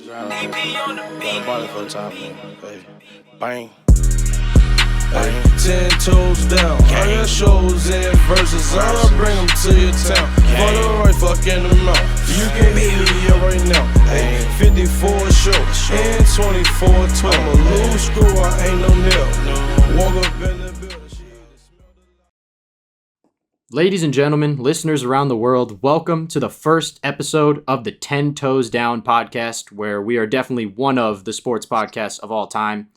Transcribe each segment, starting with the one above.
Got a body for a time, baby. Bang. Bang. 10 toes down. I got shows and verses. I'ma bring them to your town. For the right fucking amount. You can hit me right now. Ay, 54 show and 24-12. I'm a loose screw, I ain't no nail. Walk up in the building. Ladies and gentlemen, listeners around the world, welcome to the first episode of the 10 Toes Down podcast, where we are definitely one of the sports podcasts of all time.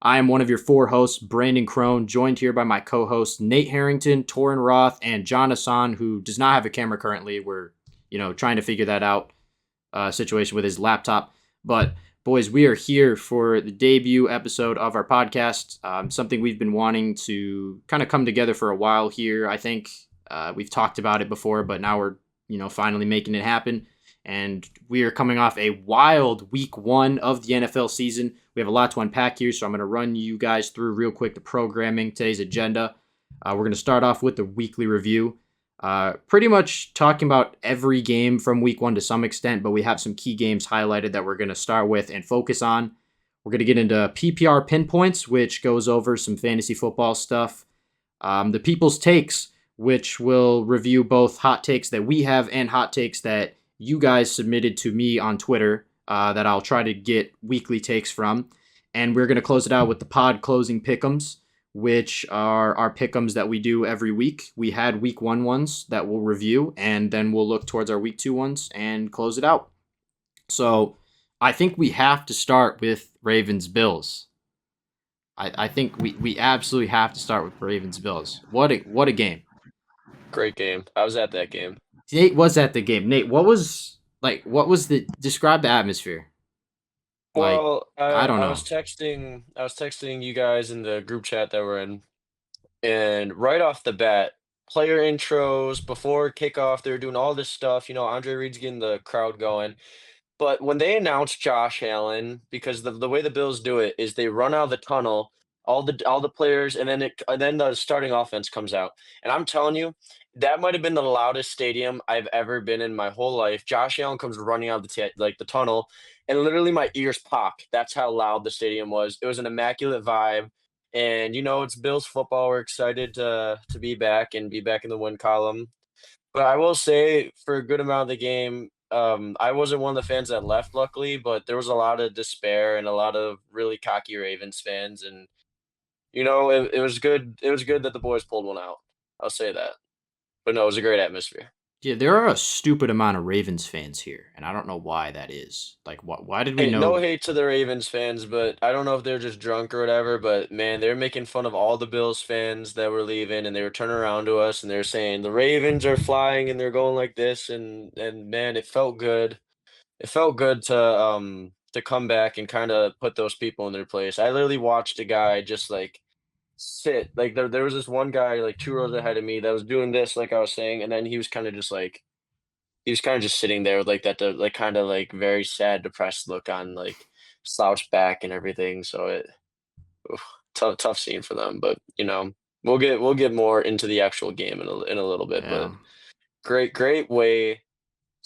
I am one of your four hosts, Brandon Crone, joined here by my co-hosts Nate Harrington, Torin Roth, and John Hassan, who does not have a camera currently. We're, trying to figure that out situation with his laptop. But boys, we are here for the debut episode of our podcast, something we've been wanting to kind of come together for a while here. I think we've talked about it before, but now we're, finally making it happen. And we are coming off a wild week one of the NFL season. We have a lot to unpack here, so I'm going to run you guys through real quick the programming, today's agenda. We're going to start off with the weekly review. Pretty much talking about every game from week one to some extent, but we have some key games highlighted that we're going to start with and focus on. We're going to get into PPR pinpoints, which goes over some fantasy football stuff. The People's Takes, which will review both hot takes that we have and hot takes that you guys submitted to me on Twitter that I'll try to get weekly takes from. And we're going to close it out with the pod closing pick'ems, which are our pick'ems that we do every week. We had week one ones that we'll review, and then we'll look towards our week two ones and close it out. So I think we have to start with Ravens-Bills. I think we absolutely have to start with Ravens-Bills. What a game. Great game. I was at that game. Nate was at the game. Nate, describe the atmosphere? Well, I don't know. I was texting you guys in the group chat that we're in, and right off the bat, player intros before kickoff, they were doing all this stuff. Andre Reed's getting the crowd going. But when they announced Josh Allen, because the way the Bills do it is they run out of the tunnel, all the players, and then the starting offense comes out. And I'm telling you, that might have been the loudest stadium I've ever been in my whole life. Josh Allen comes running out of the tunnel, and literally my ears popped. That's how loud the stadium was. It was an immaculate vibe. And it's Bills football. We're excited to be back and be back in the win column. But I will say, for a good amount of the game, I wasn't one of the fans that left, luckily, but there was a lot of despair and a lot of really cocky Ravens fans. And, it was good. It was good that the boys pulled one out. I'll say that. But no, it was a great atmosphere. Yeah, there are a stupid amount of Ravens fans here, and I don't know why that is. Why did we know? No hate to the Ravens fans, but I don't know if they're just drunk or whatever, but man, they're making fun of all the Bills fans that were leaving, and they were turning around to us, and they're saying, the Ravens are flying, and they're going like this, and man, it felt good. It felt good to come back and kind of put those people in their place. I literally watched a guy just, sit. There was this one guy, 2 rows ahead of me that was doing this, like I was saying, and then he was kinda just, sitting there with, that, kinda, very sad, depressed look on, slouched back and everything, so oof, tough scene for them, but, we'll get more into the actual game in a little bit, Yeah. but great way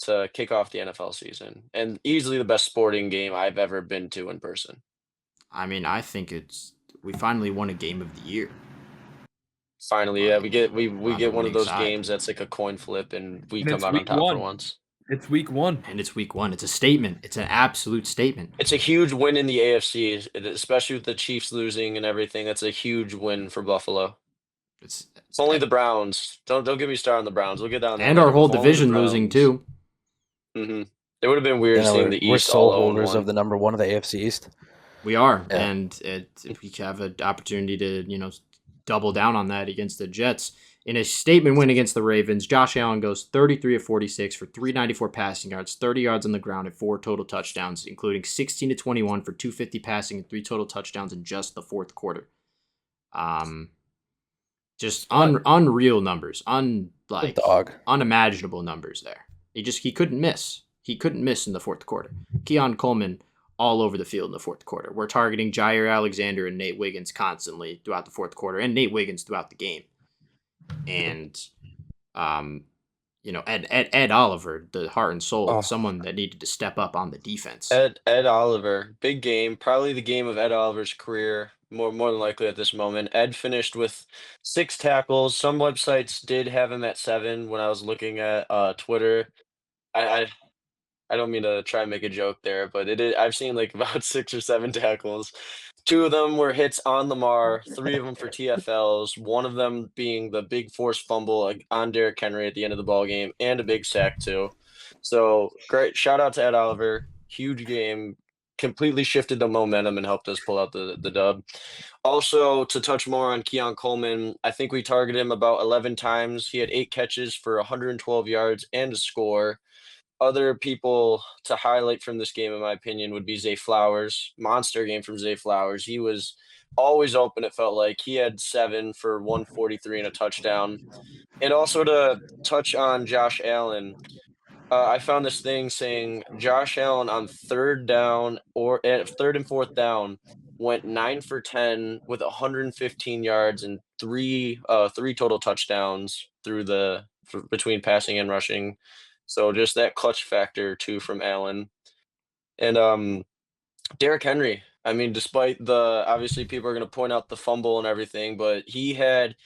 to kick off the NFL season, and easily the best sporting game I've ever been to in person. I mean, I think we finally won a game of the year. Finally, yeah, we get one of those side. games that's like a coin flip, and we And come it's out on week top one. for once. It's week one. And it's week one. It's a statement. It's an absolute statement. It's a huge win in the AFC, especially with the Chiefs losing and everything. That's a huge win for Buffalo. It's Only the Browns. Don't get me started on the Browns. We'll get down there. And our whole division losing too. Mm-hmm. It would have been weird seeing the East. We're sole all holders of the number one of the AFC East. We are, Yeah. and we have an opportunity to double down on that against the Jets. In a statement win against the Ravens, Josh Allen goes 33 of 46 for 394 passing yards, 30 yards on the ground, and 4 total touchdowns, including 16 to 21 for 250 passing and 3 total touchdowns in just the fourth quarter. Just unreal numbers, unimaginable numbers there. He couldn't miss. He couldn't miss in the fourth quarter. Keon Coleman all over the field in the fourth quarter. We're targeting Jair Alexander and Nate Wiggins constantly throughout the fourth quarter, and Nate Wiggins throughout the game. And Ed Oliver, the heart and soul, Oh, someone that needed to step up on the defense. Ed Oliver, big game, probably the game of Ed Oliver's career, more than likely at this moment. Ed finished with 6 tackles. Some websites did have him at 7 when I was looking at Twitter. I, I don't mean to try and make a joke there, but I've seen like about 6 or 7 tackles. 2 of them were hits on Lamar, 3 of them for TFLs, one of them being the big forced fumble like, on Derrick Henry at the end of the ball game, and a big sack too. So great shout out to Ed Oliver. Huge game. Completely shifted the momentum and helped us pull out the dub. Also, to touch more on Keon Coleman, I think we targeted him about 11 times. He had 8 catches for 112 yards and a score. Other people to highlight from this game, in my opinion, would be Zay Flowers. Monster game from Zay Flowers. He was always open, it felt like. He had 7 for 143 and a touchdown. And also to touch on Josh Allen, I found this thing saying Josh Allen on third down or at third and fourth down went 9 for 10 with 115 yards and three total touchdowns between passing and rushing. So just that clutch factor too from Allen. And Derrick Henry. I mean, despite the obviously people are going to point out the fumble and everything, but he had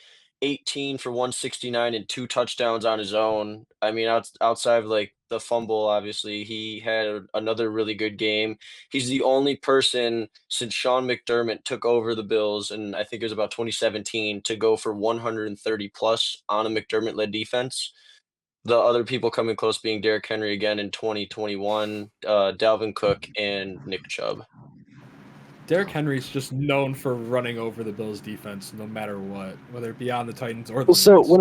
18 for 169 and 2 touchdowns on his own. I mean, outside of like the fumble, obviously, he had another really good game. He's the only person since Sean McDermott took over the Bills, and I think it was about 2017, to go for 130 plus on a McDermott led defense. The other people coming close being Derrick Henry again in 2021, Dalvin Cook, and Nick Chubb. Derrick Henry's just known for running over the Bills defense no matter what, whether it be on the Titans or the Well, so Lions. when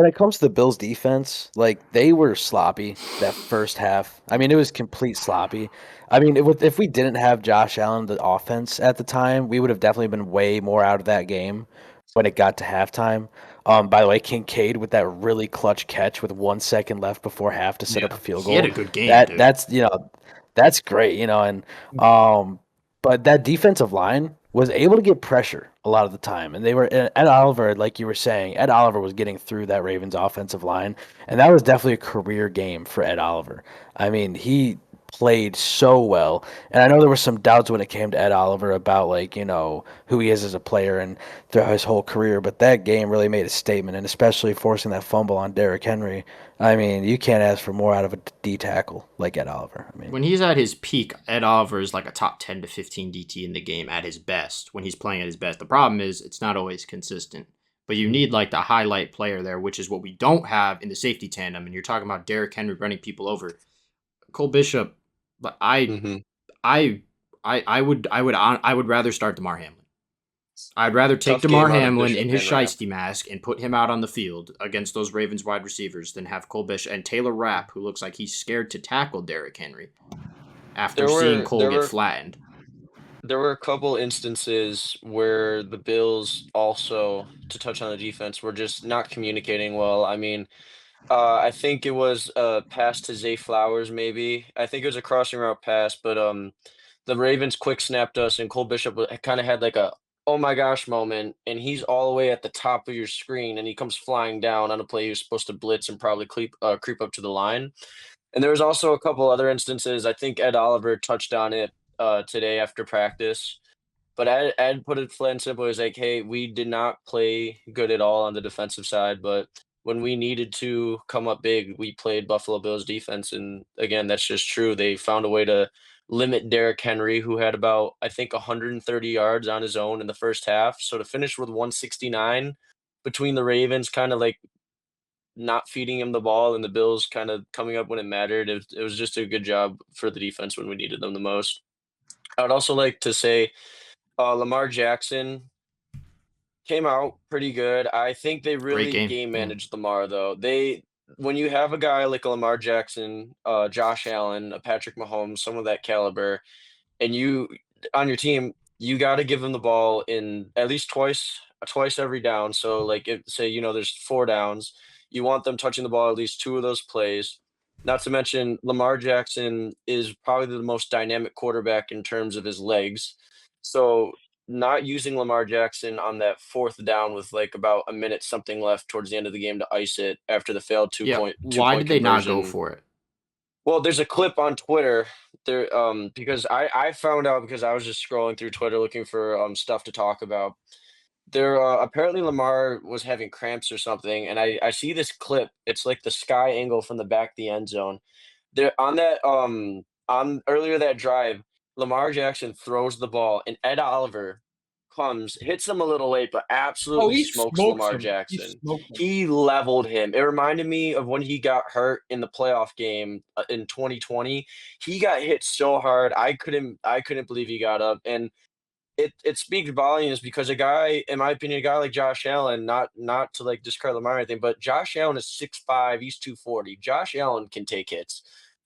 it comes to the Bills defense, like they were sloppy that first half. I mean, it was complete sloppy. I mean, if we didn't have Josh Allen, the offense at the time, we would have definitely been way more out of that game when it got to halftime. By the way, Kincaid with that really clutch catch with 1 second left before half to set up a Yeah. field He had goal. a good game, That dude. that's that's great, and but that defensive line was able to get pressure a lot of the time. And they were Ed Oliver, like you were saying, Ed Oliver was getting through that Ravens offensive line, and that was definitely a career game for Ed Oliver. I mean, he played so well. And I know there were some doubts when it came to Ed Oliver about who he is as a player and throughout his whole career, but that game really made a statement, and especially forcing that fumble on Derrick Henry. I mean, you can't ask for more out of a D tackle like Ed Oliver. I mean, When he's at his peak, Ed Oliver is like a top 10 to 15 DT in the game at his best, when he's playing at his best. The problem is it's not always consistent. But you need like the highlight player there, which is what we don't have in the safety tandem. And you're talking about Derrick Henry running people over. Cole Bishop, but Mhm. I would rather start DeMar Hamlin. I'd rather take Tough DeMar game out of Hamlin in Bishop his and Rapp. shiesty mask and put him out on the field against those Ravens wide receivers than have Cole Bishop and Taylor Rapp, who looks like he's scared to tackle Derrick Henry after There seeing were Cole there get were flattened. there were a couple instances where the Bills also, to touch on the defense, were just not communicating well. I mean, I think it was a pass to Zay Flowers, maybe. I think it was a crossing route pass, but the Ravens quick snapped us, and Cole Bishop kind of had like a oh my gosh moment, and he's all the way at the top of your screen, and he comes flying down on a play he was supposed to blitz and probably creep up to the line. And there was also a couple other instances. I think Ed Oliver touched on it today after practice. But Ed put it flat and simple. He was like, "Hey, we did not play good at all on the defensive side, but when we needed to come up big, we played Buffalo Bills defense." And again, that's just true. They found a way to limit Derrick Henry, who had about I think 130 yards on his own in the first half. So to finish with 169 between the Ravens, kind of like not feeding him the ball and the Bills kind of coming up when it mattered. It was just a good job for the defense when we needed them the most. I would also like to say Lamar Jackson came out pretty good. I think they Great really game. game Yeah. managed Lamar though. When you have a guy like a Lamar Jackson, Josh Allen, a Patrick Mahomes, some of that caliber, and you on your team, you got to give them the ball in at least twice every down. So like if say there's 4 downs, you want them touching the ball at least 2 of those plays. Not to mention Lamar Jackson is probably the most dynamic quarterback in terms of his legs. So not using Lamar Jackson on that fourth down with like about a minute something left towards the end of the game to ice it after the failed two Yeah, point two why point did they not go conversion. for it? Well, there's a clip on Twitter there, because I found out because I was just scrolling through Twitter looking for stuff to talk about. There, apparently Lamar was having cramps or something, and I see this clip. It's like the sky angle from the back of the end zone. There on that on earlier that drive, Lamar Jackson throws the ball, and Ed Oliver comes, hits him a little late, but Oh, absolutely he smokes smokes Lamar him. He Jackson. smoked him. He leveled him. It reminded me of when he got hurt in the playoff game in 2020. He got hit so hard, I couldn't believe he got up, and it speaks volumes because a guy, in my opinion, a guy like Josh Allen, not to like discredit Lamar or anything, but Josh Allen is 6'5", he's 240. Josh Allen can take hits.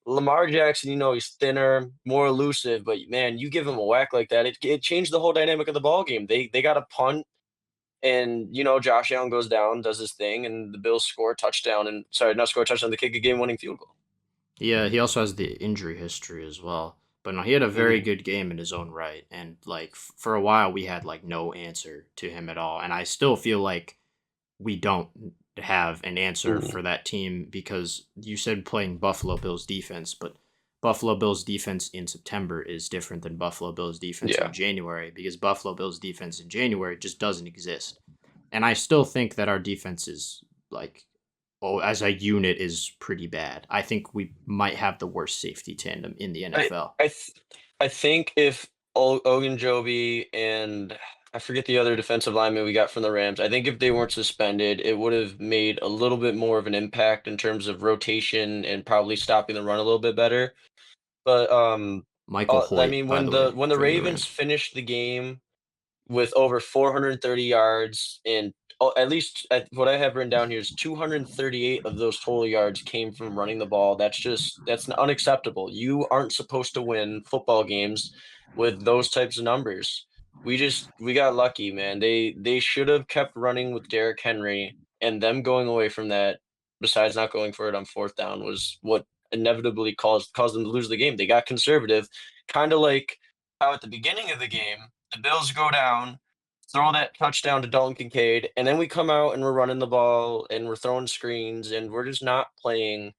Lamar Jackson, he's thinner, more elusive, but man, you give him a whack like that, it changed the whole dynamic of the ball game. They got a punt, and Josh Allen goes down, does his thing, and the Bills score a touchdown, and sorry, not score a touchdown, they kick a game-winning field goal. Yeah, he also has the injury history as well. But no, he had a very Mhm. good game in his own right, and like for a while we had like no answer to him at all, and I still feel like we don't have an answer Mhm. for that team because you said playing Buffalo Bills defense, but Buffalo Bills defense in September is different than Buffalo Bills defense in Yeah. January because Buffalo Bills defense in January just doesn't exist. And I still think that our defense is like as a unit is pretty bad. I think we might have the worst safety tandem in the I NFL. I th I think if Ogunjobi and I forget the other defensive lineman we got from the Rams, I think if they weren't suspended, it would have made a little bit more of an impact in terms of rotation and probably stopping the run a little bit better. But, Michael I Hoyt, mean, by when the the way, when the from the Ravens Rams. finished the game with over 430 yards and at least what I have written down here is 238 of those total yards came from running the ball. That's unacceptable. You aren't supposed to win football games with those types of numbers. We got lucky, man. They should have kept running with Derrick Henry, and them going away from that, besides not going for it on fourth down, was what inevitably caused them to lose the game. They got conservative, kind of like how at the beginning of the game the Bills go down, throw that touchdown to Dalton Kincaid, and then we come out and we're running the ball and we're throwing screens and we're just not playing.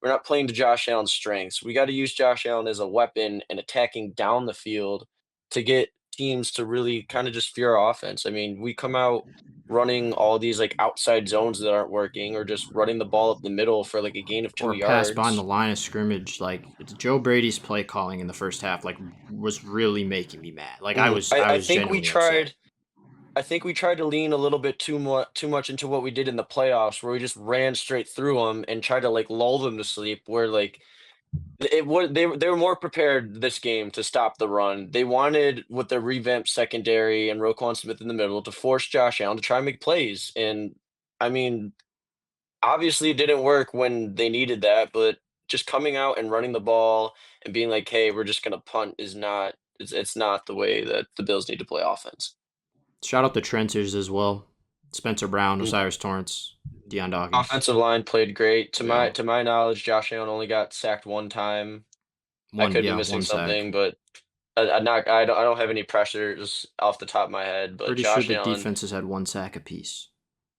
We're not playing to Josh Allen's strengths. We got to use Josh Allen as a weapon and attacking down the field to get teams to really kind of just fear our offense. I mean, we come out running all these like outside zones that aren't working or just running the ball up the middle for like a gain of two Or pass behind the yards. line of scrimmage. Like Joe Brady's play calling in the first half, like was really making me mad. Like I Mhm. was, I, I I was think we genuinely upset. tried I think we tried to lean a little bit too much into what we did in the playoffs, where we just ran straight through them and tried to like lull them to sleep. Where like it would they were more prepared this game to stop the run. They wanted with their revamped secondary and Roquan Smith in the middle to force Josh Allen to try and make plays. And I mean, obviously it didn't work when they needed that, but just coming out and running the ball and being like, "Hey, we're just gonna punt," is not it's not the way that the Bills need to play offense. Shout out the Trenters as well. Spencer Brown, Osiris Torrance, Deion Dawkins. Offensive line played great. To my Yeah, to my knowledge, Josh Allen only got sacked one time. I one could be yeah missing one sack. something, but I don't have any pressures off the top of my head. But Pretty sure Josh the Allen, defenses had one sack apiece,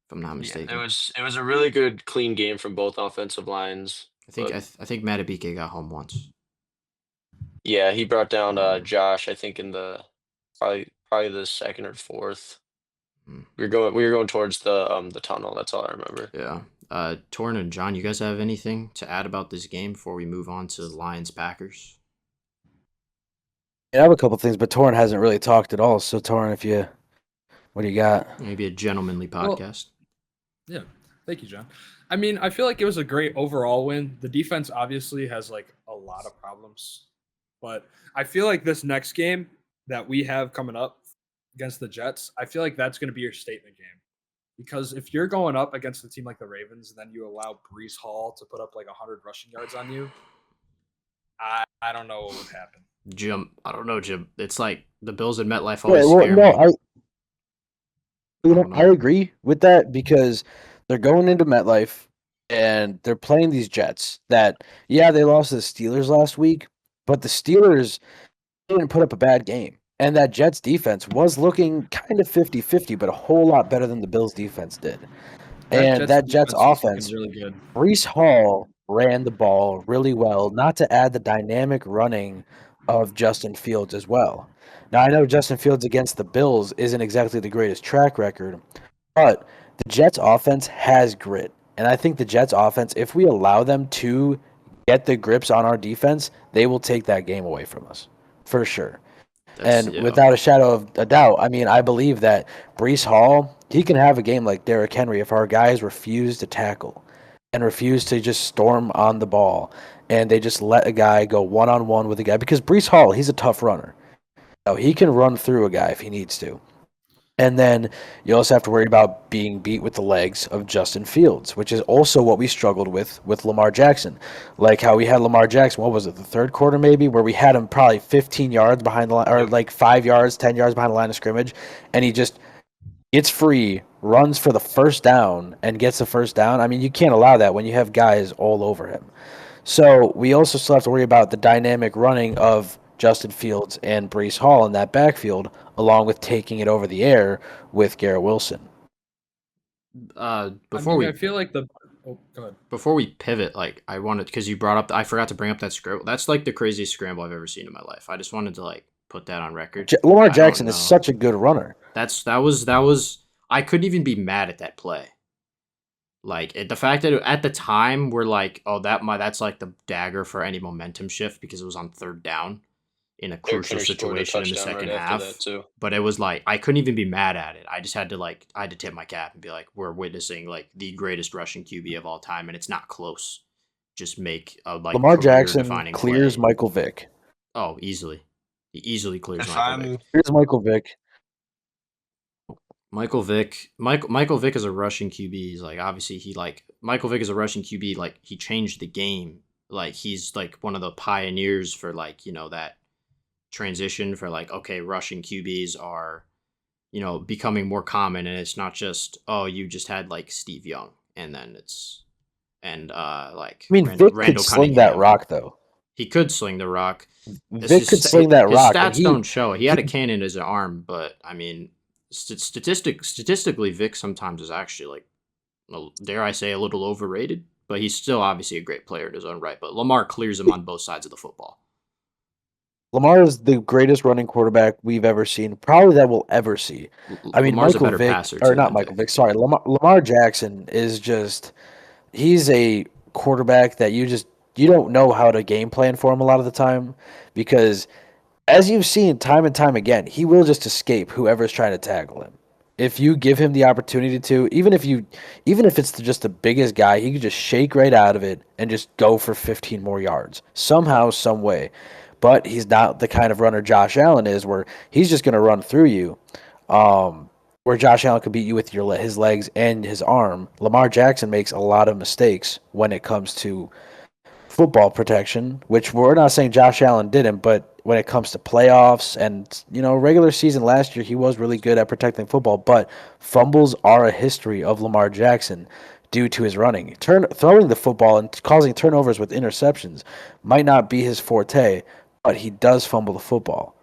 if I'm not yeah, it mistaken. was it was a really good, clean game from both offensive lines. I think But I think Matabike got home once. yeah, he brought down Josh. I think in the probably the second or fourth. Hmm. We were going towards the tunnel. That's all I remember. Yeah. Torn and John, you guys have anything to add about this game before we move on to Lions Packers? I have a couple things, but Torrin hasn't really talked at all. So Torrin, what do you got? Maybe a gentlemanly Well, podcast. yeah. Thank you, John. I mean, I feel like it was a great overall win. The defense obviously has like a lot of problems, but I feel like this next game that we have coming up against the Jets, I feel like that's going to be your statement game. Because if you're going up against a team like the Ravens, and then you allow Brees Hall to put up like 100 rushing yards on you, I don't know what would happen. Jim, I don't know, Jim. It's like the Bills at MetLife Yeah, always well, scare no, me. I agree with that because they're going into MetLife and they're playing these Jets that, yeah, they lost to the Steelers last week, but the Steelers didn't put up a bad game. And that Jets defense was looking kind of 50-50, but a whole lot better than the Bills defense did. And that Jets defense was looking offense, really good. Brees Hall ran the ball really well, not to add the dynamic running of Justin Fields as well. Now, I know Justin Fields against the Bills isn't exactly the greatest track record, but the Jets offense has grit. And I think the Jets offense, if we allow them to get the grips on our defense, they will take that game away from us, for sure. And Yeah. without a shadow of a doubt, I mean, I believe that Brees Hall, he can have a game like Derrick Henry if our guys refuse to tackle and refuse to just storm on the ball and they just let a guy go one-on-one with a guy. Because Brees Hall, he's a tough runner. He can run through a guy if he needs to. And then you also have to worry about being beat with the legs of Justin Fields, which is also what we struggled with Lamar Jackson. Like how we had Lamar Jackson, what was it, the third quarter maybe, where we had him probably 15 yards behind the line, or like 5 yards, 10 yards behind the line of scrimmage, and he just gets free, runs for the first down, and gets the first down. I mean, you can't allow that when you have guys all over him. So we also still have to worry about the dynamic running of Justin Fields and Brees Hall in that backfield, along with taking it over the air with Garrett Wilson. I feel like the. Oh, go ahead. Before we pivot, like I wanted, because you brought up, I forgot to bring up that scramble. That's like the craziest scramble I've ever seen in my life. I just wanted to like put that on record. Lamar Jackson is such a good runner. That was. I couldn't even be mad at that play. Like the fact that at the time we're like, oh, that's like the dagger for any momentum shift because it was on third down in a crucial situation in the second half. But it was like I couldn't even be mad at it. I just had to tip my cap and be like, we're witnessing like the greatest rushing QB of all time, and it's not close. Just make a like Lamar Jackson clears play. Michael Vick. Oh, easily. He easily clears Michael Vick. Here's Michael Vick. Michael Vick is a rushing QB. He's like obviously Michael Vick is a rushing QB. Like he changed the game. Like he's like one of the pioneers for like that transition for like okay, rushing QBs are becoming more common, and it's not just you just had like Steve Young and then it's like I mean Vick could sling that rock though. He could sling the rock. Vick could sling that rock. His stats don't show. He had a cannon as an arm, but I mean. Statistically, Vic sometimes is actually like, dare I say, a little overrated. But he's still obviously a great player in his own right. But Lamar clears him on both sides of the football. Lamar is the greatest running quarterback we've ever seen, probably that we'll ever see. I mean, Lamar's Michael Vick, Lamar Jackson is he's a quarterback that you don't know how to game plan for him a lot of the time because as you've seen time and time again, he will just escape whoever's trying to tackle him. If you give him the opportunity to, even if it's just the biggest guy, he could just shake right out of it and just go for 15 more yards somehow, some way. But he's not the kind of runner Josh Allen is, where he's just going to run through you. Where Josh Allen could beat you with his legs and his arm. Lamar Jackson makes a lot of mistakes when it comes to football protection, which we're not saying Josh Allen didn't, but when it comes to playoffs and regular season last year, he was really good at protecting football. But fumbles are a history of Lamar Jackson due to his running. Throwing the football and causing turnovers with interceptions might not be his forte, but he does fumble the football.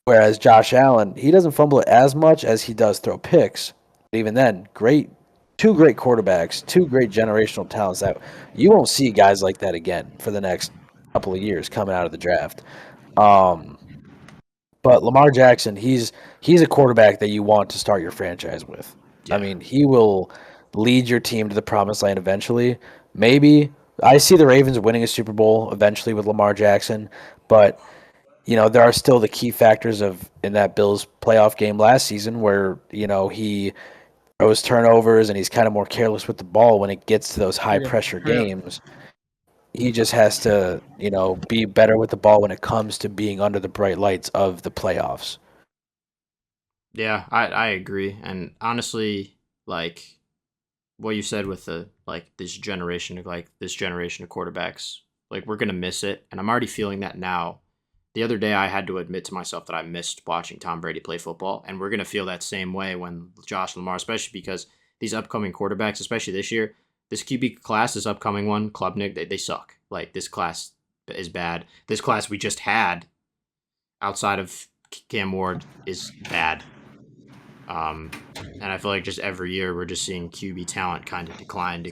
Whereas Josh Allen, he doesn't fumble it as much as he does throw picks. But even then, two great quarterbacks, two great generational talents that you won't see guys like that again for the next couple of years coming out of the draft. But Lamar Jackson, he's a quarterback that you want to start your franchise with. Yeah. I mean, he will lead your team to the promised land eventually. Maybe I see the Ravens winning a Super Bowl eventually with Lamar Jackson, but there are still the key factors in that Bills playoff game last season where he throws turnovers and he's kind of more careless with the ball when it gets to those high pressure games. He just has to, be better with the ball when it comes to being under the bright lights of the playoffs. Yeah, I agree. And honestly, like what you said with this generation of quarterbacks, like we're going to miss it. And I'm already feeling that now. The other day I had to admit to myself that I missed watching Tom Brady play football. And we're going to feel that same way when Josh Lamar, especially because these upcoming quarterbacks, especially this year, this QB class, this upcoming one, Klubnik, they suck. Like this class is bad. This class we just had outside of Cam Ward is bad. And I feel like just every year we're just seeing QB talent kind of decline.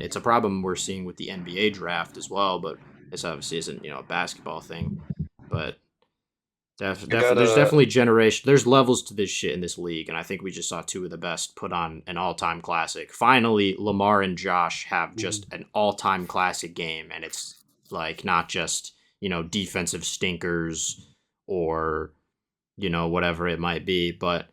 It's a problem we're seeing with the NBA draft as well, but this obviously isn't a basketball thing. But I there's gotta definitely generation. There's levels to this shit in this league, and I think we just saw two of the best put on an all-time classic. Finally, Lamar and Josh have just an all-time classic game, and it's like not just defensive stinkers or whatever it might be, but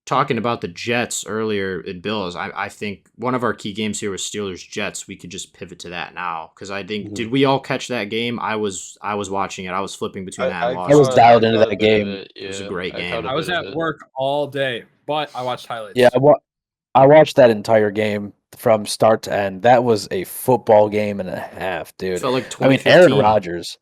talking about the Jets earlier in Bills, I think one of our key games here was Steelers Jets. We could just pivot to that now because I think did we all catch that game? I was watching it. I was flipping between that and I was Lost. dialed I into caught a that bit of game. it. It was a Yeah, great I caught game. a I was bit of at it. work all day, but I watched Yeah, highlights. I watched that entire game from start to end. That was a football game and a half, dude. Felt like I mean, Aaron 2015. Rodgers.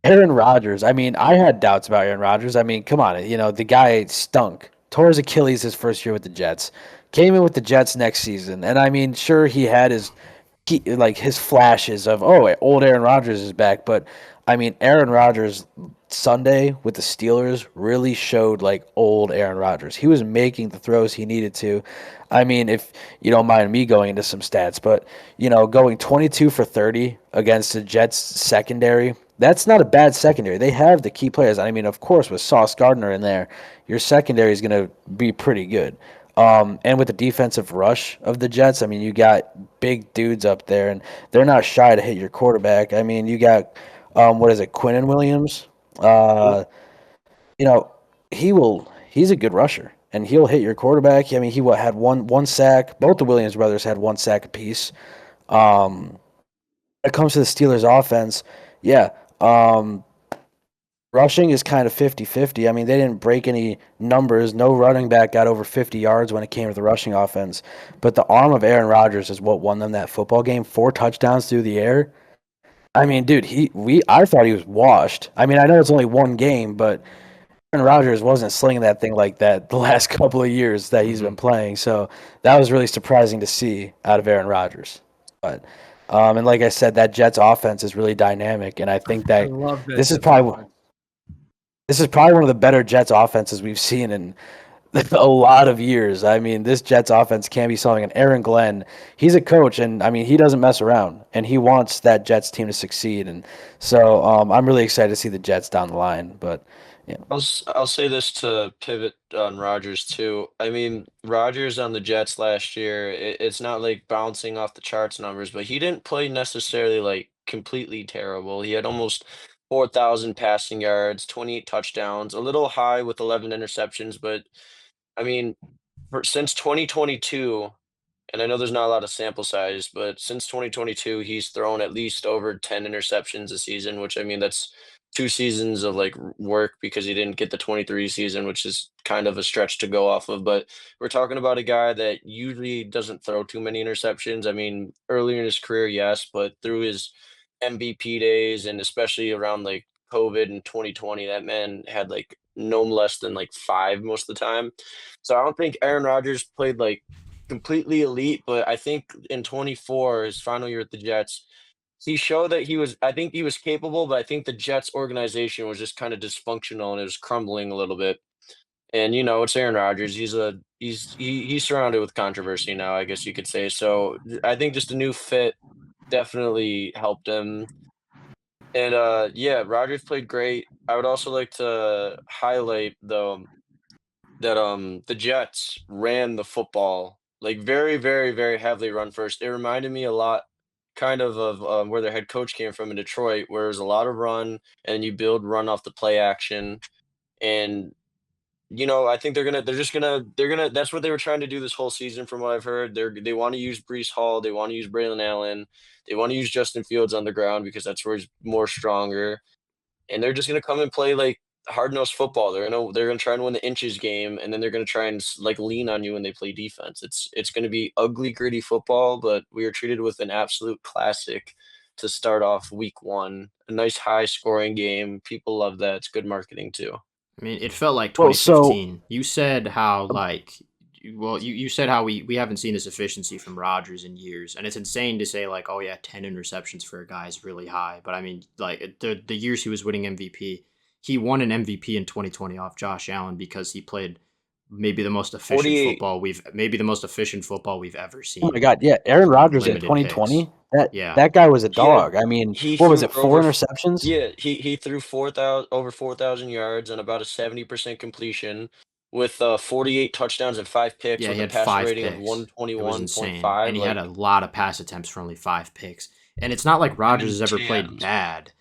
Aaron Rodgers. I mean, I had doubts about Aaron Rodgers. I mean, come on, the guy stunk. Tore his Achilles his first year with the Jets. Came in with the Jets next season, and I mean, sure he had his flashes of old Aaron Rodgers is back, but I mean, Aaron Rodgers Sunday with the Steelers really showed like old Aaron Rodgers. He was making the throws he needed to. I mean, if you don't mind me going into some stats, but going 22 for 30 against the Jets secondary, that's not a bad secondary. They have the key players. I mean, of course, with Sauce Gardner in there, your secondary is going to be pretty good. And with the defensive rush of the Jets, I mean, you got big dudes up there, and they're not shy to hit your quarterback. I mean, you got, what is it, Quinnen Williams? Uh, you know, he's a good rusher, and he'll hit your quarterback. I mean, had one sack. Both the Williams brothers had one sack apiece. When it comes to the Steelers offense, yeah, rushing is kind of 50-50. I mean, they didn't break any numbers. No running back got over 50 yards when it came to the rushing offense. But the arm of Aaron Rodgers is what won them that football game. 4 touchdowns through the air. I mean, dude, I thought he was washed. I mean, I know it's only one game, but Aaron Rodgers wasn't slinging that thing like that the last couple of years that he's been playing. So that was really surprising to see out of Aaron Rodgers. But and like I said, that Jets offense is really dynamic, and I think I that love this is this. probably one of the better Jets offenses we've seen in a lot of years. I mean, this Jets offense can be something. And Aaron Glenn, he's a coach, and I mean, he doesn't mess around, and he wants that Jets team to succeed. And so I'm really excited to see the Jets down the line. But yeah, I'll say this to pivot on Rodgers too. I mean, Rodgers on the Jets last year, it's not like bouncing off the charts numbers, but he didn't play necessarily like completely terrible. He had almost 4,000 passing yards, 28 touchdowns, a little high with 11 interceptions, but I mean, since 2022, and I know there's not a lot of sample size, but since 2022, he's thrown at least over 10 interceptions a season, which I mean, that's 2 seasons of like work because he didn't get the 23 season, which is kind of a stretch to go off of. But we're talking about a guy that usually doesn't throw too many interceptions. I mean, earlier in his career, yes, but through his MVP days and especially around like COVID in 2020, that man had like no less than like five most of the time. So I don't think Aaron Rodgers played like completely elite, but I think in 24, his final year with the Jets, he showed that I think he was capable, but I think the Jets organization was just kind of dysfunctional and it was crumbling a little bit. And it's Aaron Rodgers. He's surrounded with controversy now, I guess you could say. So I think just a new fit definitely helped him. And yeah, Rodgers played great. I would also like to highlight though that the Jets ran the football like very, very, very heavily run first. It reminded me a lot kind of where their head coach came from in Detroit, where there's a lot of run and you build run off the play action. And I think they're gonna that's what they were trying to do this whole season from what I've heard. They want to use Brees Hall, they want to use Braylon Allen, they want to use Justin Fields on the ground because that's where he's more stronger, and they're just gonna come and play like hard-nosed football. They're gonna try and win the inches game, and then they're gonna try and like lean on you when they play defense. It's gonna be ugly, gritty football, but we are treated with an absolute classic to start off week one. A nice high-scoring game. People love that. It's good marketing too. I mean, it felt like well, so 2015. You said how you said how we haven't seen this efficiency from Rodgers in years, and it's insane to say like, oh yeah, 10 interceptions for a guy is really high. But I mean, like the years he was winning MVP, he won an MVP in 2020 off Josh Allen because he played maybe the most efficient 48. football we've ever Oh my seen. God, yeah, Aaron Rodgers in Limited picks. 2020, Yeah. that guy was a He had dog. I mean, he what was threw it, for over 4 interceptions? yeah, he threw 4,000 over 4,000 yards and about a 70% completion with 48 touchdowns and 5 picks Yeah, with he a had passer 5 rating of picks. It was insane. 121.5. And he had a Like, lot of pass attempts for only 5 picks. And it's not like him Rodgers and has ever Tay played Adams. bad.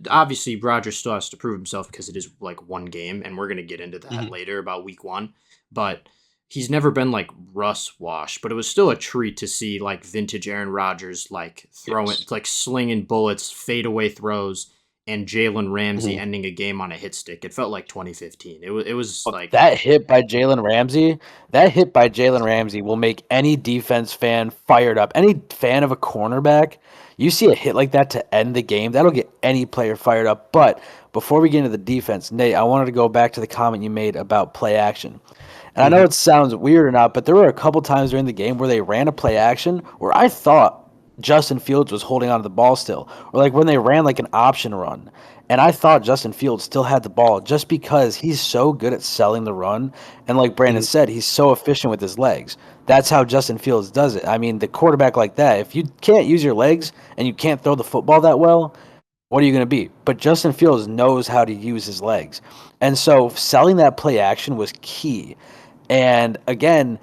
Obviously Rodgers still has to prove himself because it is like one game, and we're gonna get into that Mhm. later about week 1. But he's never been like Russ Wash, but it was still a treat to see like vintage Aaron Rodgers like throwing Yes. like slinging bullets, fadeaway throws, and Jalen Ramsey Mhm. ending a game on a hit stick. It felt like 2015. It was like That hit by Jalen Ramsey will make any defense fan fired up. Any fan of a cornerback, you see a hit like that to end the game, that'll get any player fired up. But before we get into the defense, Nate, I wanted to go back to the comment you made about play action. And I know Mhm. it sounds weird or not, but there were a couple times during the game where they ran a play action where I thought Justin Fields was holding onto the ball still, or like when they ran like an option run. And I thought Justin Fields still had the ball just because he's so good at selling the run. And like Brandon Mhm. said, he's so efficient with his legs. That's how Justin Fields does it. I mean, the quarterback like that, if you can't use your legs and you can't throw the football that well, what are you going to be? But Justin Fields knows how to use his legs. And so selling that play action was key. And again,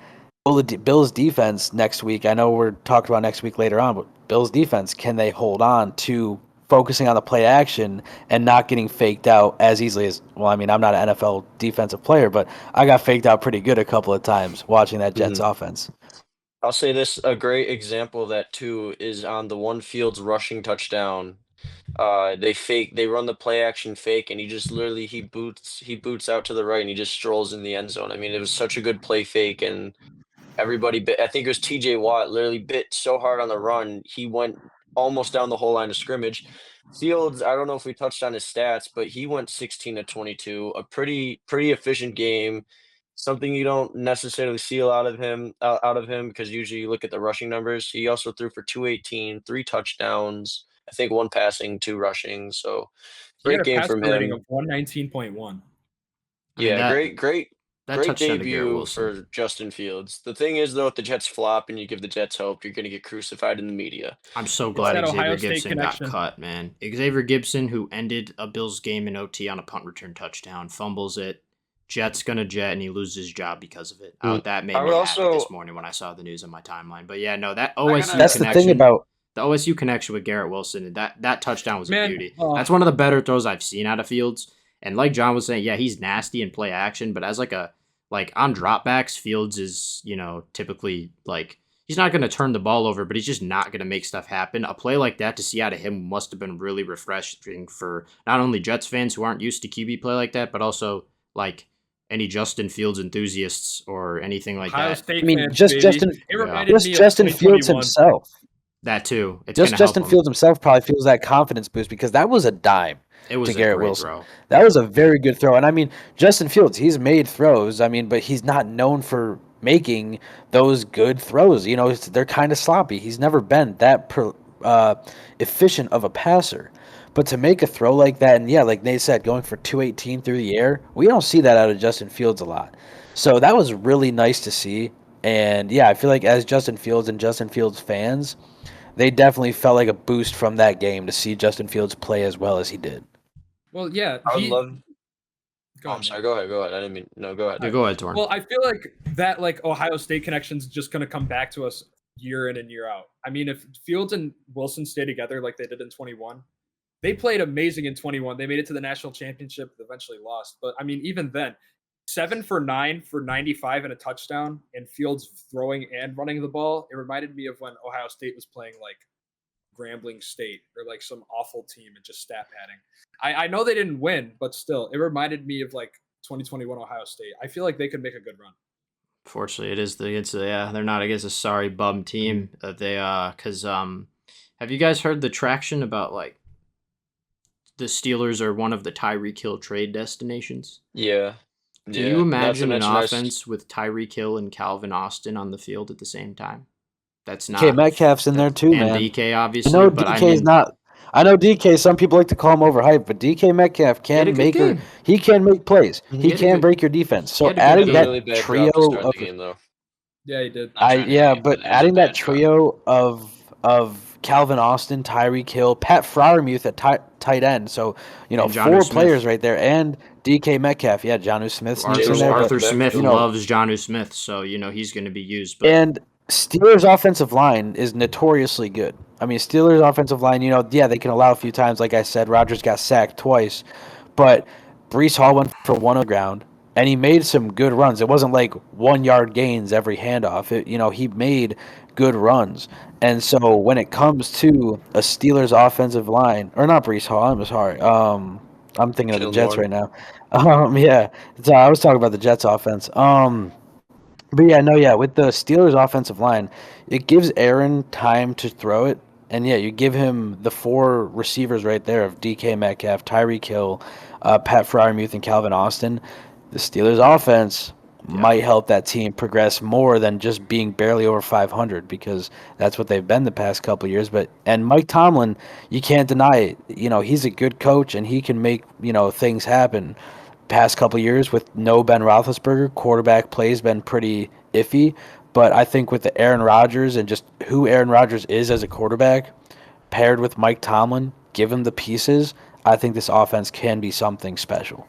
Bills defense next week, I know we're talking about next week later on, but Bills defense, can they hold on to focusing on the play action and not getting faked out as easily as, well, I mean, I'm not an NFL defensive player, but I got faked out pretty good a couple of times watching that Jets Mhm. offense. I'll say this, a great example of that too is on the one Fields rushing touchdown. They run the play action fake, and he just literally he boots out to the right and he just strolls in the end zone. I mean, it was such a good play fake, and everybody bit. I think it was T.J. Watt literally bit so hard on the run, he went almost down the whole line of scrimmage. Fields, I don't know if we touched on his stats, but he went 16 to 22, a pretty efficient game. Something you don't necessarily see a lot of him out of him because usually you look at the rushing numbers. He also threw for 218, 3 touchdowns, I think 1 passing, 2 rushing. So He had great a game passer from rating him. of 119.1. I mean Yeah, that great touchdown to Garrett debut Wilson. for Justin Fields. The thing is, though, if the Jets flop and you give the Jets hope, you're going to get crucified in the media. I'm so It's glad that Xavier Ohio State Gibson got connection. cut, man. Xavier Gibson, who ended a Bills game in OT on a punt return touchdown, fumbles it. Jet's gonna jet, and he loses his job because of it. Mm. That made I would me happy also, this morning when I saw the news on my timeline. But yeah, no, that I OSU gotta, That's the thing connection, about the OSU connection with Garrett Wilson, that touchdown was a Man, beauty. That's one of the better throws I've seen out of Fields. And like John was saying, yeah, he's nasty in play action, but as like on dropbacks, Fields is, typically like he's not going to turn the ball over, but he's just not going to make stuff happen. A play like that to see out of him must have been really refreshing for not only Jets fans who aren't used to QB play like that, but also like any Justin Fields enthusiasts or anything like Ohio that. State I mean, fans, just baby. Justin It Yeah. reminded just me of Justin Fields 2021. himself. That too. It's going Just to help Justin him. Fields himself probably feels that confidence boost because that was a dime It was to a Garrett great Wilson. throw. That was a very good throw. And I mean, Justin Fields, he's made throws. I mean, but he's not known for making those good throws. They're kind of sloppy. He's never been that efficient of a passer. But to make a throw like that, and yeah, like Nate said, going for 218 through the air, we don't see that out of Justin Fields a lot. So that was really nice to see. And yeah, I feel like as Justin Fields and Justin Fields fans, they definitely felt like a boost from that game to see Justin Fields play as well as he did. Well, yeah, I would love. Go Oh, ahead, I'm sorry. Nate. Go ahead. Go ahead. I didn't mean. No, go ahead. Yeah, go ahead, Torn. Well, I feel like that Ohio State connection's just gonna come back to us year in and year out. I mean, if Fields and Wilson stay together like they did in 21, they played amazing in 21. They made it to the national championship, eventually lost. But I mean, even then, 7 for 9 for 95 and a touchdown, and Fields throwing and running the ball. It reminded me of when Ohio State was playing like Grambling State or like some awful team and just stat padding. I know they didn't win, but still, it reminded me of like 2021 Ohio State. I feel like they could make a good run. Fortunately, they're not against a sorry bum team. Because have you guys heard the traction about like the Steelers are one of the Tyreek Hill trade destinations? Yeah. Can Yeah. you imagine an That's nice. offense with Tyreek Hill and Calvin Austin on the field at the same time? That's DK not Metcalf's in there too, and man. DK I obviously, know but I DK's mean, not. I know DK. Some people like to call him overhyped, but DK Metcalf He had a can good make game. he can make plays. Mhm. He had a can good- break your defense. he So had a good Had adding a game. that really bad trio drop to start of the game, though. Yeah, he did. Not trying to hate, but it was a adding that bad drop. trio of Calvin Austin, Tyreek Hill, Pat Fryermuth at tight end. So And Jonnu 4 Smith. players right there, and DK Metcalf. Yeah, Jonnu Smith sneaks in Jalen there, Warren Arthur at the Smith backfield. loves Jonnu Smith, so he's going to be used. But and Steelers' offensive line is notoriously good. I mean, Steelers' offensive line, they can allow a few times. Like I said, Rodgers got sacked twice, but Brees Hall went for one on the ground, and he made some good runs. It wasn't like 1 yard gains every handoff. He made good runs. And so when it comes to a Steelers' offensive line, or not Brees Hall, I'm sorry. I'm thinking of the Jalen Jets Warren. right now. Yeah. So I was talking about the Jets offense. But yeah, no, yeah, with the Steelers' offensive line, it gives Aaron time to throw it. And yeah, you give him the 4 receivers right there of DK Metcalf, Tyreek Hill, Pat Fryermuth, and Calvin Austin. The Steelers' offense might help that team progress more than just being barely over 500 because that's what they've been the past couple of years. And Mike Tomlin, you can't deny it. He's a good coach and he can make things happen. Past couple of years with no Ben Roethlisberger, quarterback play's been pretty iffy. But I think with the Aaron Rodgers and just who Aaron Rodgers is as a quarterback, paired with Mike Tomlin, give him the pieces, I think this offense can be something special.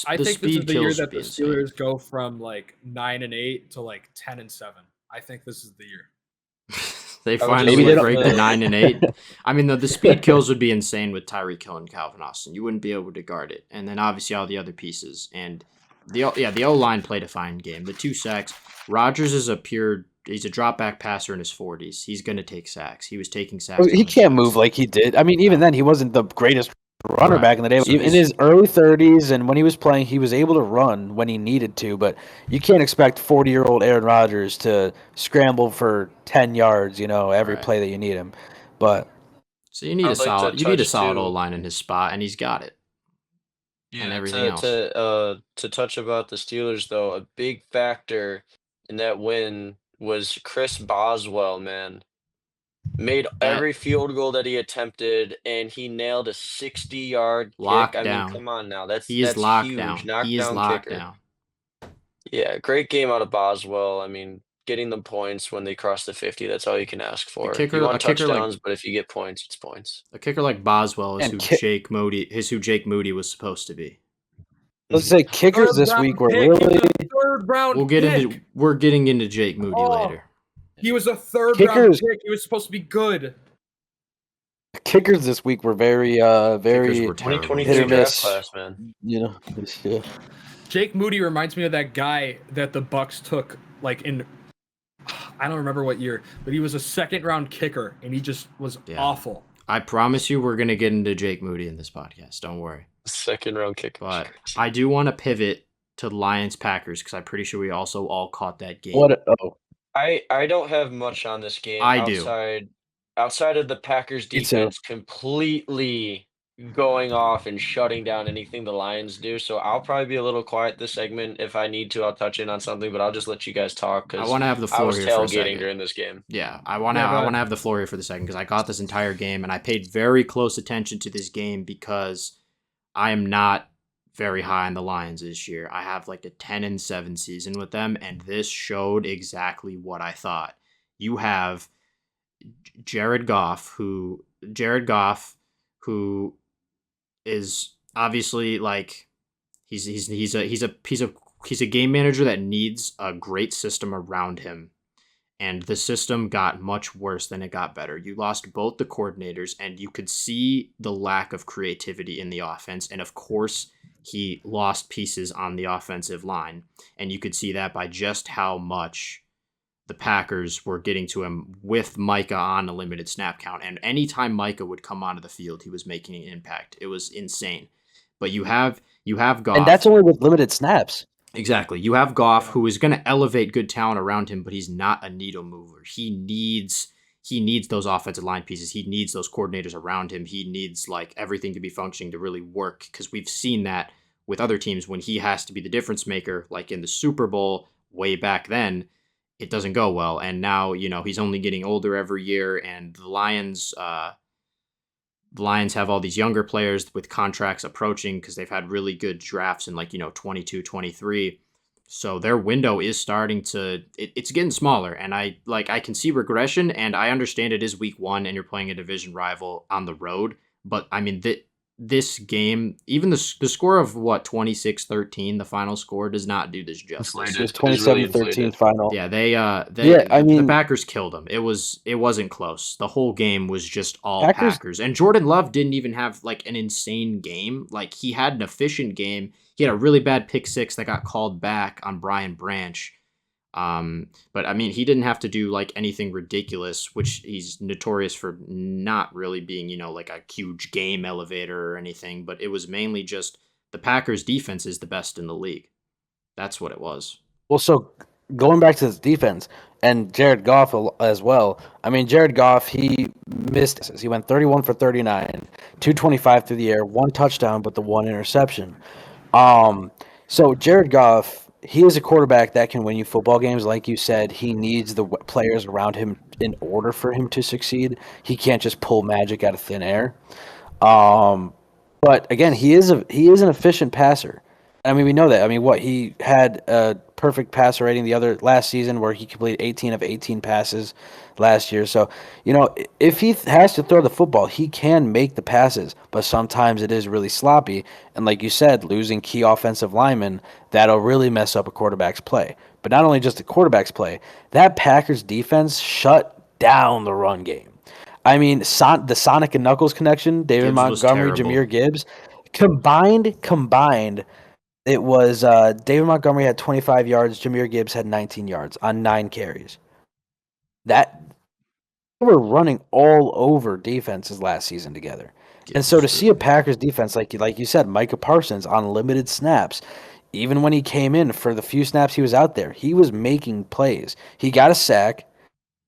I the think this is speed the year kills that would be the insane. Steelers go from like 9-8 to like 10-7. I think this is the year. They I would just finally Maybe they break don't- the 9-8. I mean, the speed kills would be insane with Tyreek Hill and Calvin Austin. You wouldn't be able to guard it, and then obviously all the other pieces. And the O line played a fine game. The 2 sacks. Rodgers is he's a drop back passer in his 40s. He's gonna take sacks. He was taking sacks. He on the can't Jets. move like he did. I mean, even then, he wasn't the greatest runner Right. back in the day. So In he's- his early 30s, and when he was playing, he was able to run when he needed to. But you can't expect 40-year-old Aaron Rodgers to scramble for 10 yards, every Right. play that you need him. But So you need I'd like to you need a touch solid too- O line in his spot, and he's got it. And everything else. To touch about the Steelers though, a big factor in that win was Chris Boswell, man. Made every field goal that he attempted, and he nailed a 60-yard kick. Locked I mean, down. come on now. That's He is locked huge. down. He is Knockdown locked kicker. down. Yeah, great game out of Boswell. I mean, getting the points when they cross the 50, that's all you can ask for. kicker- You a want kicker like- touchdowns, but if you get points, it's points. A kicker like Boswell is And who ki- Jake Moody was supposed to be. let's say kickers this week were really third round. We're getting into Jake Moody Oh. later. He was a third round Kickers- pick. He was supposed to be good. kickers this week were very Kickers were terrible. 2023 Hit or draft miss. class, man. yeah. Jake Moody reminds me of that guy that the Bucks took like in I don't remember what year, but he was a second round kicker and he just was Yeah. awful. I promise you we're gonna get into Jake Moody in this podcast. Don't worry. Second round kicker. But I do want to pivot to the Lions Packers because I'm pretty sure we also all caught that game. I don't have much on this game. I do. Outside of the Packers Me too. defense completely going off and shutting down anything the Lions do. So I'll probably be a little quiet this segment. If I need to, I'll touch in on something, but I'll just let you guys talk I because want to have the I floor was here for a tailgating second. during this game. Yeah, I want to. Yeah, go I ahead. want to have the floor here for the second because I got this entire game and I paid very close attention to this game because I am not very high on the Lions this year. I have like a 10-7 season with them, and this showed exactly what I thought. You have Jared Goff, who is obviously like he's a game manager that needs a great system around him. And the system got much worse than it got better. You lost both the coordinators, and you could see the lack of creativity in the offense. And of course, he lost pieces on the offensive line. And you could see that by just how much the Packers were getting to him with Micah on a limited snap count. And anytime Micah would come onto the field, he was making an impact. It was insane. But you have Goff. And that's only with limited snaps. Exactly. You have Goff, who is going to elevate good talent around him, but he's not a needle mover. He needs those offensive line pieces. He needs those coordinators around him. He needs like everything to be functioning to really work because we've seen that with other teams when he has to be the difference maker, like in the Super Bowl way back then, it doesn't go well. And now, he's only getting older every year, and the Lions the Lions have all these younger players with contracts approaching because they've had really good drafts in like, 22, 23. So their window is starting to it's getting smaller, and I can see regression, and I understand it is week 1 and you're playing a division rival on the road, but I mean this game, even the score of what, 26-13, the final score does not do this justice. It was Inflated. It is really 27-13 inflated. final. Yeah, Yeah, I the mean, Packers killed them. It wasn't close. The whole game was just all Packers. Packers. And Jordan Love didn't even have like an insane game. Like, he had an efficient game. He had a really bad pick six that got called back on Brian Branch. But I mean, he didn't have to do like anything ridiculous, which he's notorious for not really being, like a huge game elevator or anything. But it was mainly just the Packers defense is the best in the league. That's what it was. Well, so going back to his defense and Jared Goff as well. I mean, Jared Goff, he missed. He went 31 for 39, 225 through the air, 1 touchdown, but the 1 interception. So Jared Goff, he is a quarterback that can win you football games. Like you said, he needs the players around him in order for him to succeed. He can't just pull magic out of thin air. But again, he is an efficient passer. I mean, we know that. I mean, he had a perfect passer rating last season where he completed 18 of 18 passes last year. So, if he has to throw the football, he can make the passes, but sometimes it is really sloppy. And like you said, losing key offensive linemen, that'll really mess up a quarterback's play. But not only just the quarterback's play, that Packers defense shut down the run game. I mean, the Sonic and Knuckles connection, David Gibbs was Montgomery, terrible. Jahmyr Gibbs, combined, it was David Montgomery had 25 yards, Jahmyr Gibbs had 19 yards on 9 carries. That they were running all over defenses last season together. And so to see a Packers defense like you said, Micah Parsons on limited snaps, even when he came in for the few snaps he was out there, he was making plays. He got a sack,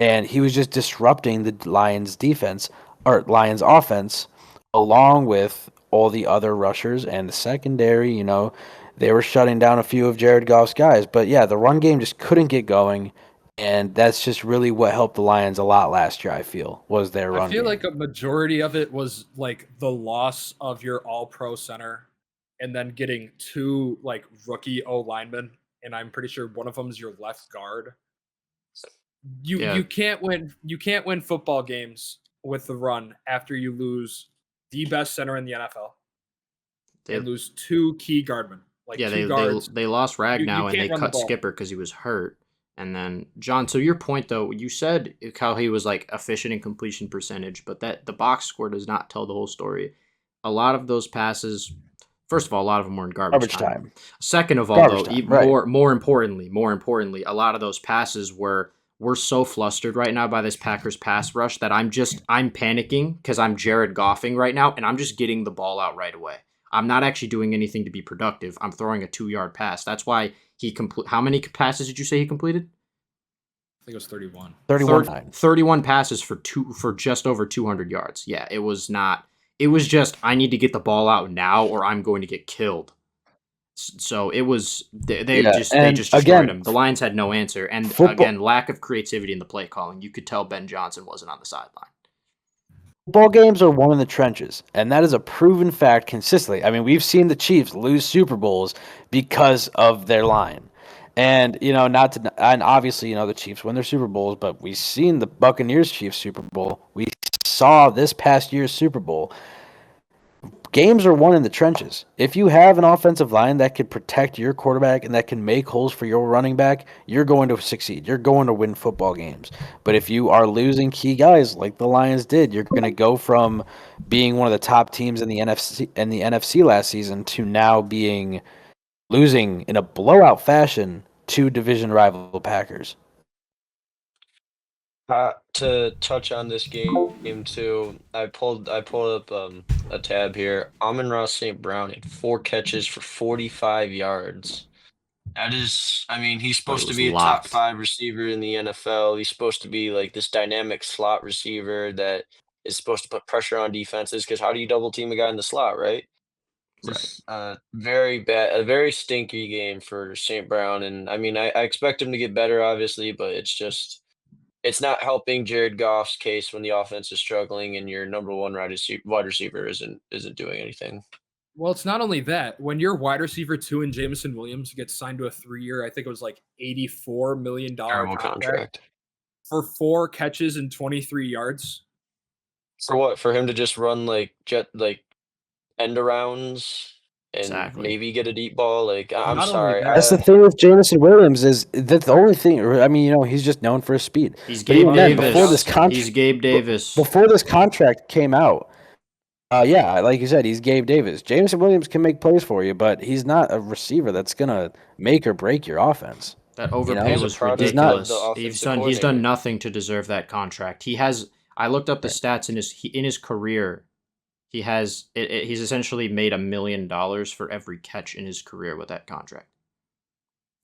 and he was just disrupting the Lions defense or Lions offense along with all the other rushers and the secondary. They were shutting down a few of Jared Goff's guys. But yeah, the run game just couldn't get going. And that's just really what helped the Lions a lot last year, I feel, was their run I feel game. like a majority of it was like the loss of your all-pro center and then getting 2 like rookie O linemen, and I'm pretty sure one of them is your left guard. You can't win football games with the run after you lose the best center in the NFL and lose 2 key guardmen. Like, yeah, 2 guards. they lost Ragnow and they can't run the cut ball. Skipper because he was hurt. And then John, so your point though, you said how he was like efficient in completion percentage, but that the box score does not tell the whole story. A lot of those passes, first of all, a lot of them were in garbage time. Second of all, Garbage though, time, even right. more importantly, a lot of those passes we're so flustered right now by this Packers pass rush that I'm panicking because I'm Jared Goffing right now, and I'm just getting the ball out right away. I'm not actually doing anything to be productive. I'm throwing a 2-yard pass. That's why how many passes did you say he completed? I think it was 31. 31 passes for just over 200 yards. Yeah, it was just I need to get the ball out now or I'm going to get killed. So it was they just destroyed him. The Lions had no answer, and again, lack of creativity in the play calling. You could tell Ben Johnson wasn't on the sideline. Football games are won in the trenches, and that is a proven fact consistently. I mean, we've seen the Chiefs lose Super Bowls because of their line. And, and obviously, the Chiefs win their Super Bowls, but we've seen the Buccaneers Chiefs Super Bowl. We saw this past year's Super Bowl. Games are won in the trenches. If you have an offensive line that can protect your quarterback and that can make holes for your running back, you're going to succeed. You're going to win football games. But if you are losing key guys like the Lions did, you're going to go from being one of the top teams in the NFC last season to now losing in a blowout fashion to division rival Packers. To touch on this game too, I pulled up a tab here. Amon-Ra St. Brown had 4 catches for 45 yards. That is, I mean, he's But it supposed to was be a top locked. 5 receiver in the NFL. He's supposed to be like this dynamic slot receiver that is supposed to put pressure on defenses. Because how do you double team a guy in the slot, right? Right. Just very bad, a very stinky game for St. Brown. And I mean, I expect him to get better, obviously, but it's just it's not helping Jared Goff's case when the offense is struggling and your number one wide receiver isn't doing anything. Well, it's not only that. When your wide receiver 2 and Jameson Williams gets signed to a 3-year, I think it was like $84 million Terrible contract. for 4 catches and 23 yards. For what? For him to just run like end arounds and Exactly. maybe get a deep ball? Like, I'm Not only sorry. that- That's the thing with Jameson Williams is that's the only thing. I mean, he's just known for his speed. He's But Gabe even then, Davis. before this contract, He's Gabe Davis. before this contract came out, yeah, like you said, he's Gabe Davis. Jameson Williams can make plays for you, but he's not a receiver that's gonna make or break your offense. That overpay He's a was product of the ridiculous. offensive He's coordinator. done nothing to deserve that contract. He has. I looked up the stats in his career. He's essentially made $1 million for every catch in his career with that contract.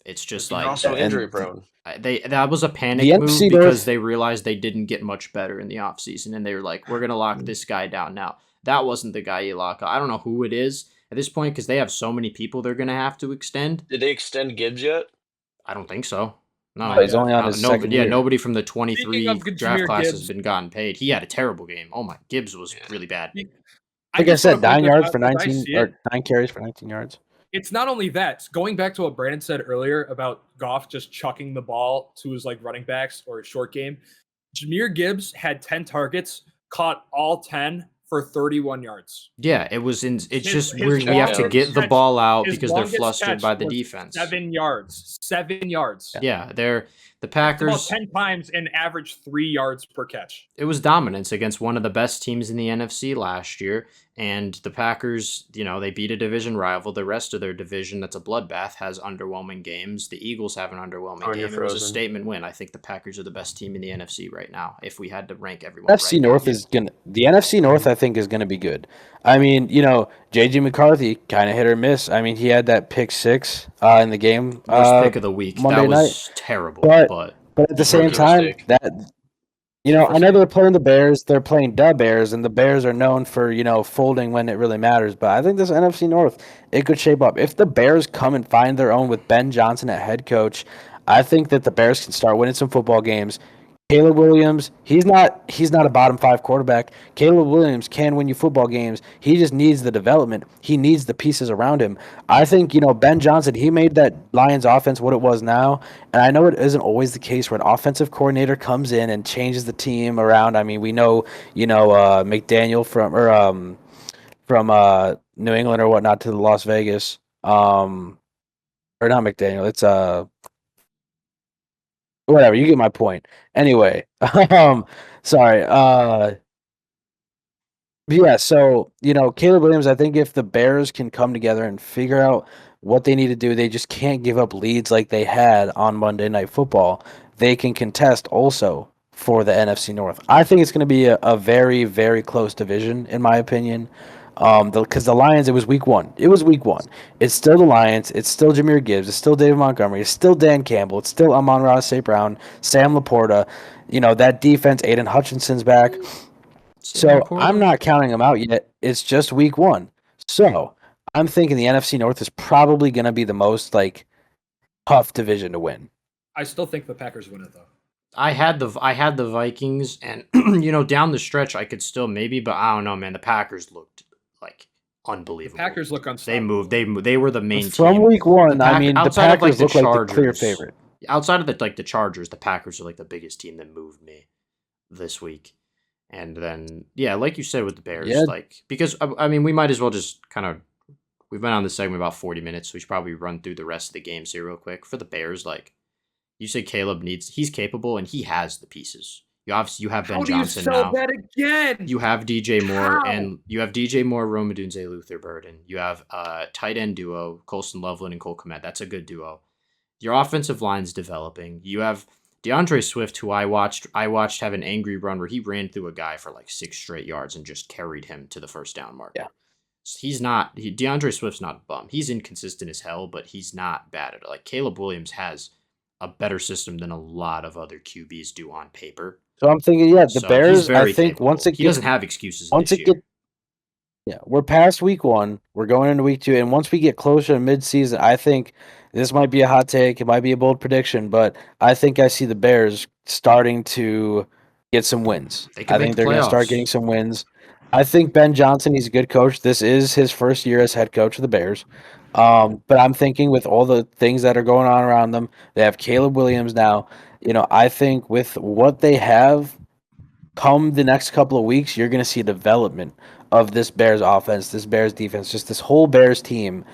It's just He's like also and- injury prone. that was a panic The move NFC because North- they realized they didn't get much better in the offseason, and they were like, we're gonna lock this guy down now. That wasn't the guy you lock up. I don't know who it is at this point because they have so many people they're gonna have to extend. Did they extend Gibbs yet? I don't think so. No, No, he's only on his second year. nobody from the 23 Speaking of draft Jahmyr class has Gibbs- been gotten paid. He had a terrible game. Oh my, Gibbs was really bad. Like I just said, wanna point 9 this yards out for as I 19 see it. or 9 carries for 19 yards. It's not only that. Going back to what Brandon said earlier about Goff just chucking the ball to his like running backs or his short game, Jahmyr Gibbs had 10 targets, caught all 10 for 31 yards. Yeah, it was in. It's His- just his weird. We have to longest get the catch- ball out his because they're longest flustered catch by the was defense. 7 yards. 7 yards. Yeah, they're the About Packers. 10 times and average 3 yards per catch. It was dominance against one of the best teams in the NFC last year, and the Packers, they beat a division rival. The rest of their division, that's a bloodbath, has underwhelming games. The Eagles have an underwhelming Oh, and game. you're It was a frozen. statement win. I think the Packers are the best team in the NFC right now. If we had to rank everyone, NFC right now. North the NFC North I think is gonna be good. I mean, JJ McCarthy kind of hit or miss. I mean, he had that pick 6 in the game. Worst pick of the week. Monday That was night. terrible. But- But But at the It's same rookie time, mistake. I know they're playing the Bears. They're playing the Bears, and the Bears are known for folding when it really matters. But I think this NFC North, it could shape up. If the Bears come and find their own with Ben Johnson at head coach, I think that the Bears can start winning some football games. Caleb Williams, he's not a bottom 5 quarterback. Caleb Williams can win you football games. He just needs the development. He needs the pieces around him. I think, Ben Johnson, he made that Lions offense what it was now. And I know it isn't always the case where an offensive coordinator comes in and changes the team around. I mean, we know, McDaniel from New England or whatnot to the Las Vegas. Or not McDaniel. It's whatever, you get my point. Anyway, sorry. Yeah, so, Caleb Williams, I think if the Bears can come together and figure out what they need to do, they just can't give up leads like they had on Monday Night Football. They can contest also for the NFC North. I think it's going to be a very, very close division, in my opinion. Because the Lions, it was week 1. It's still the Lions. It's still Jahmyr Gibbs. It's still David Montgomery. It's still Dan Campbell. It's still Amon-Ra St. Brown, Sam Laporta. That defense, Aiden Hutchinson's back. So I'm not counting them out yet. It's just week 1. So I'm thinking the NFC North is probably going to be the most tough division to win. I still think the Packers win it though. I had the Vikings, and down the stretch I could still maybe, but I don't know, man. The Packers looked like unbelievable. Packers look They unstoppable. moved. They were the main From team. week 1, The I mean, the outside of, Packers the look like the clear Chargers- favorite. Outside of the Chargers, the Packers are the biggest team that moved me this week. And then like you said with the Bears, Yeah. because I mean we might as well just kind of we've been on this segment about 40 minutes, so we should probably run through the rest of the games here real quick. For the Bears, you say Caleb he's capable and he has the pieces. You have Ben How Johnson do you sell now. that again? You have DJ Moore How? and you have DJ Moore, Rome Odunze, Luther Burden. You have tight end duo, Colston Loveland and Cole Kmet. That's a good duo. Your offensive line's developing. You have DeAndre Swift, who I watched have an angry run where he ran through a guy for 6 straight yards and just carried him to the first down mark. Yeah. DeAndre Swift's not a bum. He's inconsistent as hell, but he's not bad at it. Caleb Williams has a better system than a lot of other QBs do on paper. So I'm thinking, the So he's Bears, very I think capable. once it he gets doesn't have excuses once this it year. get we're past week 1, we're going into week 2, and once we get closer to mid-season, I think this might be a hot take, it might be a bold prediction, but I think I see the Bears starting to get some wins. They can I make think the they're going to start playoffs. getting some wins. I think Ben Johnson, he's a good coach. This is his first year as head coach of the Bears. But I'm thinking with all the things that are going on around them, they have Caleb Williams now. I think with what they have come the next couple of weeks, you're going to see development of this Bears offense, this Bears defense, just this whole Bears team.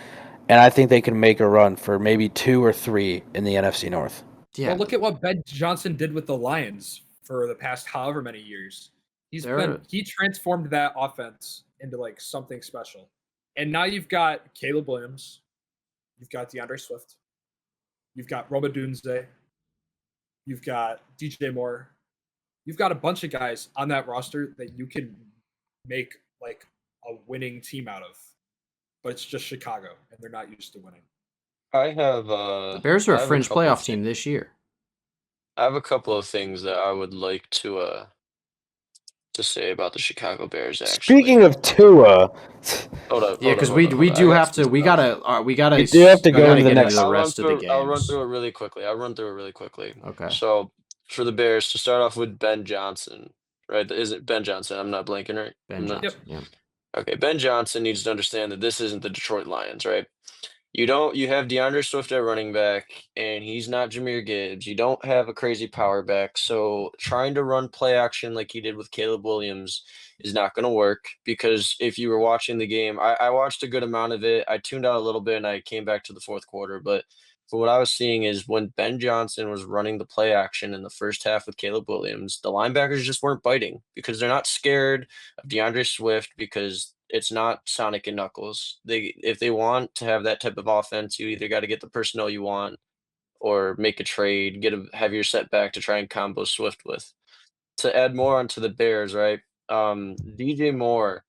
And I think they can make a run for maybe 2 or 3 in the NFC North. Yeah, Well, look at what Ben Johnson did with the Lions for the past however many years. He transformed that offense into like something special. And now you've got Caleb Williams, you've got DeAndre Swift, you've got Roma Dunze, you've got DJ Moore, you've got a bunch of guys on that roster that you can make like a winning team out of. But it's just Chicago, and they're not used to winning. I have the Bears are a fringe playoff team this year. I have a couple of things that I would like to say about the Chicago Bears. Actually, Speaking of Tua, hold up. Yeah, because hold up, we hold up. do I got have to. some We stuff. gotta. You do have to we go gotta into the get next- into the I'll run rest of the through. I'll run games. through it really quickly. Okay. So for the Bears to start off with Ben Johnson, right? Is it Ben Johnson? I'm not blanking, right? Ben I'm not- Johnson. Yeah. Okay, Ben Johnson needs to understand that this isn't the Detroit Lions, right? You have DeAndre Swift at running back, and he's not Jahmyr Gibbs. You don't have a crazy power back, so trying to run play action like he did with Caleb Williams is not going to work. Because if you were watching the game, I watched a good amount of it. I tuned out a little bit, and I came back to the fourth quarter. But for what I was seeing is when Ben Johnson was running the play action in the first half with Caleb Williams, the linebackers just weren't biting because they're not scared of DeAndre Swift because it's not Sonic and Knuckles. If they want to have that type of offense, you either got to get the personnel you want or make a trade, get a heavier setback to try and combo Swift with. To add more onto the Bears, right? DJ Moore.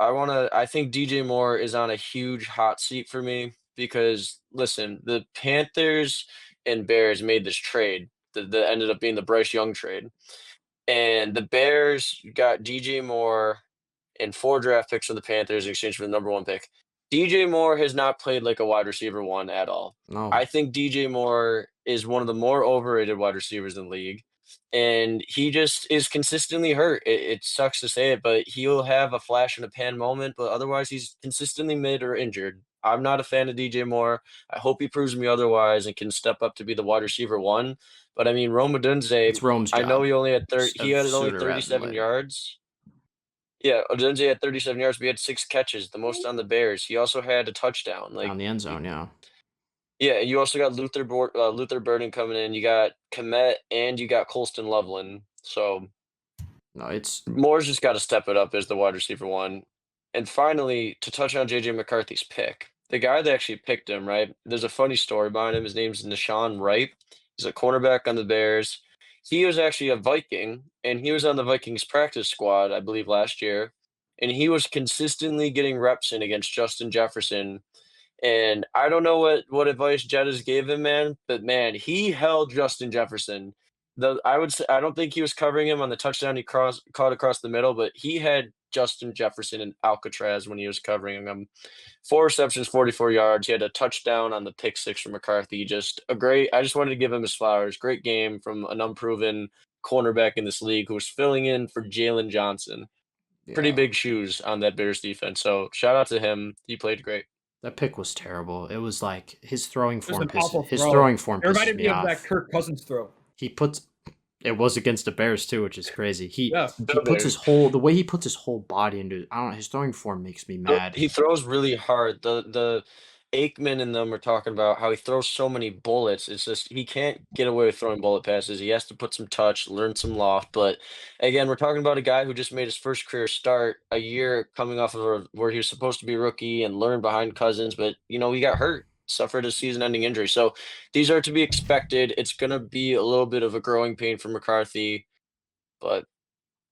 I think DJ Moore is on a huge hot seat for me because listen, the Panthers and Bears made this trade that ended up being the Bryce Young trade. And the Bears got DJ Moore and 4 draft picks from the Panthers in exchange for the number 1 pick. DJ Moore has not played like a wide receiver 1 at all. No. I think DJ Moore is one of the more overrated wide receivers in the league, and he just is consistently hurt. It sucks to say it, but he'll have a flash in a pan moment, but otherwise he's consistently mid or injured. I'm not a fan of DJ Moore. I hope he proves me otherwise and can step up to be the wide receiver 1. But I mean, Roma Dunze, It's Rome's I know job. he only had he had only Sooner rather than 37 later. yards. Yeah, Odunze had 37 yards, but he had 6 catches, the most on the Bears. He also had a touchdown. Like, Down the end zone. Yeah. yeah, you also got Luther Burden coming in. You got Komet and you got Colston Loveland. So No, it's Moore's just got to step it up as the wide receiver 1. And finally, to touch on JJ McCarthy's pick, the guy that actually picked him, right? There's a funny story behind him. His name's Nashawn Wright. He's a cornerback on the Bears. He was actually a Viking, and he was on the Vikings practice squad, I believe, last year. And he was consistently getting reps in against Justin Jefferson. And I don't know what advice Jettas gave him, man, but man, he held Justin Jefferson. I would say I don't think he was covering him on the touchdown he caught across the middle, but he had Justin Jefferson in Alcatraz when he was covering him. 4 receptions, 44 yards. He had a touchdown on the pick 6 from McCarthy. Just a great. I just wanted to give him his flowers. Great game from an unproven cornerback in this league who was filling in for Jalen Johnson. Pretty big shoes on that Bears defense. So shout out to him. He played great. That pick was terrible. It was like his throwing It was form. an awful His throw. throwing form It pisses reminded me me of off. that Kirk Cousins throw. He puts. It was against the Bears too, which is crazy. He Yeah. puts his whole the way he puts his whole body into. I don't know. His throwing form makes me mad. He throws really hard. The Aikman and them were talking about how he throws so many bullets. It's just he can't get away with throwing bullet passes. He has to put some touch, learn some loft. But again, we're talking about a guy who just made his first career start a year coming off of where he was supposed to be rookie and learn behind Cousins, but he got hurt, suffered a season-ending injury. So these are to be expected. It's gonna be a little bit of a growing pain for McCarthy, but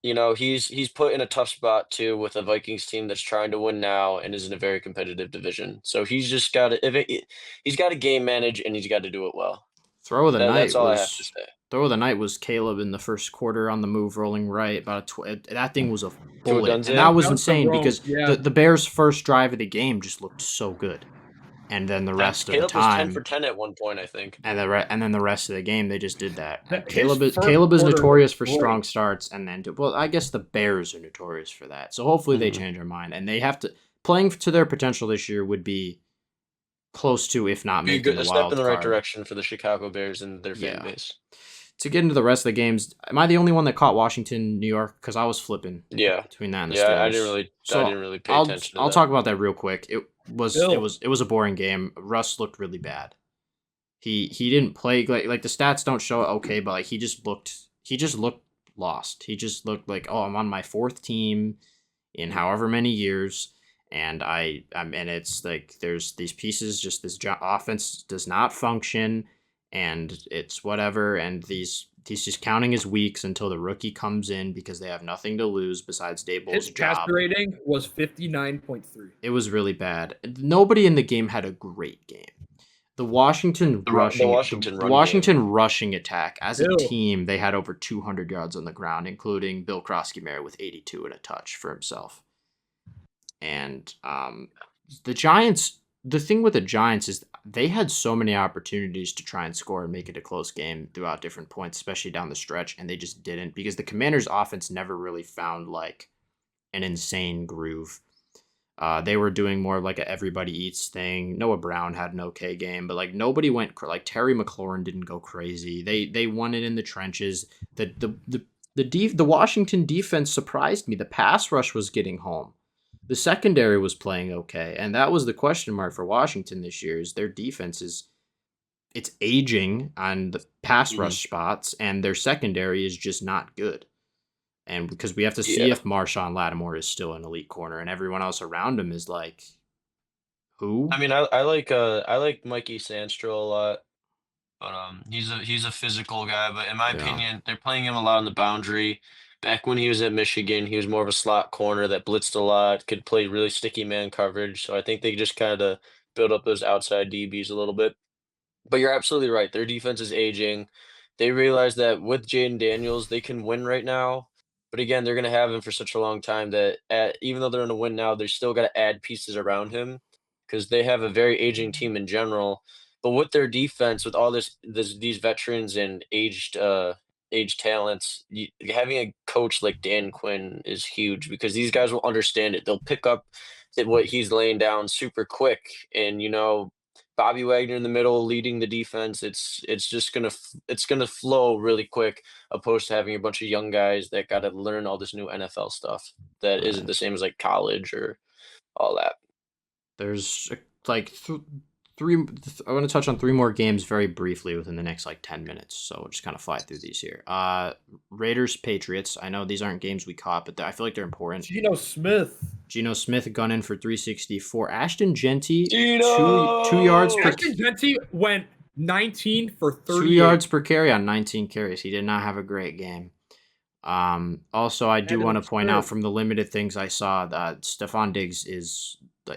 he's put in a tough spot too with a Vikings team that's trying to win now and is in a very competitive division. So he's just got to he's got to game manage and he's got to do it well. Throw of the night That's all I have was to say. throw of the night was Caleb in the first quarter on the move, rolling right. That thing was a bullet, Dunze? and that was That was the insane roll, because yeah. the Bears' first drive of the game just looked so good. and then the rest of the Caleb was 10 for time, 10 at one point, I think. and then the rest of the game they just did that. And His first Caleb is quarter notorious for was strong great. starts, and then well, I guess the Bears are notorious for that. So hopefully they change their mind, and they have to playing to their potential this year would be close to, if not Be a making good the a step in wild the right card. direction for the Chicago Bears and their fan Yeah. base. To get into the rest of the games, am I the only one that caught Washington, New York? Because I was flipping Yeah. between that and the Yeah, I Steelers. didn't really pay I'll attention to I'll that. talk about that real quick. It was Bill. a boring game. Russ looked really bad. He didn't play like the stats don't show it okay, but like he just looked lost. He just looked like, oh, I'm on my fourth team in however many years, and and it's like there's these pieces, just this offense does not function, and it's whatever, and he's just counting his weeks until the rookie comes in because they have nothing to lose besides Dayball's His passer job. rating was 59.3. It was really bad. Nobody in the game had a great game. The Washington The rushing run rushing attack as a Bill. team, they had over 200 yards on the ground, including Bill Krosky with 82 and a touch for himself. And the Giants, the thing with the Giants is they had so many opportunities to try and score and make it a close game throughout different points, especially down the stretch, and they just didn't because the Commanders' offense never really found like an insane groove. They were doing more of like a everybody eats thing. Noah Brown had an okay game, but like nobody went like Terry McLaurin didn't go crazy. They won it in the trenches. The Washington defense surprised me. The pass rush was getting home. The secondary was playing okay, and that was the question mark for Washington this year. Is their defense it's aging on the pass rush spots, and their secondary is just not good. And because we have to see if Marshawn Lattimore is still an elite corner, and everyone else around him is like, who? I mean, I like Mikey Sandstro a lot, but he's a physical guy. But in my Yeah. opinion, they're playing him a lot on the boundary. Back when he was at Michigan, he was more of a slot corner that blitzed a lot, could play really sticky man coverage. So I think they just kind of build up those outside DBs a little bit. But you're absolutely right. Their defense is aging. They realize that with Jaden Daniels, they can win right now. But again, they're going to have him for such a long time that even though they're going to win now, they're still got to add pieces around him because they have a very aging team in general. But with their defense, with all these veterans and aged talents, having a coach like Dan Quinn is huge because these guys will understand it. They'll pick up what he's laying down super quick, and Bobby Wagner in the middle leading the defense. It's just it's gonna flow really quick, opposed to having a bunch of young guys that got to learn all this new NFL stuff that isn't the same as like college or all that. There's like three. I want to touch on three more games very briefly within the next like 10 minutes. So we'll just kind of fly through these here. Raiders Patriots. I know these aren't games we caught, but I feel like they're important. Geno Smith gunning for 364. Ashton Genty, Geno! 2 yards per Ashton Genty went 19 for 30. 2 yards per carry on 19 carries. He did not have a great game. Also, I do want to point out from the limited things I saw that Stephon Diggs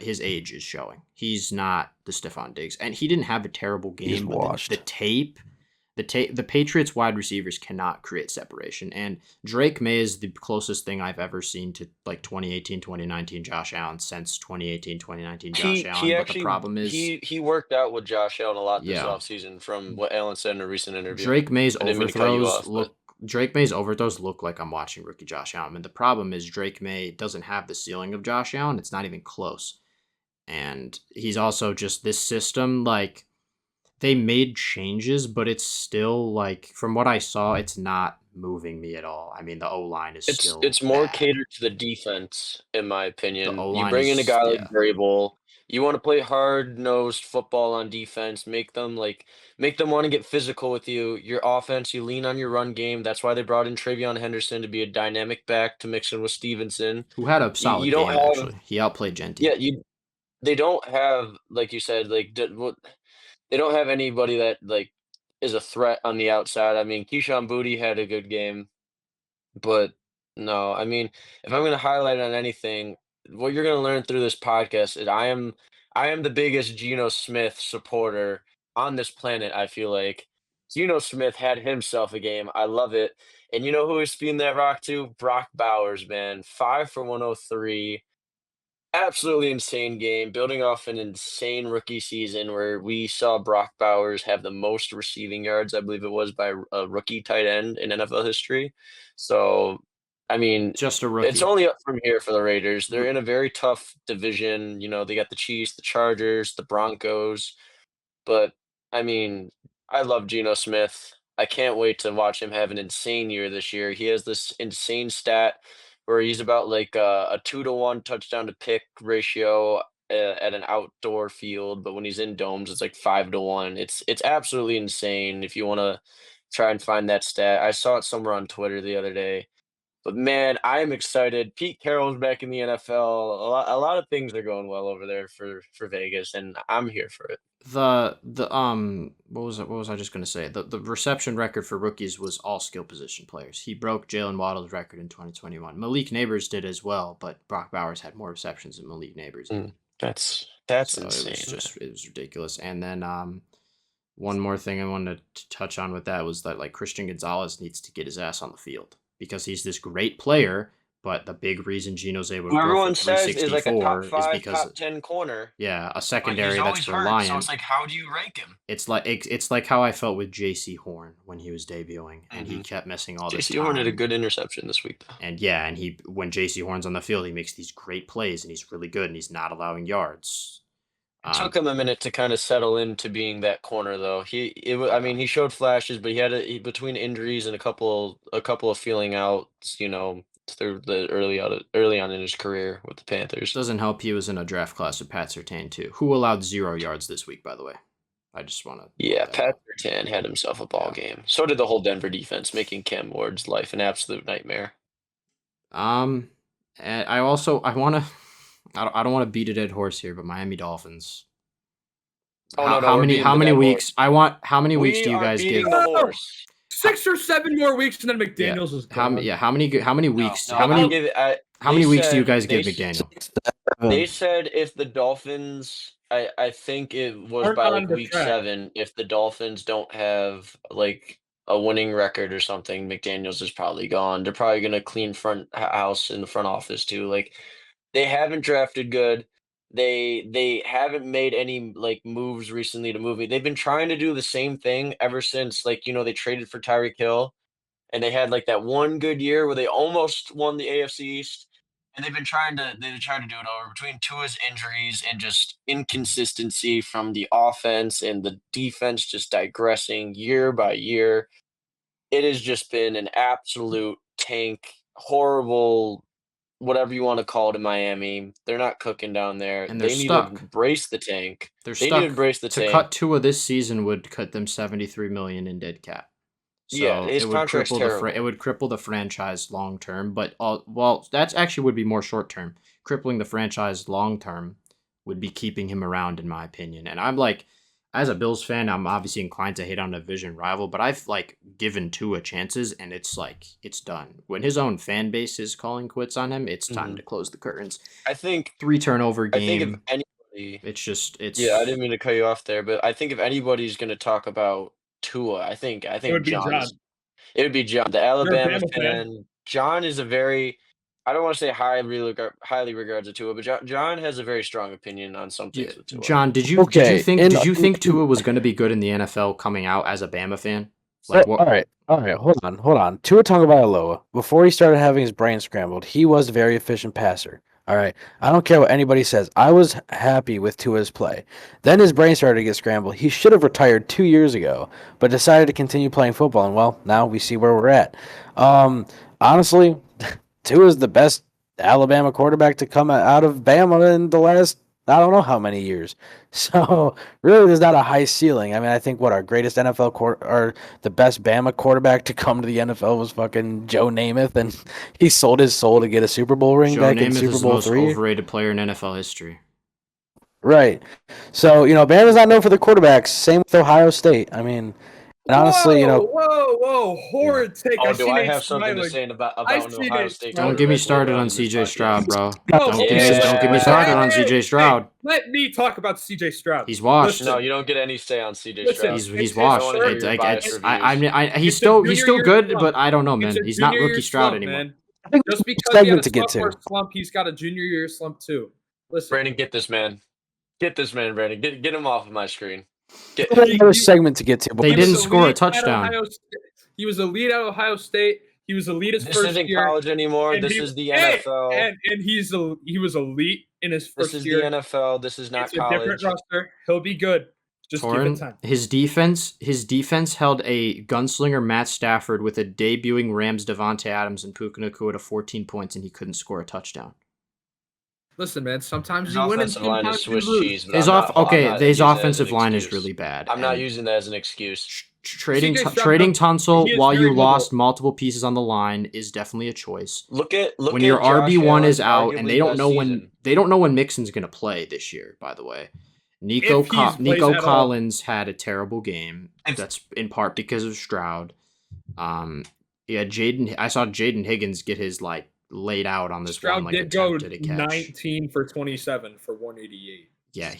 his age is showing. He's not the Stephon Diggs, and he didn't have a terrible game. He's washed. The Patriots wide receivers cannot create separation, and Drake May is the closest thing I've ever seen to like 2018, 2019 Josh Allen since 2018, 2019 Josh Allen. But the problem is he worked out with Josh Allen a lot this offseason from what Allen said in a recent interview. Drake May's overthrows look like I'm watching rookie Josh Allen. And the problem is Drake May doesn't have the ceiling of Josh Allen. It's not even close. And he's also just this system, like they made changes, but it's still like from what I saw, it's not moving me at all. I mean, the O-line is still It's more bad. catered to the defense, in my opinion. The You O-line bring in a is- guy yeah. like Vrabel. You want to play hard-nosed football on defense, make them want to get physical with you. Your offense, you lean on your run game. That's why they brought in Travion Henderson to be a dynamic back to mix in with Stevenson. Who had a solid you don't game, have- actually. He outplayed Genty. Yeah, they don't have, like you said, they don't have anybody that like is a threat on the outside. I mean, Keyshawn Booty had a good game. But no, I mean, if I'm going to highlight on anything, what you're going to learn through this podcast is I am the biggest Geno Smith supporter on this planet, I feel like. Geno Smith had himself a game. I love it. And you know who is spinning that rock to? Brock Bowers, man. 5 for 103. Absolutely insane game, building off an insane rookie season where we saw Brock Bowers have the most receiving yards, I believe it was, by a rookie tight end in NFL history. So, I mean, Just a it's rookie. only up from here for the Raiders. They're in a very tough division. They got the Chiefs, the Chargers, the Broncos. But I mean, I love Geno Smith. I can't wait to watch him have an insane year this year. He has this insane stat where he's about like a 2-to-1 touchdown to pick ratio at an outdoor field, but when he's in domes, it's like 5-to-1. It's absolutely insane. If you want to try and find that stat, I saw it somewhere on Twitter the other day. But man, I am excited. Pete Carroll's back in the NFL. A lot of things are going well over there for Vegas, and I'm here for it. What was I just gonna say? The reception record for rookies was all skill position players. He broke Jalen Waddle's record in 2021. Malik Neighbors did as well, but Brock Bowers had more receptions than Malik Neighbors did. That's So insane. it was ridiculous. And then one more thing I wanted to touch on with that was that like Christian Gonzalez needs to get his ass on the field because he's this great player. But the big reason Gino's able to Who throw everyone for says is like a 364 top is 5, because top 10 corner, a but secondary he's always that's hurt. So reliant. it's like, how do you rank him? It's like how I felt with J.C. Horn when he was debuting, and he kept missing all this J.C. time. Horn had a good interception this week, though. And when J.C. Horn's on the field, he makes these great plays, and he's really good, and he's not allowing yards. It took him a minute to kind of settle into being that corner, though. I mean, he showed flashes, but between injuries and a couple of feeling outs, through the early on in his career with the Panthers. Doesn't help he was in a draft class with Pat Surtain too, who allowed 0 yards this week, by the way. I just want to. Yeah, Pat Surtain had himself a ball game. So did the whole Denver defense, making Cam Ward's life an absolute nightmare. And I want to. I don't want to beat a dead horse here, but Miami Dolphins. How many weeks? How many weeks do you guys give? The horse. 6 or 7 more weeks, and then McDaniels is gone. How many weeks? No, how many weeks do you guys give McDaniel? They said if the Dolphins, I think it was by like week 7, if the Dolphins don't have like a winning record or something, McDaniels is probably gone. They're probably gonna clean front house in the front office too. Like they haven't drafted good. They haven't made any like moves recently to move me. They've been trying to do the same thing ever since they traded for Tyreek Hill, and they had like that one good year where they almost won the AFC East, and they've been trying to do it over between Tua's injuries and just inconsistency from the offense and the defense just digressing year by year. It has just been an absolute tank, horrible, whatever you want to call it in Miami. They're not cooking down there. And they're they need stuck. to brace the tank. They need stuck. to brace the to tank. cut Tua this season would cut them $73 million in dead cap. So Yeah, his it would contract's cripple terrible. it would cripple the franchise long term. But that's actually would be more short term. Crippling the franchise long term would be keeping him around, in my opinion. And I'm like, as a Bills fan, I'm obviously inclined to hate on a division rival, but I've like given Tua chances, and it's like it's done. When his own fan base is calling quits on him, it's time to close the curtains. I think 3 turnover game. I think if anybody, it's yeah, I didn't mean to cut you off there, but I think if anybody's going to talk about Tua, I think would be John. It would be John, the Alabama fan. John is a very, I don't want to say highly regards Tua, but John has a very strong opinion on some things with Tua. John, did you think Tua was going to be good in the NFL coming out as a Bama fan? Like, all right, hold on. Tua Tagovailoa, before he started having his brain scrambled, he was a very efficient passer. All right, I don't care what anybody says. I was happy with Tua's play. Then his brain started to get scrambled. He should have retired 2 years ago, but decided to continue playing football. And well, now we see where we're at. Honestly, Tua is the best Alabama quarterback to come out of Bama in the last, I don't know how many years. So really, there's not a high ceiling. I mean, I think our greatest NFL or the best Bama quarterback to come to the NFL was fucking Joe Namath, and he sold his soul to get a Super Bowl ring back in Super Bowl 3. Joe Namath is the most overrated player in NFL history. Right. So Bama's not known for the quarterbacks. Same with Ohio State. I mean. And honestly, whoa, horrid take. Do I have something to say about Ohio State? Don't get me started on CJ Stroud, bro. Don't get me started on CJ Stroud. Let me talk about CJ Stroud. He's washed. No, you don't get any say on CJ Stroud. He's washed. He's still good, but I don't know, man. He's not rookie Stroud anymore. Just because he had a sophomore slump, he's got a junior year slump too. Listen, Brandon, get this man. Get this man, Brandon. Get him off of my screen. Get We have another segment to get to. They he was didn't score a elite at touchdown. Ohio State. He was elite at Ohio State. He was elite his This first isn't year. college anymore. And This he, is the hey, NFL. and he was elite in his This first is the year. NFL. This is not It's a different college. roster. He'll be good. Just give it Torin, time. his defense held a gunslinger Matt Stafford with a debuting Rams Devontae Adams and Puka Nacua to 14 points, and he couldn't score a touchdown. Listen, man. Sometimes His you win and offensive line is sometimes you Swiss lose. cheese. But I'm not His using that as offensive an line is excuse. really bad. I'm not and using that as an excuse. trading CJ Stroud trading does- Tunsil he is while very you mobile. lost multiple pieces on the line is definitely a choice. Look at When at your Josh RB1 is Allen's out and arguably they don't best know season. when Mixon's going to play this year, by the way. Nico If he's plays at all. Collins had a terrible game. If- That's in part because of Stroud. I saw Jaden Higgins get his laid out on this Stroud one did go attempted a catch. 19 for 27 for 188. Yeah,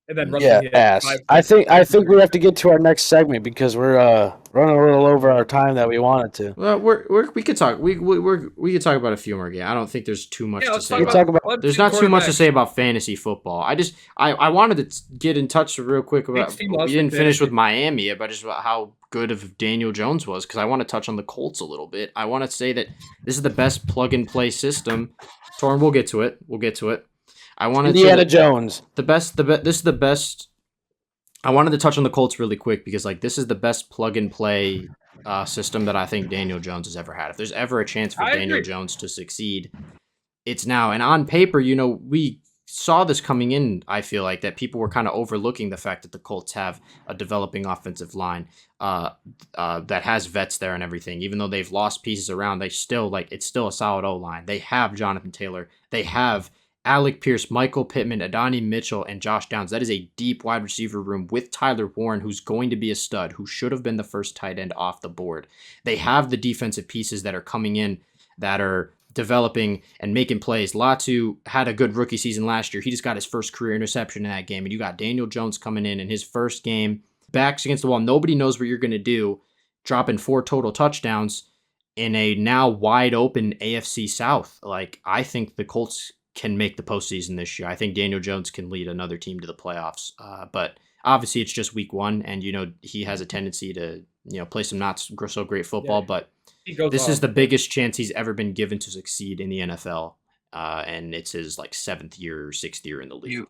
And then rushing Yeah, he had ass. 5 I think we have to get to our next segment because we're running a little over our time that we wanted to. well, we could talk. We could talk about a few more games. I don't think there's too much Yeah, to let's say. talk about- Clemson There's not too much to quarterback. say about fantasy football. I wanted to get in touch real quick about. Big team We loves didn't fantasy. finish with Miami, but just about how good of Daniel Jones was because I want to touch on the Colts a little bit. I want to say that this is the best plug and play system. Torn, we'll get to it. I wanted Indiana Jones. this is the best. I wanted to touch on the Colts really quick because this is the best plug and play system that I think Daniel Jones has ever had. If there's ever a chance for I Daniel agree. Jones to succeed, it's now. And on paper, we saw this coming in. I feel like that people were kind of overlooking the fact that the Colts have a developing offensive line that has vets there and everything. Even though they've lost pieces around, they still it's still a solid O line. They have Jonathan Taylor. They have Alec Pierce, Michael Pittman, Adonai Mitchell, and Josh Downs. That is a deep wide receiver room with Tyler Warren, who's going to be a stud, who should have been the first tight end off the board. They have the defensive pieces that are coming in that are developing and making plays. Latu had a good rookie season last year. He just got his first career interception in that game. And you got Daniel Jones coming in his first game. Backs against the wall. Nobody knows what you're going to do. Dropping 4 total touchdowns in a now wide open AFC South. I think the Colts can make the postseason this year. I think Daniel Jones can lead another team to the playoffs. But obviously it's just week 1 and he has a tendency to, play some not so great football, but this is the biggest chance he's ever been given to succeed in the NFL. And it's his 7th year or 6th year in the league.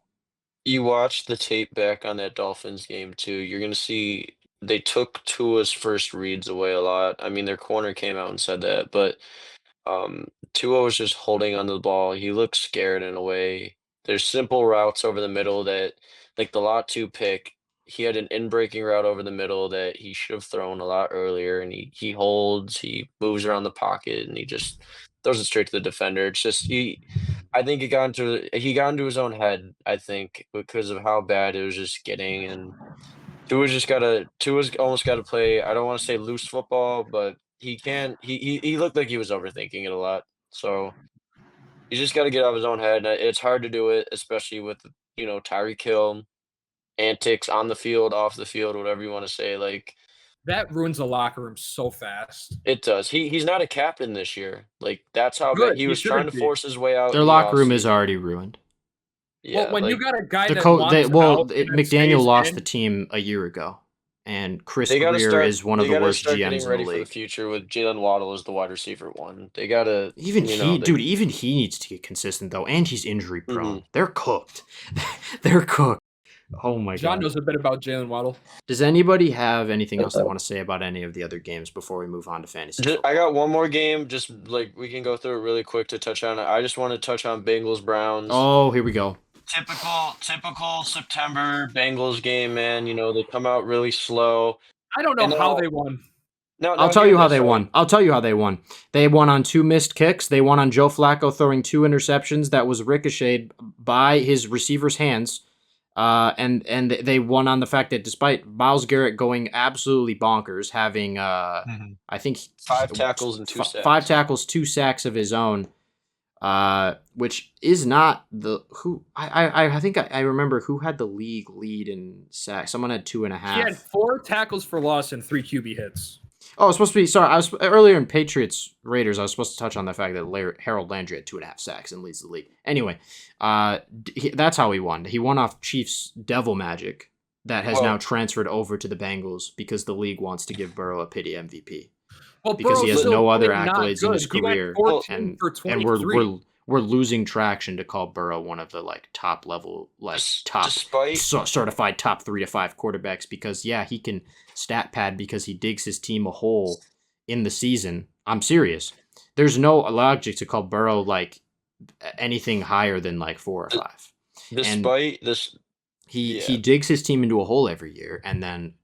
You watch the tape back on that Dolphins game too. You're gonna see they took Tua's first reads away a lot. I mean, their corner came out and said that, but Tua was just holding onto the ball. He looked scared in a way. There's simple routes over the middle that, like the lot 2 pick, he had an in-breaking route over the middle that he should have thrown a lot earlier, and he holds, he moves around the pocket, and he just throws it straight to the defender. It's just I think he got into his own head, I think, because of how bad it was just getting, and Tua's almost gotta play, I don't wanna say loose football, but he can he looked like he was overthinking it a lot. So he's just gotta get out of his own head. And it's hard to do it, especially with, Tyreek Hill antics on the field, off the field, whatever you want to say. That ruins the locker room so fast. It does. He's not a captain this year. That's how Good, bad he he was trying to shouldn't be. force his way out. Their in the locker room is offseason. already ruined. Yeah, Well, when you got a guy The that coach, wants out and then McDaniel stays lost in, the team a year ago, and Chris they gotta Greer start. is one They of the gotta worst start GMs getting in the ready for the league. future with Jalen Waddle as the wide receiver 1. They gotta Even they- even he needs to get consistent though, and he's injury prone. Mhm. They're cooked. They're cooked. Oh my John god. knows a bit about Jalen Waddle. Does anybody have anything else they want to say about any of the other games before we move on to fantasy football? I got one more game. Just we can go through it really quick to touch on it. I just want to touch on Bengals Browns. Oh, here we go. Typical September Bengals game, man. They come out really slow. I don't know And how now- they won. No, I'll tell hear you how this, they won. I'll tell you how they won. They won on 2 missed kicks. They won on Joe Flacco throwing 2 interceptions that was ricocheted by his receiver's hands. And they won on the fact that despite Myles Garrett going absolutely bonkers, having I think 5 tackles and 2 sacks. 5 tackles, 2 sacks of his own, which is not I think I remember who had the league lead in sacks. Someone had 2.5. He had 4 tackles for loss and 3 QB hits. Oh, it's supposed to be. Sorry, I was earlier in Patriots Raiders. I was supposed to touch on the fact that Harold Landry had 2.5 sacks and leads the league. Anyway, that's how he won. He won off Chiefs Devil Magic that has now Well, transferred over to the Bengals because the league wants to give Burrow a pity MVP Well, because he Burrow's has still no other playing not accolades in his good. He went career, 14 and for and 23. we're losing traction to call Burrow one of the like top level, like top despite certified top 3 to 5 quarterbacks because yeah, he can stat pad because he digs his team a hole in the season. I'm serious. There's no logic to call Burrow like anything higher than like 4 or 5, and despite this, he yeah, digs his team into a hole every year, and then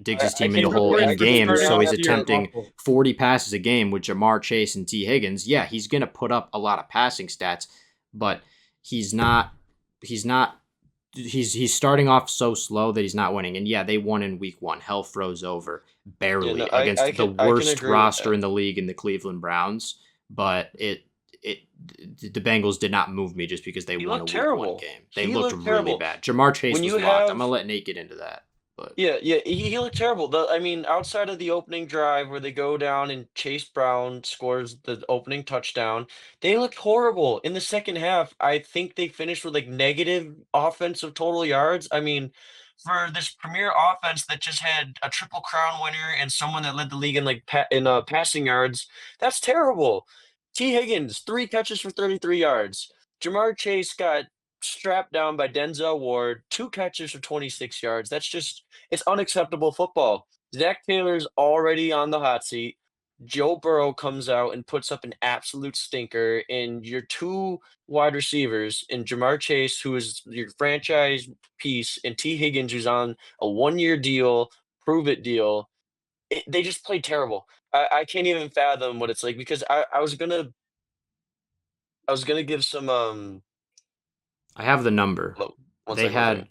digs his I team can into a hole agree. in I can games. agree So on he's that too. attempting 40 passes a game with Jamar Chase and T Higgins. Yeah, he's gonna put up a lot of passing stats, but he's not. He's not. He's starting off so slow that he's not winning. And yeah, they won in week 1. Hell froze over Yeah, barely no, against the I can worst agree with roster that. in the league in the Cleveland Browns. But it the Bengals did not move me just because they He won a looked week 1 terrible. game. They He looked looked really terrible. bad. Jamar Chase When was you locked. I'm have gonna let Nate get into that. But Yeah, he looked terrible. I mean, outside of the opening drive where they go down and Chase Brown scores the opening touchdown, they looked horrible. In the second half, I think they finished with like negative offensive total yards. I mean, for this premier offense that just had a triple crown winner and someone that led the league in like passing yards, that's terrible. T. Higgins, 3 catches for 33 yards. Jamar Chase got strapped down by Denzel Ward, 2 catches for 26 yards. It's unacceptable football. Zach Taylor's already on the hot seat. Joe Burrow comes out and puts up an absolute stinker, and your two wide receivers in Jamar Chase, who is your franchise piece, and T. Higgins, who's on a 1 year deal, prove it deal. They just played terrible. I can't even fathom what it's like because I was gonna give some I have the number. lo- They one second. had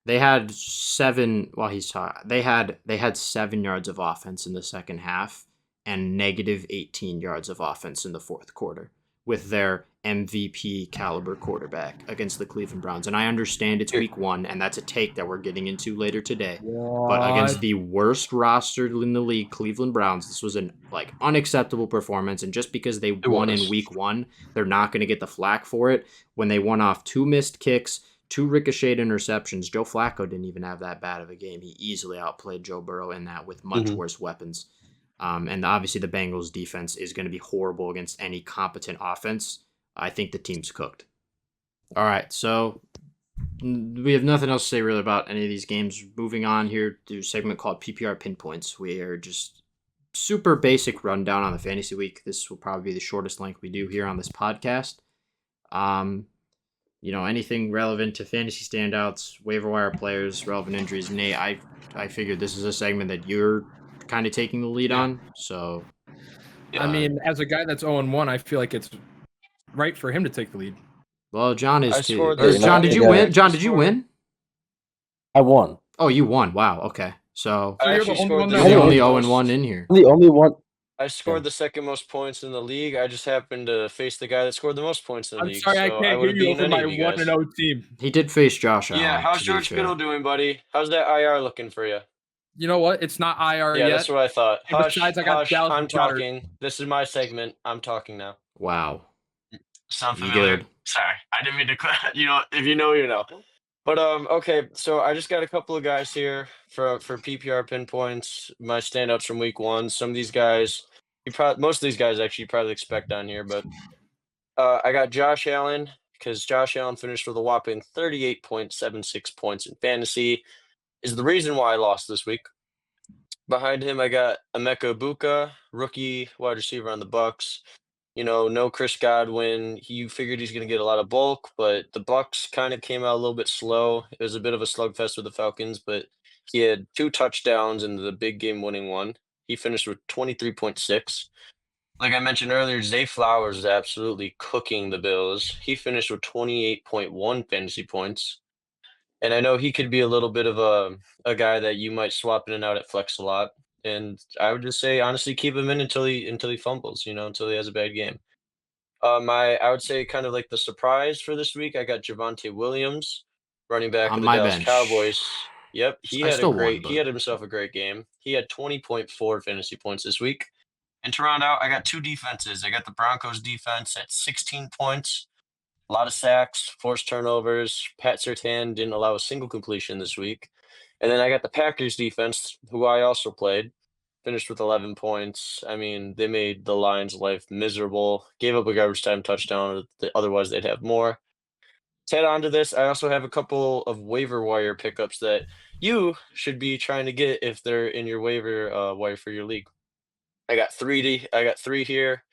they had 7 while he's talking. They had 7 yards of offense in the second half and negative 18 yards of offense in the fourth quarter with their MVP caliber quarterback against the Cleveland Browns. And I understand it's Here, week 1 and that's a take that we're getting into later today. But against What? the worst roster in the league, Cleveland Browns, this was an like unacceptable performance. And just because they it won in was. week 1, they're not going to get the flack for it. When they won off 2 missed kicks, 2 ricocheted interceptions. Joe Flacco didn't even have that bad of a game. He easily outplayed Joe Burrow in that with much Mhm. worse weapons. And obviously, the Bengals' defense is going to be horrible against any competent offense. I think the team's cooked. All right, so we have nothing else to say really about any of these games. Moving on here to a segment called PPR Pinpoints. We are just super basic rundown on the fantasy week. This will probably be the shortest length we do here on this podcast. Um, anything relevant to fantasy standouts, waiver wire players, relevant injuries. Nate, I figured this is a segment that you're kind of taking the lead Yeah. on. So, I mean, as a guy that's 0-1, I feel like it's right for him to take the lead. well, John is I too. scored Or the John, did second. you I win? actually John, did you scored. win? I won. Oh, you won. Wow. Okay. So So I you're the actually only scored one the you're that the second only won. 0 and 1 most. in here. I'm the only one. I Yeah. scored the second most points in the league. I just happened to face the guy that scored the most points in the I'm league, sorry I so I can't would hear have you beaten over any my of you 1-0 guys. team. He did face Josh Yeah, Allen, how's to be George fair. Kittle doing, buddy? How's that IR looking for you? You know what? It's not IR Yeah, that's yet. what I thought. And Hush, besides, I got hush. Dallas I'm Goddard. talking. This is my segment. I'm talking now. Wow. Sound You familiar? good? Sorry, I didn't mean to. If you know, you know. But okay. So I just got a couple of guys here for PPR pinpoints. My standouts from week 1. Some of these guys, most of these guys actually you probably expect on here, but I got Josh Allen because Josh Allen finished with a whopping 38.76 points in fantasy. Is the reason why I lost this week. Behind him, I got Emeka Buka, rookie wide receiver on the Bucks. No Chris Godwin. He figured he's going to get a lot of bulk, but the Bucks kind of came out a little bit slow. It was a bit of a slugfest with the Falcons, but he had 2 touchdowns in the big game winning one. He finished with 23.6. Like I mentioned earlier, Zay Flowers is absolutely cooking the Bills. He finished with 28.1 fantasy points. And I know he could be a little bit of a guy that you might swap in and out at flex a lot. And I would just say honestly keep him in until he fumbles, until he has a bad game. I would say kind of like the surprise for this week, I got Javonte Williams, running back On of the my Dallas bench. Cowboys. Yep, he I had a still won, great. He but had himself a great game. He had 20.4 fantasy points this week. And to round out, I got two defenses. I got the Broncos defense at 16 points. A lot of sacks, forced turnovers. Pat Surtain didn't allow a single completion this week. And then I got the Packers defense, who I also played, finished with 11 points. I mean, they made the Lions' life miserable. Gave up a garbage time touchdown. Otherwise, they'd have more. To add on to this, I also have a couple of waiver wire pickups that you should be trying to get if they're in your waiver wire for your league. I got three here.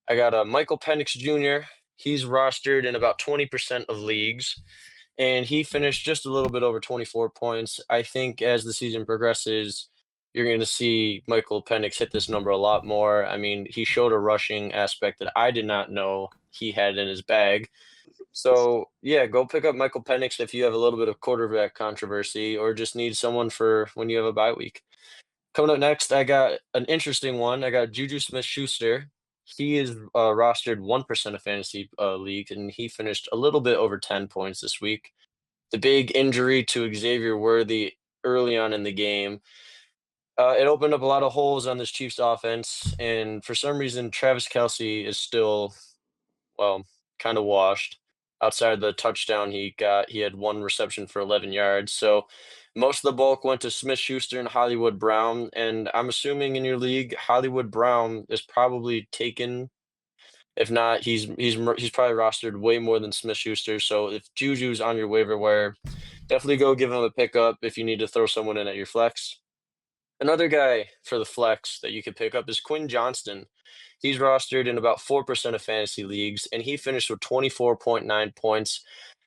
I got a Michael Penix Jr. He's rostered in about 20% of leagues, and he finished just a little bit over 24 points. I think as the season progresses, you're going to see Michael Penix hit this number a lot more. I mean, he showed a rushing aspect that I did not know he had in his bag. So, yeah, go pick up Michael Penix if you have a little bit of quarterback controversy or just need someone for when you have a bye week. Coming up next, I got an interesting one. I got Juju Smith-Schuster. He is rostered 1% of fantasy league, and he finished a little bit over 10 points this week. The big injury to Xavier Worthy early on in the game, it opened up a lot of holes on this Chiefs offense, and for some reason, Travis Kelce is still, well, kind of washed. Outside the touchdown he got, he had one reception for 11 yards. So most of the bulk went to Smith Schuster and Hollywood Brown. And I'm assuming in your league, Hollywood Brown is probably taken. If not, he's probably rostered way more than Smith Schuster. So if Juju's on your waiver wire, definitely go give him a pickup if you need to throw someone in at your flex. Another guy for the flex that you could pick up is Quinn Johnston. He's rostered in about 4% of fantasy leagues, and he finished with 24.9 points.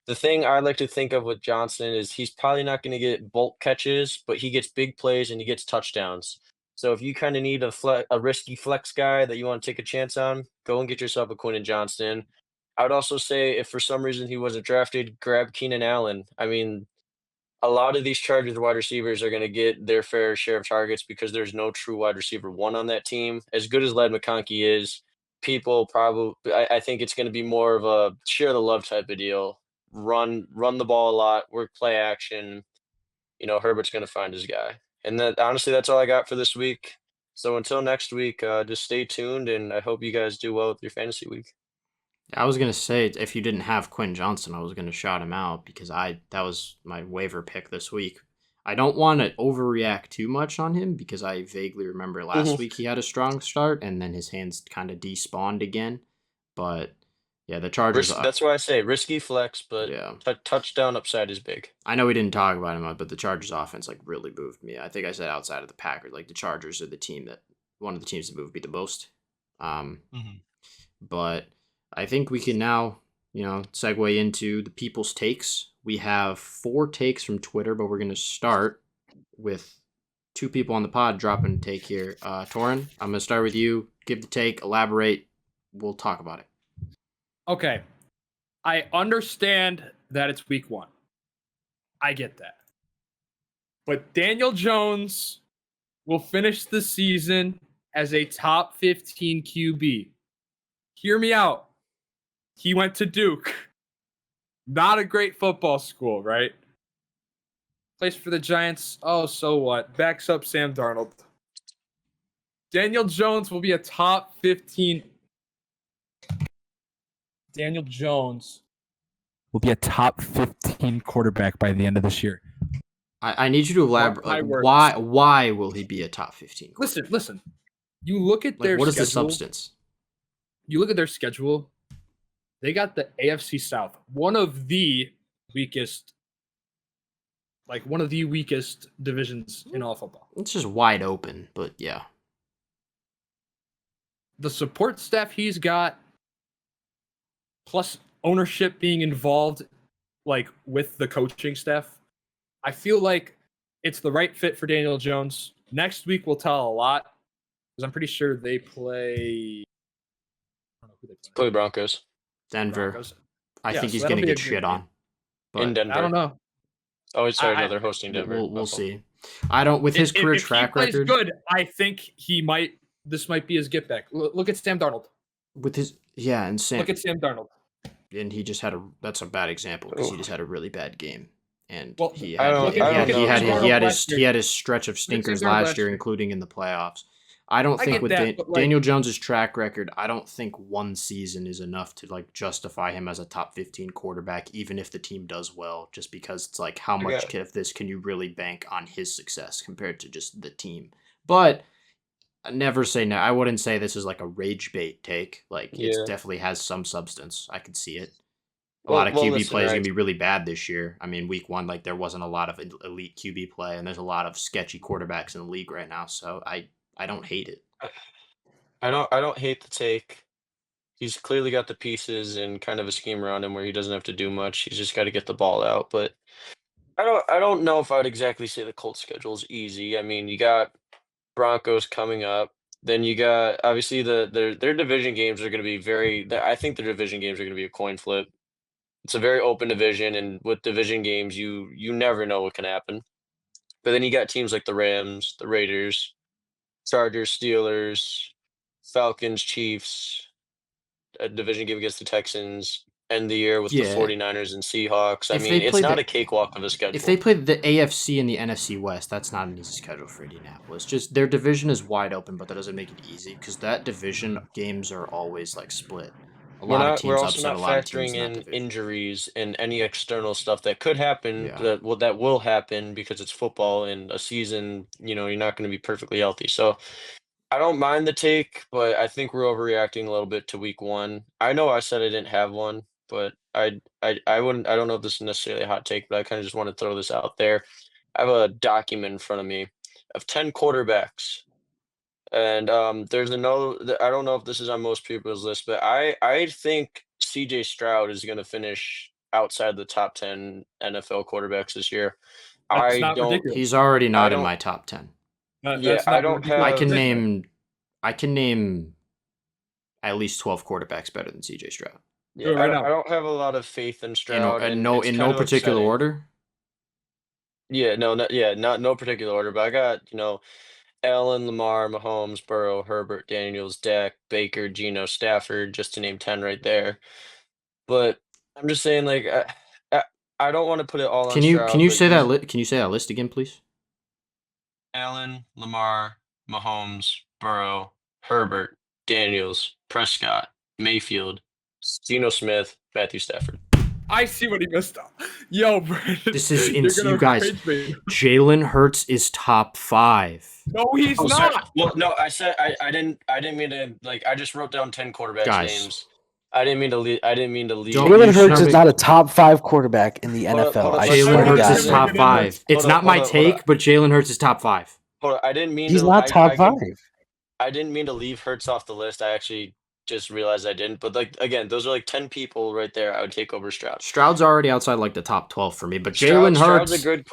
The thing I like to think of with Johnston is he's probably not going to get bulk catches, but he gets big plays and he gets touchdowns. So if you kind of need a risky flex guy that you want to take a chance on, go and get yourself a Quinn Johnston. I would also say if for some reason he wasn't drafted, grab Keenan Allen. I mean, a lot of these Chargers wide receivers are going to get their fair share of targets because there's no true wide receiver one on that team. As good as Led McConkey is, people probably I think it's going to be more of a share the love type of deal. Run the ball a lot, work play action. You know, Herbert's going to find his guy. And that honestly, that's all I got for this week. So until next week, just stay tuned, and I hope you guys do well with your fantasy week. I was gonna say if you didn't have Quinn Johnson, I was gonna shout him out because that was my waiver pick this week. I don't want to overreact too much on him because I vaguely remember last week he had a strong start and then his hands kind of despawned again. But yeah, the Chargers. That's why I say risky flex, but yeah, touchdown upside is big. I know we didn't talk about him, but the Chargers offense like really moved me. I think I said outside of the Packers, like the Chargers are one of the teams that moved me the most. But I think we can now, segue into the people's takes. We have 4 takes from Twitter, but we're going to start with 2 people on the pod dropping a take here. Torin, I'm going to start with you. Give the take, elaborate. We'll talk about it. Okay. I understand that it's week 1. I get that. But Daniel Jones will finish the season as a top 15 QB. Hear me out. He went to Duke. Not a great football school, right? Plays for the Giants. Oh, so what? Backs up Sam Darnold. Daniel Jones will be a top 15. Daniel Jones will be a top 15 quarterback by the end of this year. I need you to elaborate. Why will he be a top 15 quarterback? Listen. You look at their what is schedule. the substance? You look at their schedule. They got the AFC South, one of the weakest divisions in all football. It's just wide open, but yeah. The support staff he's got, plus ownership being involved, like with the coaching staff, I feel like it's the right fit for Daniel Jones. Next week will tell a lot because I'm pretty sure they play. I don't know who they play. Broncos. Denver. Broncos. I think he's going to get shit on. In Denver. I don't know. Oh, sorry, no, they're hosting Denver. We'll see. I don't. With his career track record, if he plays good, I think he might. This might be his get back. Look at Sam Darnold. With his and Sam. Look at Sam Darnold. And he just had that's a bad example because he just had a really bad game. And Well, he I had don't- he, I he don't had know he had this he one. had his he had his stretch of stinkers Guard last last year, year. including in the playoffs. I don't I think get with that, but, like- Daniel Jones's track record, I don't think one season is enough to like justify him as a top 15 quarterback, even if the team does well. Just because it's like how much got- of this can you really bank on his success compared to just the team? But I never say no. I wouldn't say this is like a rage bait take. Like it Yeah. definitely has some substance. I could see it. A Well- lot of well, QB listen, play is right. gonna be really bad this year. I mean, week one, like there wasn't a lot of elite QB play, and there's a lot of sketchy quarterbacks in the league right now. So I don't hate it. I don't hate the take. He's clearly got the pieces and kind of a scheme around him where he doesn't have to do much. He's just got to get the ball out. But I don't know if I would exactly say the Colts schedule is easy. I mean, you got Broncos coming up. Then you got obviously their division games are going to be I think their division games are going to be a coin flip. It's a very open division, and with division games, you never know what can happen. But then you got teams like the Rams, the Raiders, Chargers, Steelers, Falcons, Chiefs, a division game against the Texans, end the year with the Yeah. 49ers and Seahawks. I If mean, they it's play not the- a cakewalk of a schedule. If they play the AFC and the NFC West, that's not an easy schedule for Indianapolis. Just their division is wide open, but that doesn't make it easy because that division games are always like split. A lot of We're teams also upset not a lot of teams factoring in that in division. injuries and any external stuff that could happen Yeah. that will happen because it's football and a season, you're not going to be perfectly healthy. So I don't mind the take, but I think we're overreacting a little bit to week one. I know I said I didn't have one, but I wouldn't I don't know if this is necessarily a hot take, but I kind of just want to throw this out there. I have a document in front of me of 10 quarterbacks. And I don't know if this is on most people's list, but I think CJ Stroud is going to finish outside the top 10 NFL quarterbacks this year. That's I not don't ridiculous. He's already I not in don't my top 10. Yeah, That's I not don't ridiculous. have- I can name at least 12 quarterbacks better than CJ Stroud. yeah, Do it right I now. don't have a lot of faith in Stroud, in and no it's in kind no of particular upsetting. order. Yeah, not no particular order, but I got, Allen, Lamar, Mahomes, Burrow, Herbert, Daniels, Dak, Baker, Geno, Stafford, just to name 10 right there. But I'm just saying, like, I don't want to put it all on Can Stroud, you but say that can you say that list again, please? Allen, Lamar, Mahomes, Burrow, Herbert, Daniels, Prescott, Mayfield, Geno Smith, Matthew Stafford. I see what he missed out. Yo, Brandon. This is you're insane, gonna you guys. rage bait. Jalen Hurts is top 5. No, he's Oh, sorry. not. Well, no, I said I didn't mean to, like, I just wrote down 10 quarterbacks Guys. names. I didn't mean to leave. I didn't mean to leave. Don't Jalen use Hurts numbers- is not a top 5 quarterback in the Hold up, NFL. hold up, I let's swear Jalen to start Hurts God. is God. top 5. It's Hold up, not my hold up, hold take, up. but Jalen Hurts is top 5. Hold on, I didn't mean He's to. not top I 5. I didn't mean to leave Hurts off the list. I actually just realized I didn't. But, like, again, those are like 10 people right there. I would take over Stroud. Stroud's already outside like the top 12 for me, but Stroud's Jalen Hurts a good.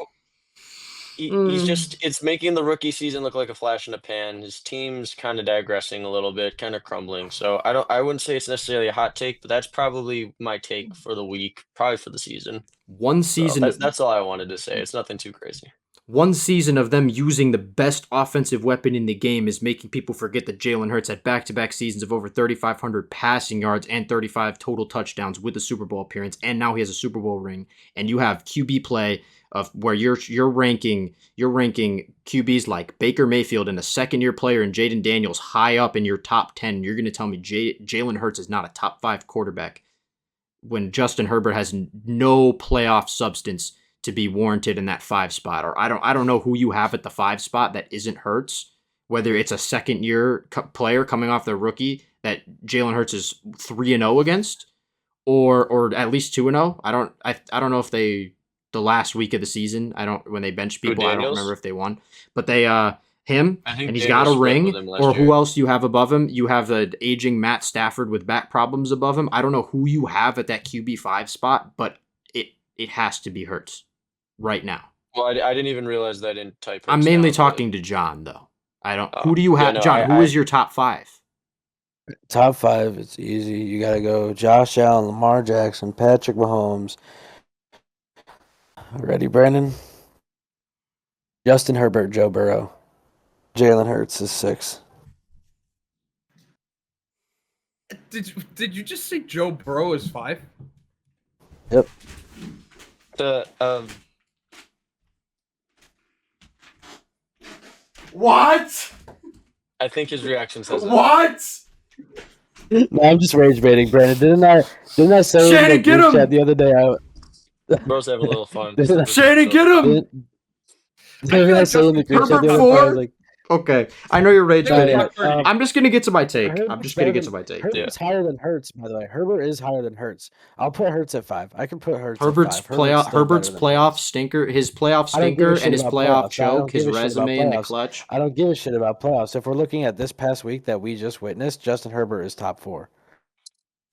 He's Mm. just. It's making the rookie season look like a flash in the pan. His team's kind of digressing a little bit, kind of crumbling. So I wouldn't say it's necessarily a hot take, but that's probably my take for the week, probably for the season. one So season that's all I wanted to say. It's nothing too crazy. One season of them using the best offensive weapon in the game is making people forget that Jalen Hurts had back-to-back seasons of over 3,500 passing yards and 35 total touchdowns with a Super Bowl appearance, and now he has a Super Bowl ring. And you have QB play of where you're ranking QBs like Baker Mayfield and a second-year player and Jaden Daniels high up in your top 10. You're going to tell me Jalen Hurts is not a top 5 quarterback when Justin Herbert has no playoff substance to be warranted in that 5 spot, or I don't know who you have at the 5 spot that isn't Hurts. Whether it's a second year player coming off their rookie that Jalen Hurts is 3-0 against, or at least 2-0. I don't know if they the last week of the season. When they bench people, I don't Daniels? remember if they won, but they him I think and he's Daniels got a split ring. with him last Or who year. else you have above him? You have the aging Matt Stafford with back problems above him. I don't know who you have at that QB 5 spot, but it has to be Hurts right now. Well, I didn't even realize that I didn't type. I'm Hurts mainly down, but- talking to John though. I don't. Oh, Who do you yeah, have, no, John? Who I- is your top 5? Top 5, it's easy. You got to go Josh Allen, Lamar Jackson, Patrick Mahomes. Ready, Brandon? Justin Herbert, Joe Burrow. Jalen Hurts is 6. Did you just say Joe Burrow is 5? Yep. What? I think his reaction says it. What? No, I'm just rage baiting, Brandon. Didn't I say in Shannon, the get group him! chat the other day? Bro's having a little fun. Shannon, get him! Didn't I say in the group chat the other day? I was like, Okay, I know you're rage They were baiting. top 30. I'm just gonna get to my take. Herbert's I'm just gonna better get to than- my take. Herbert's higher than Hurts, by the way. Herbert is higher than Hurts. I'll put Hurts at 5. I can put Hurts Herbert's at 5. Herbert's still Herbert's better than playoff Hurts. stinker, his playoff I don't give a stinker, shit and his about playoff playoffs. I don't choke, his give a shit about resume in the playoffs. clutch. I don't give a shit about playoffs. If we're looking at this past week that we just witnessed, Justin Herbert is top 4.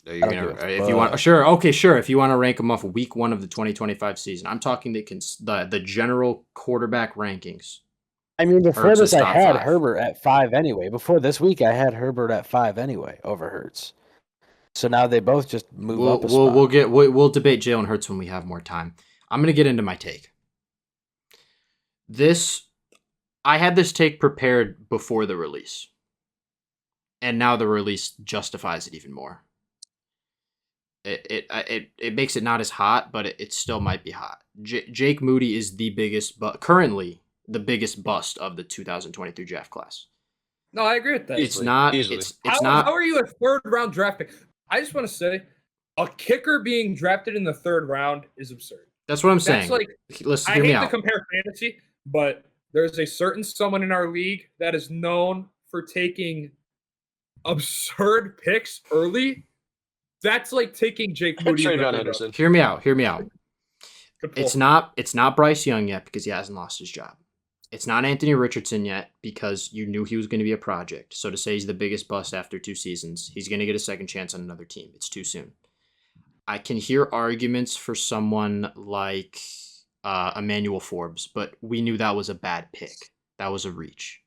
You're I don't gonna, give a if you want, fuck. sure, okay, sure. If you want to rank him off week 1 of the 2025 season, I'm talking the general quarterback rankings. I mean, before Hurts this, is I top had 5. Herbert at 5 anyway. Before this week, I had Herbert at 5 anyway over Hurts. So now they both just move up a spot. We'll debate Jalen Hurts when we have more time. I'm gonna get into my take. I had this take prepared before the release, and now the release justifies it even more. It makes it not as hot, but it still might be hot. Jake Moody is currently the biggest bust of the 2023 draft class. No, I agree with that. It's not. Easily. It's how, not. How are you a third round draft pick? I just want to say, a kicker being drafted in the third round is absurd. That's what I'm saying. That's like, Listen, I hear me hate to out. compare fantasy, but there's a certain someone in our league that is known for taking absurd picks early. That's like taking Jake Moody. in the Trayvon third round. Henderson. Hear me out. Good pull. It's not Bryce Young yet because he hasn't lost his job. It's not Anthony Richardson yet because you knew he was going to be a project. So to say he's the biggest bust after 2 seasons, he's going to get a second chance on another team. It's too soon. I can hear arguments for someone like Emmanuel Forbes, but we knew that was a bad pick. That was a reach.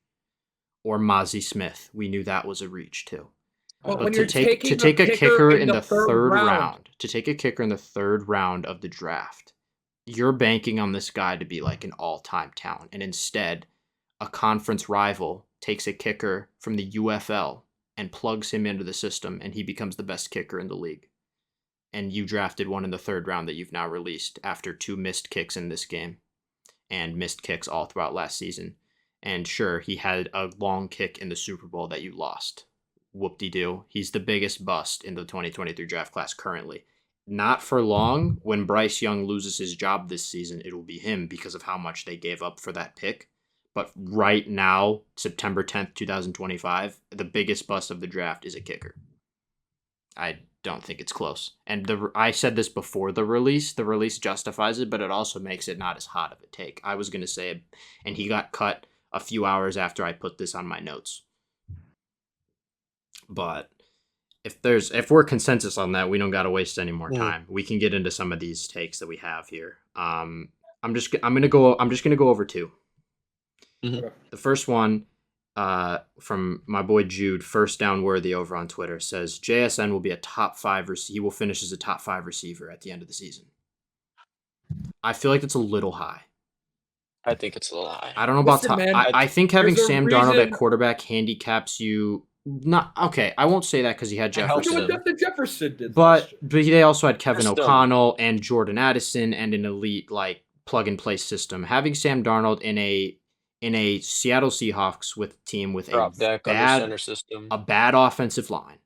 Or Mozzie Smith. We knew that was a reach too. But But when to you're take taking a kicker in the third third round, to take a kicker in the third round of the draft, you're banking on this guy to be like an all-time talent, and instead, a conference rival takes a kicker from the UFL and plugs him into the system, and he becomes the best kicker in the league. And you drafted one in the third round that you've now released after 2 missed kicks in this game, and missed kicks all throughout last season. And sure, he had a long kick in the Super Bowl that you lost. Whoop-de-doo. He's the biggest bust in the 2023 draft class currently. Not for long. When Bryce Young loses his job this season, it will be him because of how much they gave up for that pick. But right now, September 10th, 2025, the biggest bust of the draft is a kicker. I don't think it's close. And I said this before the release. The release justifies it, but it also makes it not as hot of a take. I was going to say, and he got cut a few hours after I put this on my notes. But if we're consensus on that, we don't got to waste any more time. We can get into some of these takes that we have here. I'm just gonna go over 2. Mhm. The first one, from my boy Jude, first down worthy over on Twitter, says JSN will be a top 5 he will finish as a top 5 receiver at the end of the season. I feel like that's a little high. I think it's a little high. I don't know about Listen, top. man, I think having there's a Sam Darnold at reason- quarterback handicaps you. Not okay. I won't say that because he had helps Look at Jefferson. what Justin Jefferson did. But last year. they also had Kevin System. O'Connell and Jordan Addison and an elite like plug and play system. Having Sam Darnold in a Seattle Seahawks team with Drop back under bad center system. a bad offensive line,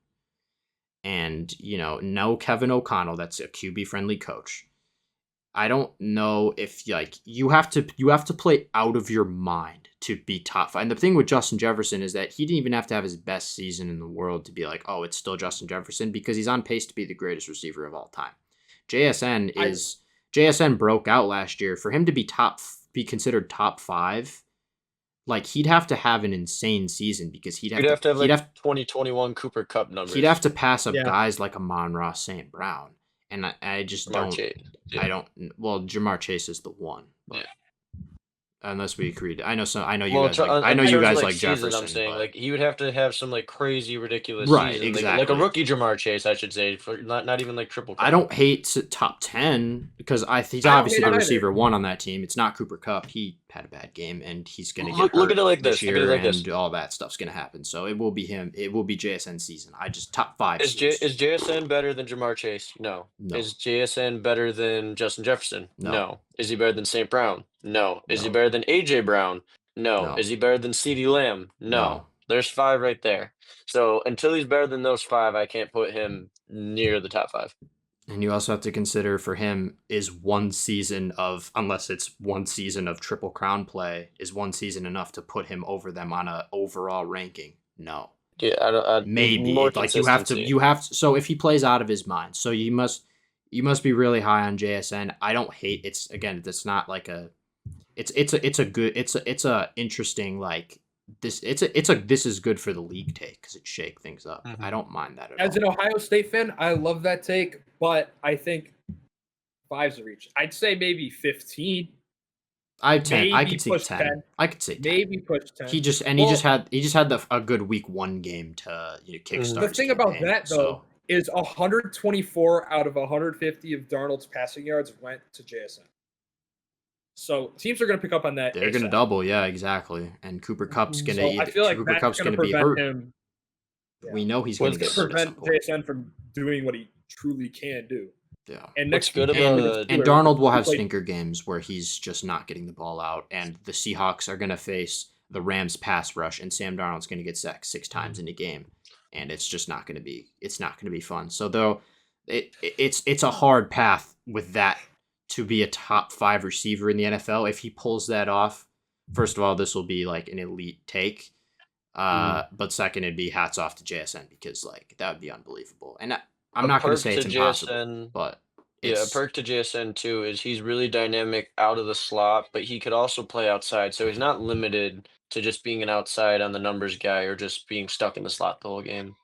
and no Kevin O'Connell, that's a QB friendly coach. I don't know if you have to play out of your mind to be top 5. And the thing with Justin Jefferson is that he didn't even have to have his best season in the world to be like, oh, it's still Justin Jefferson, because he's on pace to be the greatest receiver of all time. JSN broke out last year. For him to be considered top 5, like he'd have to have an insane season because he'd have to have 2021 Cooper Cup numbers. He'd have to pass up Yeah. guys like Amon-Ra St. Brown. And I just Jamar don't. Chase. Yeah. I don't. Well, Jamar Chase is the one. But, Yeah. Unless we agreed. I know you Well, guys. I know in you terms of, guys like season, Jefferson. I'm saying but- like he would have to have some like crazy, ridiculous Right, season, like exactly. a rookie Jamar Chase, I should say, for not even like triple. I don't hate top 10 because he's I don't obviously hate the it either. receiver 1 on that team. It's not Cooper Kupp. He had a bad game, and he's going to get Look hurt at it like this. year, Look at it like and this. all that stuff's going to happen. So it will be him. It will be JSN season. I just top 5. Is JSN better than Jamar Chase? No. No. Is JSN better than Justin Jefferson? No. Is he better than St. Brown? No. Is he No. better than AJ Brown? No. No. Is he better than CeeDee Lamb? No. No. There's 5 right there. So until he's better than those 5, I can't put him near the top 5. And you also have to consider for him is one season of, unless it's one season of Triple Crown play, is one season enough to put him over them on a overall ranking? No. Yeah, Maybe more like you have to. So if he plays out of his mind, so you must be really high on JSN. I don't hate it's again. It's not like a. It's a good. It's a interesting like this. This is good for the league take because it shake things up. Mhm. I don't mind that at As all. an Ohio State fan, I love that take, but I think 5's a reach. I'd say maybe 15. I 10. I maybe could see push 10. 10. I could say 10. Maybe push 10. He just had a good week 1 game to kickstart. The his thing about campaign, that though is 124 out of 150 of Darnold's passing yards went to JSN. So teams are going to pick up on that. they're going to ASAP. double, yeah, exactly. And Cooper Cup's going to. So I feel like Cooper that's Cup's going going to to be hurt. prevent him. We know he's going to What's get hurt at some prevent point. JSN from doing what he truly can do. Yeah. And What's next good week- about And Darnold will have like- stinker games where he's just not getting the ball out, and the Seahawks are going to face the Rams pass rush, and Sam Darnold's going to get sacked 6 times in a game, and it's just not going to be. It's not going to be fun. So though, it's a hard path with that to be a top 5 receiver in the NFL. If he pulls that off, first of all, this will be like an elite take. But second, it'd be hats off to JSN because like that would be unbelievable. And I'm not going to say it's impossible, but a perk to JSN too is he's really dynamic out of the slot, but he could also play outside. So he's not limited to just being an outside on the numbers guy or just being stuck in the slot the whole game.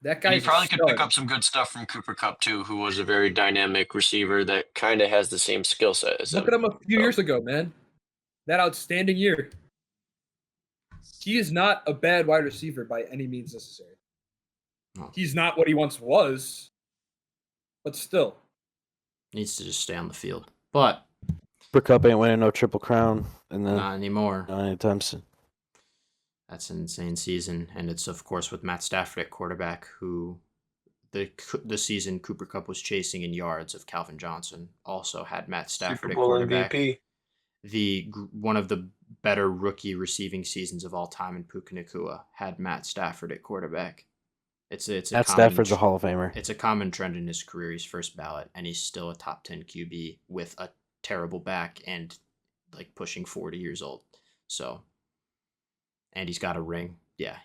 That And guy he probably could pick up some good stuff from Cooper Kupp too, who was a very dynamic receiver that kind of has the same skill set as Look at him. him a few years ago, man. That outstanding year. He is not a bad wide receiver by any means necessary. No. He's not what he once was, but still. needs to just stay on the field. But Cooper Cup ain't winning no Triple Crown, and then not anymore. not anytime soon. That's an insane season, and it's of course with Matt Stafford at quarterback, who the season Cooper Kupp was chasing in yards of Calvin Johnson also had Matt Stafford Super at Bowl quarterback. MVP. One of the better rookie receiving seasons of all time in Puka Nacua had Matt Stafford at quarterback. It's a Matt common Stafford's a Hall of Famer. It's a common trend in his career. He's first ballot, and he's still a top 10 QB with a terrible back and like pushing 40 years old. So, and he's got a ring. Yeah,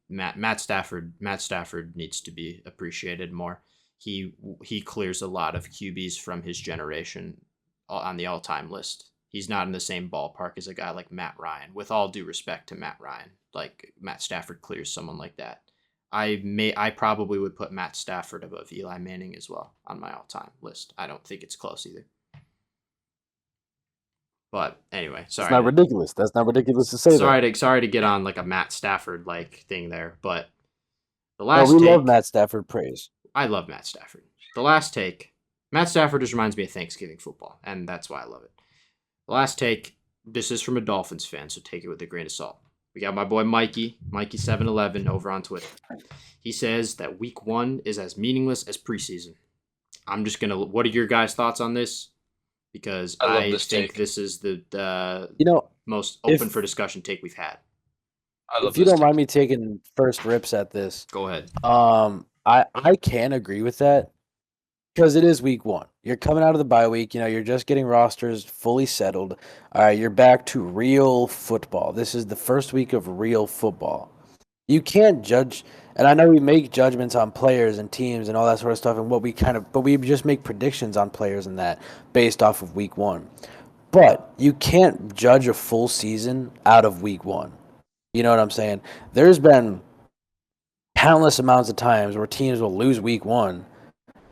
Matt Stafford needs to be appreciated more. He clears a lot of QBs from his generation on the all-time list. He's not in the same ballpark as a guy like Matt Ryan. With all due respect to Matt Ryan, like Matt Stafford clears someone like that. I probably would put Matt Stafford above Eli Manning as well on my all-time list. I don't think it's close either. But anyway, sorry. It's not ridiculous. That's not ridiculous to say. Sorry to get on like a Matt Stafford like thing there, but the No, last we take, love Matt Stafford praise. I love Matt Stafford. The last take, Matt Stafford just reminds me of Thanksgiving football, and that's why I love it. The last take, this is from a Dolphins fan, so take it with a grain of salt. We got my boy Mikey711 over on Twitter. He says that week 1 is as meaningless as preseason. I'm just gonna. What are your guys' thoughts on this? Because I love I this think take. this is the most if- open for discussion take we've had. I love If you this don't take. mind me taking first rips at this, Go ahead. I can agree with that because it is week 1. You're coming out of the bye week. You're just getting rosters fully settled. All right, you're back to real football. This is the first week of real football. You can't judge, and I know we make judgments on players and teams and all that sort of stuff, and but we just make predictions on players and that based off of week 1. But you can't judge a full season out of week 1. You know what I'm saying? There's been countless amounts of times where teams will lose week 1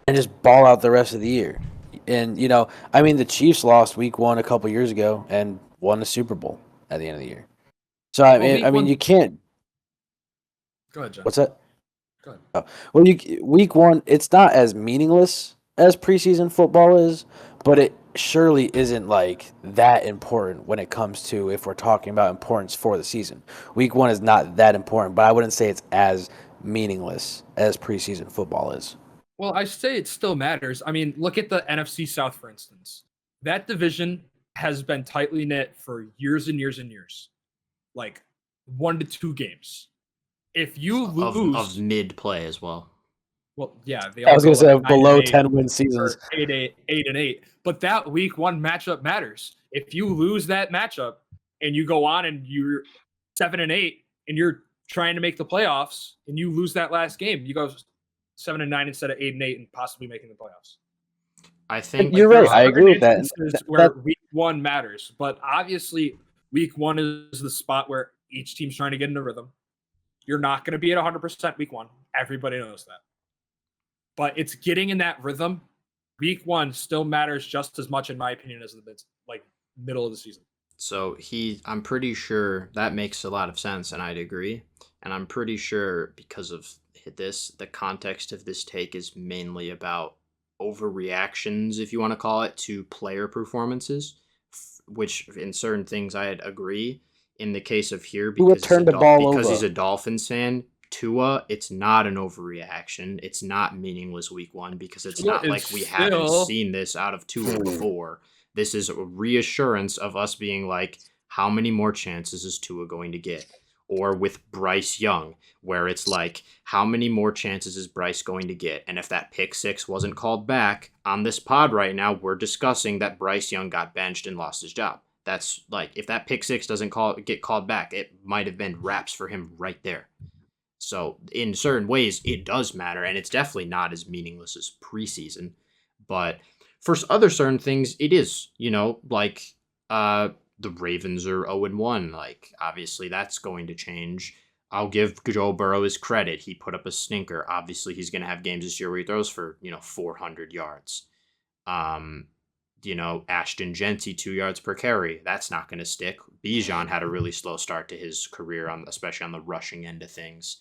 and just ball out the rest of the year. And, the Chiefs lost week 1 a couple years ago and won the Super Bowl at the end of the year. So, you can't. Go ahead, John. What's that? Go ahead. Oh, well, week 1, it's not as meaningless as preseason football is, but it surely isn't like that important when it comes to if we're talking about importance for the season. Week 1 is not that important, but I wouldn't say it's as meaningless as preseason football is. Well, I say it still matters. I mean, look at the NFC South, for instance. That division has been tightly knit for years and years and years, like 1 to 2 games. If you of lose, mid play as well. well, yeah, they I all was go gonna say like 9 below and 8 10-win seasons. or 8 and 8. But that week 1 matchup matters. If you lose that matchup and you go on and you're 7 and 8 and you're trying to make the playoffs and you lose that last game, you go 7 and 9 instead of 8 and 8 and possibly making the playoffs. I think You're right. I agree with that. Instances where week 1 matters, but obviously week 1 is the spot where each team's trying to get into rhythm. You're not going to be at 100% week 1. Everybody knows that. But it's getting in that rhythm. Week 1 still matters just as much, in my opinion, as the middle of the season. so. I'm pretty sure that makes a lot of sense, and I'd agree. And I'm pretty sure because of this, the context of this take is mainly about overreactions, if you want to call it, to player performances, which in certain things I'd agree. In the case of here, Tua because turned the ball because over. he's a Dolphins fan, Tua, it's not an overreaction. It's not meaningless week 1 because it's Tua not is like we haven't still- seen this out of Tua before. This is a reassurance of us being like, how many more chances is Tua going to get? Or with Bryce Young, where it's like, how many more chances is Bryce going to get? And if that pick 6 wasn't called back on this pod right now, we're discussing that Bryce Young got benched and lost his job. That's like, if that pick 6 doesn't get called back, it might have been wraps for him right there. So in certain ways, it does matter, and it's definitely not as meaningless as preseason. But for other certain things, it is. Like the Ravens are 0-1. Like, obviously, that's going to change. I'll give Joe Burrow his credit. He put up a stinker. Obviously, he's going to have games this year where he throws for 400 yards. Ashton Genty 2 yards per carry. That's not going to stick. Bijan had a really slow start to his career, especially on the rushing end of things.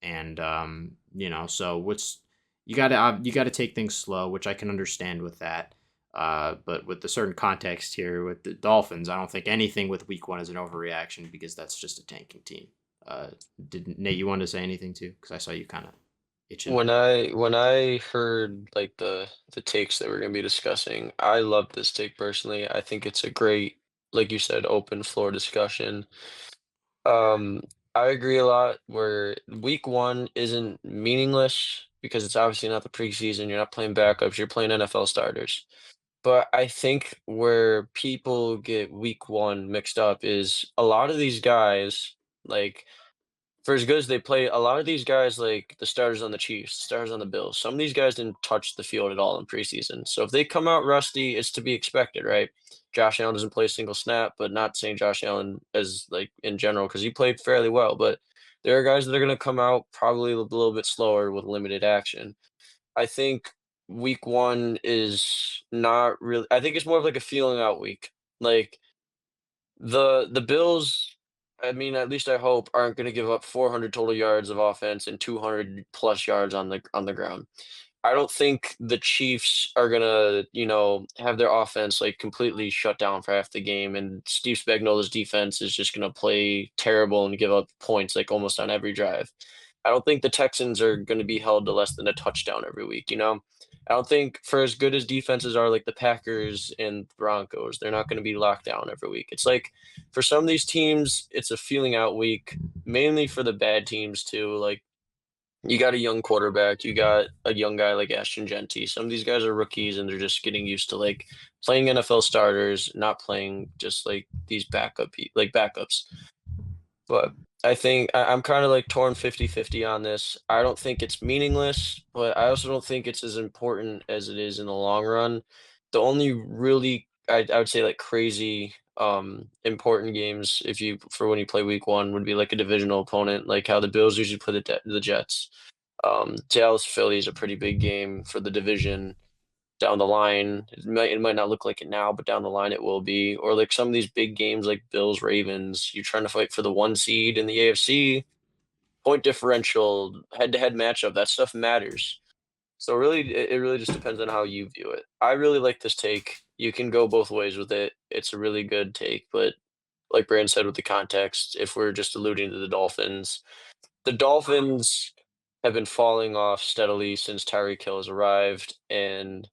And so you gotta take things slow, which I can understand with that. But with the certain context here with the Dolphins, I don't think anything with week 1 is an overreaction because that's just a tanking team. Did Nate, you want to say anything too? Because I saw you kind of itching. When I heard like the takes that we're gonna be discussing, I love this take personally. I think it's a great, like you said, open floor discussion. Um, I agree a lot where week 1 isn't meaningless because it's obviously not the preseason. You're not playing backups, you're playing NFL starters. But I think where people get week 1 mixed up is a lot of these guys, like for as good as they play, a lot of these guys, like the starters on the Chiefs, starters on the Bills, some of these guys didn't touch the field at all in preseason. So if they come out rusty, it's to be expected, right? Josh Allen doesn't play a single snap, but not saying Josh Allen as like in general because he played fairly well. But there are guys that are going to come out probably a little bit slower with limited action. I think week 1 is not really. I think it's more of like a feeling out week. Like the Bills, I mean, at least I hope, aren't gonna give up 400 total yards of offense and 200 plus yards on the ground. I don't think the Chiefs are gonna, have their offense like completely shut down for half the game, and Steve Spagnuolo's defense is just gonna play terrible and give up points like almost on every drive. I don't think the Texans are gonna be held to less than a touchdown every week, I don't think for as good as defenses are like the Packers and Broncos, they're not gonna be locked down every week. It's like for some of these teams, it's a feeling out week, mainly for the bad teams too. Like you got a young quarterback, you got a young guy like Ashton Genty. Some of these guys are rookies and they're just getting used to like playing NFL starters, not playing just like these backups. But I think I'm kind of like torn 50-50 on this. I don't think it's meaningless, but I also don't think it's as important as it is in the long run. The only really I would say like crazy important games if you for when you play week 1 would be like a divisional opponent, like how the Bills usually play the Jets. Dallas Philly is a pretty big game for the division down the line. It might not look like it now, but down the line it will be. Or like some of these big games like Bills Ravens, you're trying to fight for the 1 seed in the AFC, point differential, head-to-head matchup, that stuff matters. So really it really just depends on how you view it. I really like this take. You can go both ways with it. It's a really good take, but like Brand said with the context, if we're just alluding to the Dolphins have been falling off steadily since Tyreek Hill has arrived, and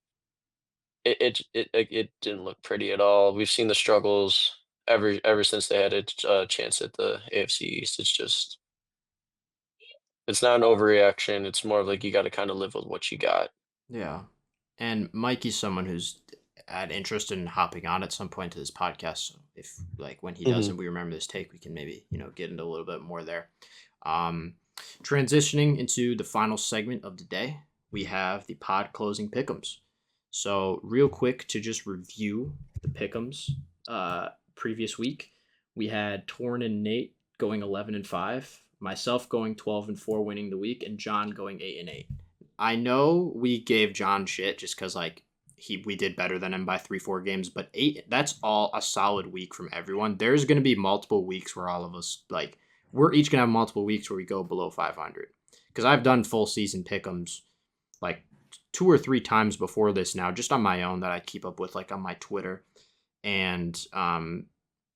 it didn't look pretty at all. We've seen the struggles ever since they had a chance at the AFC East. It's not an overreaction. It's more of like you got to kind of live with what you got. Yeah. And Mikey's someone who's had interest in hopping on at some point to this podcast. So if like when he does Mhm. and we remember this take, we can maybe, get into a little bit more there. Transitioning into the final segment of the day, we have the pod closing pick'ems. So real quick to just review the pick'ems previous week, we had Torn and Nate going 11-5, myself going 12-4 winning the week, and John going 8-8. I know we gave John shit just because like we did better than him by 3-4 games, but 8, that's all a solid week from everyone. There's gonna be multiple weeks where all of us like we're each gonna have multiple weeks where we go below 500. Because I've done full season pick'ems like 2 or 3 times before this now, just on my own that I keep up with like on my Twitter, and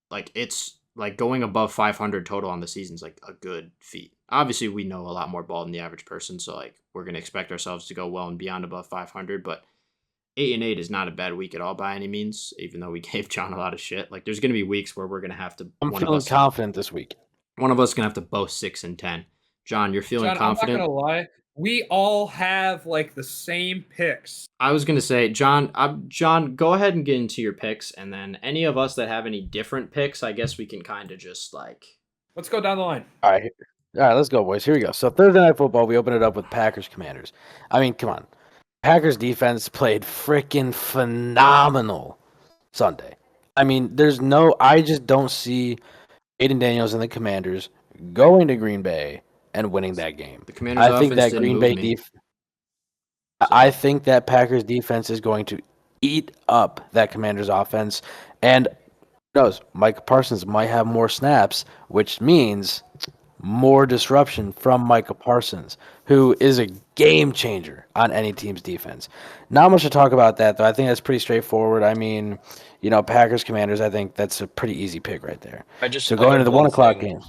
like it's like going above 500 total on the season is like a good feat. Obviously, we know a lot more ball than the average person, so like we're gonna expect ourselves to go well and beyond above 500. But 8-8 is not a bad week at all by any means. Even though we gave John a lot of shit, like there's gonna be weeks where we're gonna have to. I'm feeling confident this week. One of us gonna have to boast 6-10. John, you're feeling confident? I'm not gonna lie. We all have like the same picks. I was gonna say, John, go ahead and get into your picks, and then any of us that have any different picks, I guess we can kind of just like. Let's go down the line. All right, let's go, boys. Here we go. So Thursday Night Football, we open it up with Packers Commanders. I mean, come on. Packers defense played freaking phenomenal Sunday. I mean, I just don't see Aiden Daniels and the Commanders going to Green Bay and winning that game. The Commanders I think that didn't Green move Bay me. I think that Packers defense is going to eat up that Commanders offense, and who knows, Micah Parsons might have more snaps, which means more disruption from Micah Parsons, who is a game changer on any team's defense. Not much to talk about that, though. I think that's pretty straightforward. I mean, Packers Commanders, I think that's a pretty easy pick right there. So going to the 1 o'clock game.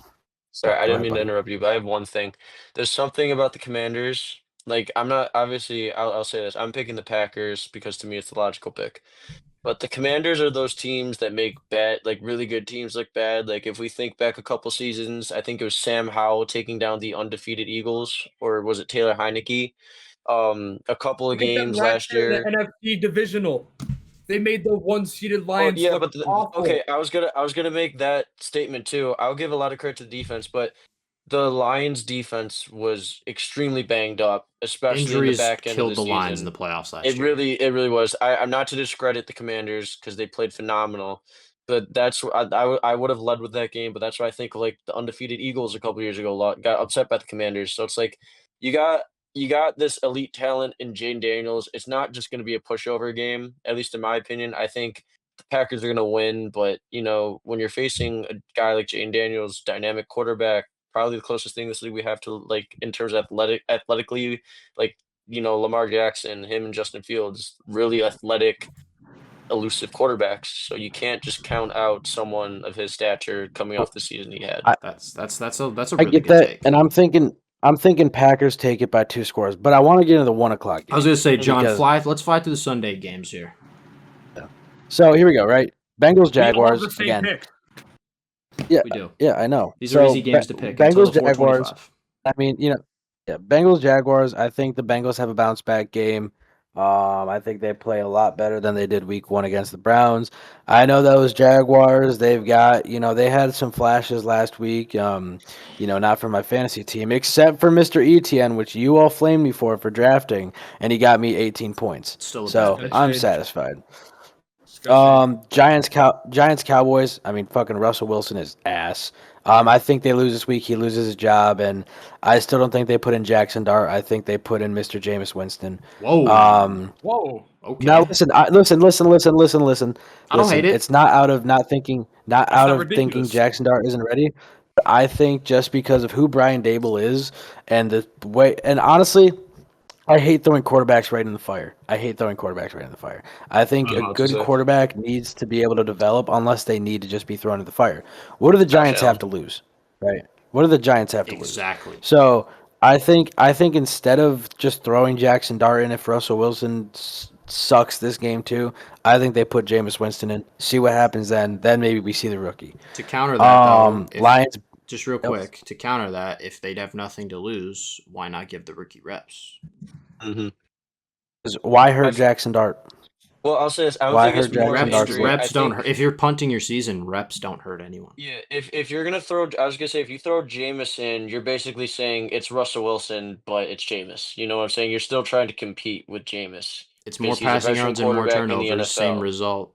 Sorry, I didn't mean to buddy. interrupt you, but I have one thing. There's something about the Commanders. Like, I'm not obviously. I'll say this. I'm picking the Packers because to me it's the logical pick. But the Commanders are those teams that make really good teams look bad. Like if we think back a couple seasons, I think it was Sam Howell taking down the undefeated Eagles, or was it Taylor Heineke? A couple of games last year. The NFC divisional. They made the one-seeded Well, Lions yeah, look but awful. okay, I was gonna make that statement too. I'll give a lot of credit to the defense, but the Lions' defense was extremely banged up, especially in the Injuries back end of killed the the Lions in season. the playoffs last It year. really was. I'm not to discredit the Commanders because they played phenomenal, but that's I would have led with that game. But that's why I think like the undefeated Eagles a couple years ago got upset by the Commanders. So it's like you got this elite talent in Jaden Daniels. It's not just going to be a pushover game, at least in my opinion. I think the Packers are going to win, but when you're facing a guy like Jaden Daniels, dynamic quarterback, probably the closest thing this league we have to like in terms of athletically, like Lamar Jackson, him and Justin Fields, really athletic, elusive quarterbacks. So you can't just count out someone of his stature coming off the season he had. That's a really I get good that, take. and I'm thinking Packers take it by 2 scores, but I want to get into the 1 o'clock game. I was gonna say, John, because- let's fly through the Sunday games here. So here we go, right? Bengals Jaguars we all have the same again. pick. Yeah, We do. yeah, I know. These are easy games to pick. Bengals Until the Jaguars. 425. I mean, Bengals Jaguars. I think the Bengals have a bounce back game. I think they play a lot better than they did week 1 against the Browns. I know those Jaguars, they've got, they had some flashes last week, not for my fantasy team, except for Mr. ETN, which you all flamed me for drafting, and he got me 18 points. Still a So bad pick. I'm satisfied. Disgusting. Giants Cowboys. I mean, fucking Russell Wilson is ass. I think they lose this week. He loses his job, and I still don't think they put in Jackson Dart. I think they put in Mr. Jameis Winston. Whoa. Whoa. Okay. Now listen. I don't hate it. It's not out of not thinking ridiculous. thinking Jackson Dart isn't ready. But I think just because of who Brian Dable is and the way, and honestly, I hate throwing quarterbacks right in the fire. I think a good quarterback needs to be able to develop unless they need to just be thrown in the fire. What do the Giants have to lose? Right? What do the Giants have to lose? Exactly. So I think instead of just throwing Jackson Dart in if Russell Wilson sucks this game too. I think they put Jameis Winston in. See what happens then. Then maybe we see the rookie. To counter that, though, Lions. just real quick, to counter that, if they'd have nothing to lose, why not give the rookie reps? Mm-hmm. Why hurt Jackson Dart? Well, I'll say this. I don't Why think it's hurt Jackson more Dart? injury. Reps don't hurt. If you're punting your season, reps don't hurt anyone. Yeah, if you're gonna throw, I was gonna say if you throw Jameis in, you're basically saying it's Russell Wilson, but it's Jameis. You know what I'm saying? You're still trying to compete with Jameis. It's more 'Cause he's a passing veteran yards and more quarterback in the turnovers, same NFL. result.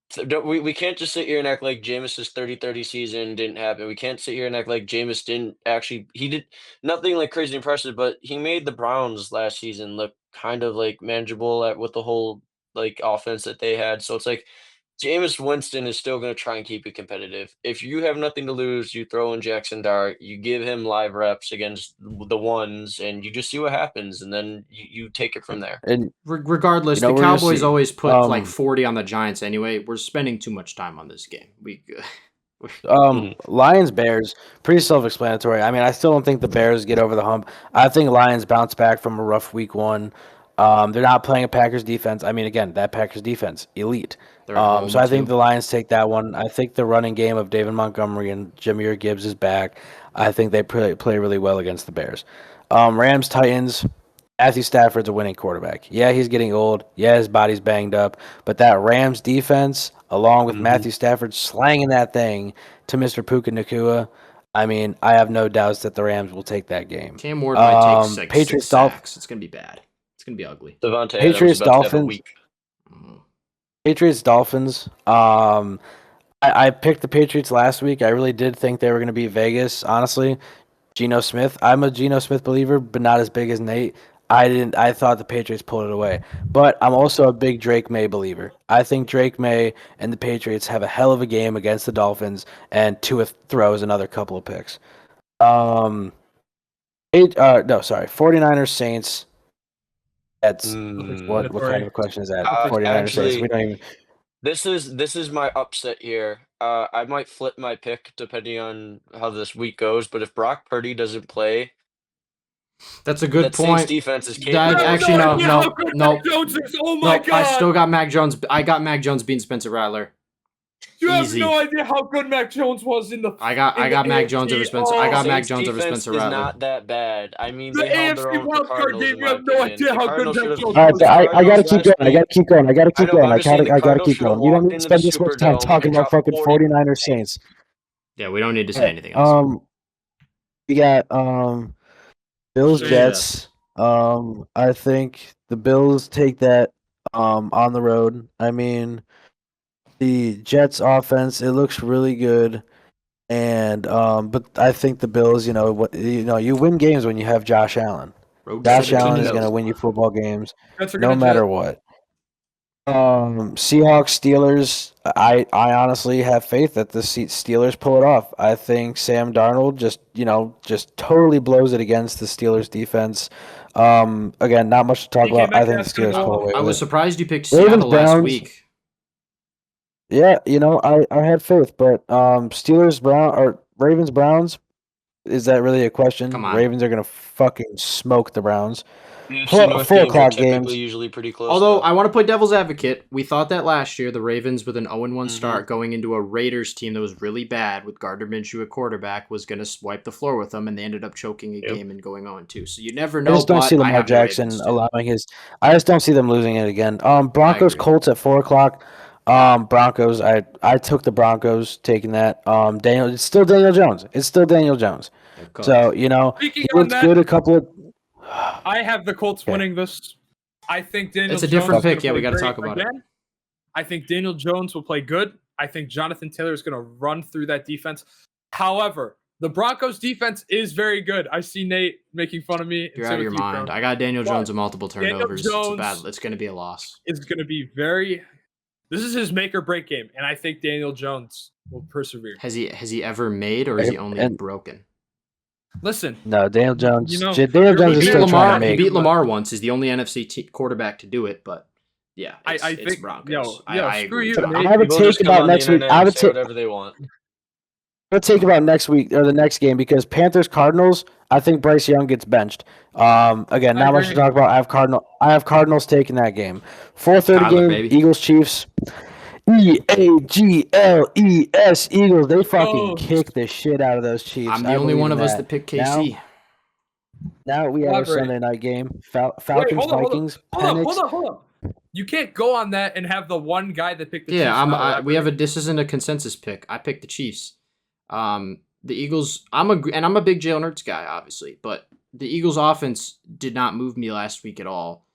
So we can't just sit here and act like Jameis's 30-30 season didn't happen. We can't sit here and act like Jameis didn't actually. He did nothing like crazy impressive, but he made the Browns last season look kind of like manageable with the whole like offense that they had. So it's like Jameis Winston is still going to try and keep it competitive. If you have nothing to lose, you throw in Jackson Dart, you give him live reps against the ones, and you just see what happens, and then you take it from there. And Regardless, the we're gonna Cowboys see. always put like 40 on the Giants anyway. We're spending too much time on this game. Lions Bears, pretty self-explanatory. I mean, I still don't think the Bears get over the hump. I think Lions bounce back from a rough week one. They're not playing a Packers defense. I mean, again, that Packers defense, elite. They're at home, So I think too. the Lions take that one. I think the running game of David Montgomery and Jahmyr Gibbs is back. I think they play really well against the Bears. Rams Titans. Matthew Stafford's a winning quarterback. Yeah, he's getting old. Yeah, his body's banged up. But that Rams defense, along with Matthew Stafford slanging that thing to Mr. Puka Nakua, I mean, I have no doubts that the Rams will take that game. Cam Ward might take like Patriots 6 sacks. It's going to be bad. It's going to be ugly. Devontae Adams Patriots is about to have a Dolphins. week. Patriots Dolphins. I picked the Patriots last week. I really did think they were going to beat Vegas. Honestly, Geno Smith. I'm a Geno Smith believer, but not as big as Nate. I thought the Patriots pulled it away. But I'm also a big Drake May believer. I think Drake May and the Patriots have a hell of a game against the Dolphins, and Tua throws another couple of picks. 49ers Saints. That's what kind of a question is that? 49ers Saints. We don't even. This is my upset here. I might flip my pick depending on how this week goes, but if Brock Purdy doesn't play, that's a good that point. Saints defense is capable. Actually, no. Jones is. Oh my God! I still got Mac Jones. I got Mac Jones beating Spencer Rattler. You Easy. have no idea how good Mac Jones was in the. I got Mac Jones over Spencer. I got Mac Jones over Spencer Rattler. Not that bad. I mean, The they held their AFC own with the wildcard Cardinals, game. in You my have no opinion. idea The how good Cardinals Mac should've- Jones All was. right, I gotta keep going. I gotta keep going. I'm just saying I gotta keep the going. You don't need to Cardinals spend this should've much walked time into the talking about Superdome and fucking dropped 40. 49ers Saints. Yeah, we don't need to say anything else. We got Bills Sure. Jets. I think the Bills take that on the road. I mean, the Jets offense, it looks really good. And but I think the Bills, you win games when you have Josh Allen. Road Josh 17 Allen is to going to go. win you football games Jets are no gonna matter jet. what. Seahawks, Steelers. I honestly have faith that the Steelers pull it off. I think Sam Darnold just totally blows it against the Steelers defense. Again, not much to talk He came about. back I think the last game, Steelers pull though. away I with was it. surprised you picked Ravens, Seattle last Browns. week. Yeah, I had faith, but Ravens Browns. Is that really a question? Come on. Ravens are gonna fucking smoke the Browns. NFC North 4 games are o'clock typically games. usually pretty close. Although though. I want to play devil's advocate, we thought that last year the Ravens with an 0-1 start Mhm. going into a Raiders team that was really bad with Gardner Minshew at quarterback was going to wipe the floor with them, and they ended up choking a game and going 0-2. So you never know. I just don't but see I Lamar have the Jackson Ravens, too. allowing his. I just don't see them losing it again. Broncos agree. Colts at 4 o'clock. Broncos. I took the Broncos, taking that. It's still Daniel Jones. They're cooked. So Speaking he on looks that- good. A couple of. I have the Colts Okay. winning this. I think Daniel It's a Jones different is gonna pick. Yeah, we play gotta great talk about it. again. I think Daniel Jones will play good. I think Jonathan Taylor is going to run through that defense. However, the Broncos defense is very good. I see Nate making fun of me. You're out of your mind. I got Daniel Jones with multiple Daniel turnovers. Jones It's going to be a loss. It's going to be very. This is his make or break game, and I think Daniel Jones will persevere. Has he ever made, or is he only And- broken? Listen, No, Daniel Jones. You know, Daniel Jones He is beat still trying to Lamar. He make. beat Lamar once. Is the only NFC quarterback to do it. But yeah, I it's think Broncos. I I screw agree. you. So Nate. I have a People take just come about on the next week. internet I and would say take. whatever they want. Let's think about next week or the next game because Panthers Cardinals. I think Bryce Young gets benched. Again, I not much to agree. talk about. I have Cardinals taking that game. 4:30 Kyler, game. baby. Eagles Chiefs. Eagles. Eagles. They fucking Ghost. kick the shit out of those Chiefs. I'm the I only believe one in of us that. that picked Now, KC. now we have our Elaborate. Sunday night game. Wait, Falcons hold on. Vikings. Hold up. You can't go on that and have the one guy that picked the Chiefs. Yeah, not we have elaborate. this isn't a consensus pick. I picked the Chiefs. The Eagles. I'm a big Jalen Hurts guy, obviously, but the Eagles' offense did not move me last week at all.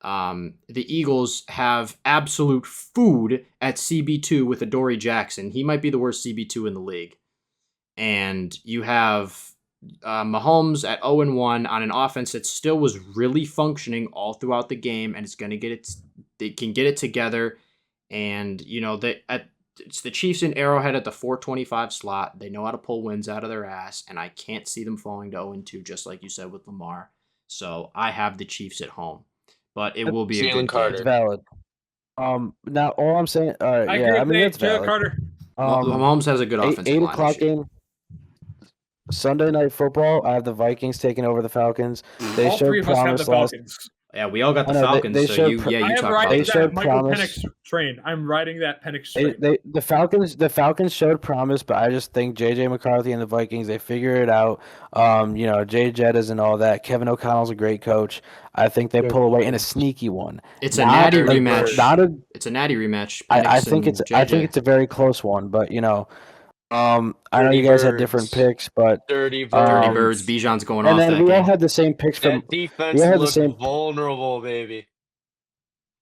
The Eagles have absolute food at CB2 with Adoree Jackson. He might be the worst CB2 in the league. And you have Mahomes at 0-1 on an offense that still was really functioning all throughout the game, and it's going to they can get it together. And it's the Chiefs in Arrowhead at the 425 slot. They know how to pull wins out of their ass, and I can't see them falling to 0-2, just like you said with Lamar. So I have the Chiefs at home, but it will be a Jalen good Carter. It's game. valid. Now all I'm saying, I agree yeah, I with mean Nate, that's Jalen valid. Carter. Mahomes has a good offensive 8 line. o'clock This year. game. Sunday night football. I have the Vikings taking over the Falcons. They All showed three of us have the promise last. Falcons. Yeah, we all got the I know, Falcons. they So showed you pro- you I am talk about riding They that. showed that Michael promise. Penix train. I'm riding that Penix train. The Falcons showed promise, but I just think JJ McCarthy and the Vikings, they figure it out. Jay Jettas and all that. Kevin O'Connell's a great coach. I think they pull away in a sneaky one. It's a natty Not a- rematch. Not a, It's a natty rematch. I Penix think and I think JJ. it's a very close one, but I know Dirty you guys had different Birds. picks, but Dirty Dirty Um, Birds. Bijan's going and off then that we all game. had the same picks from That defense had the looked same- vulnerable, baby.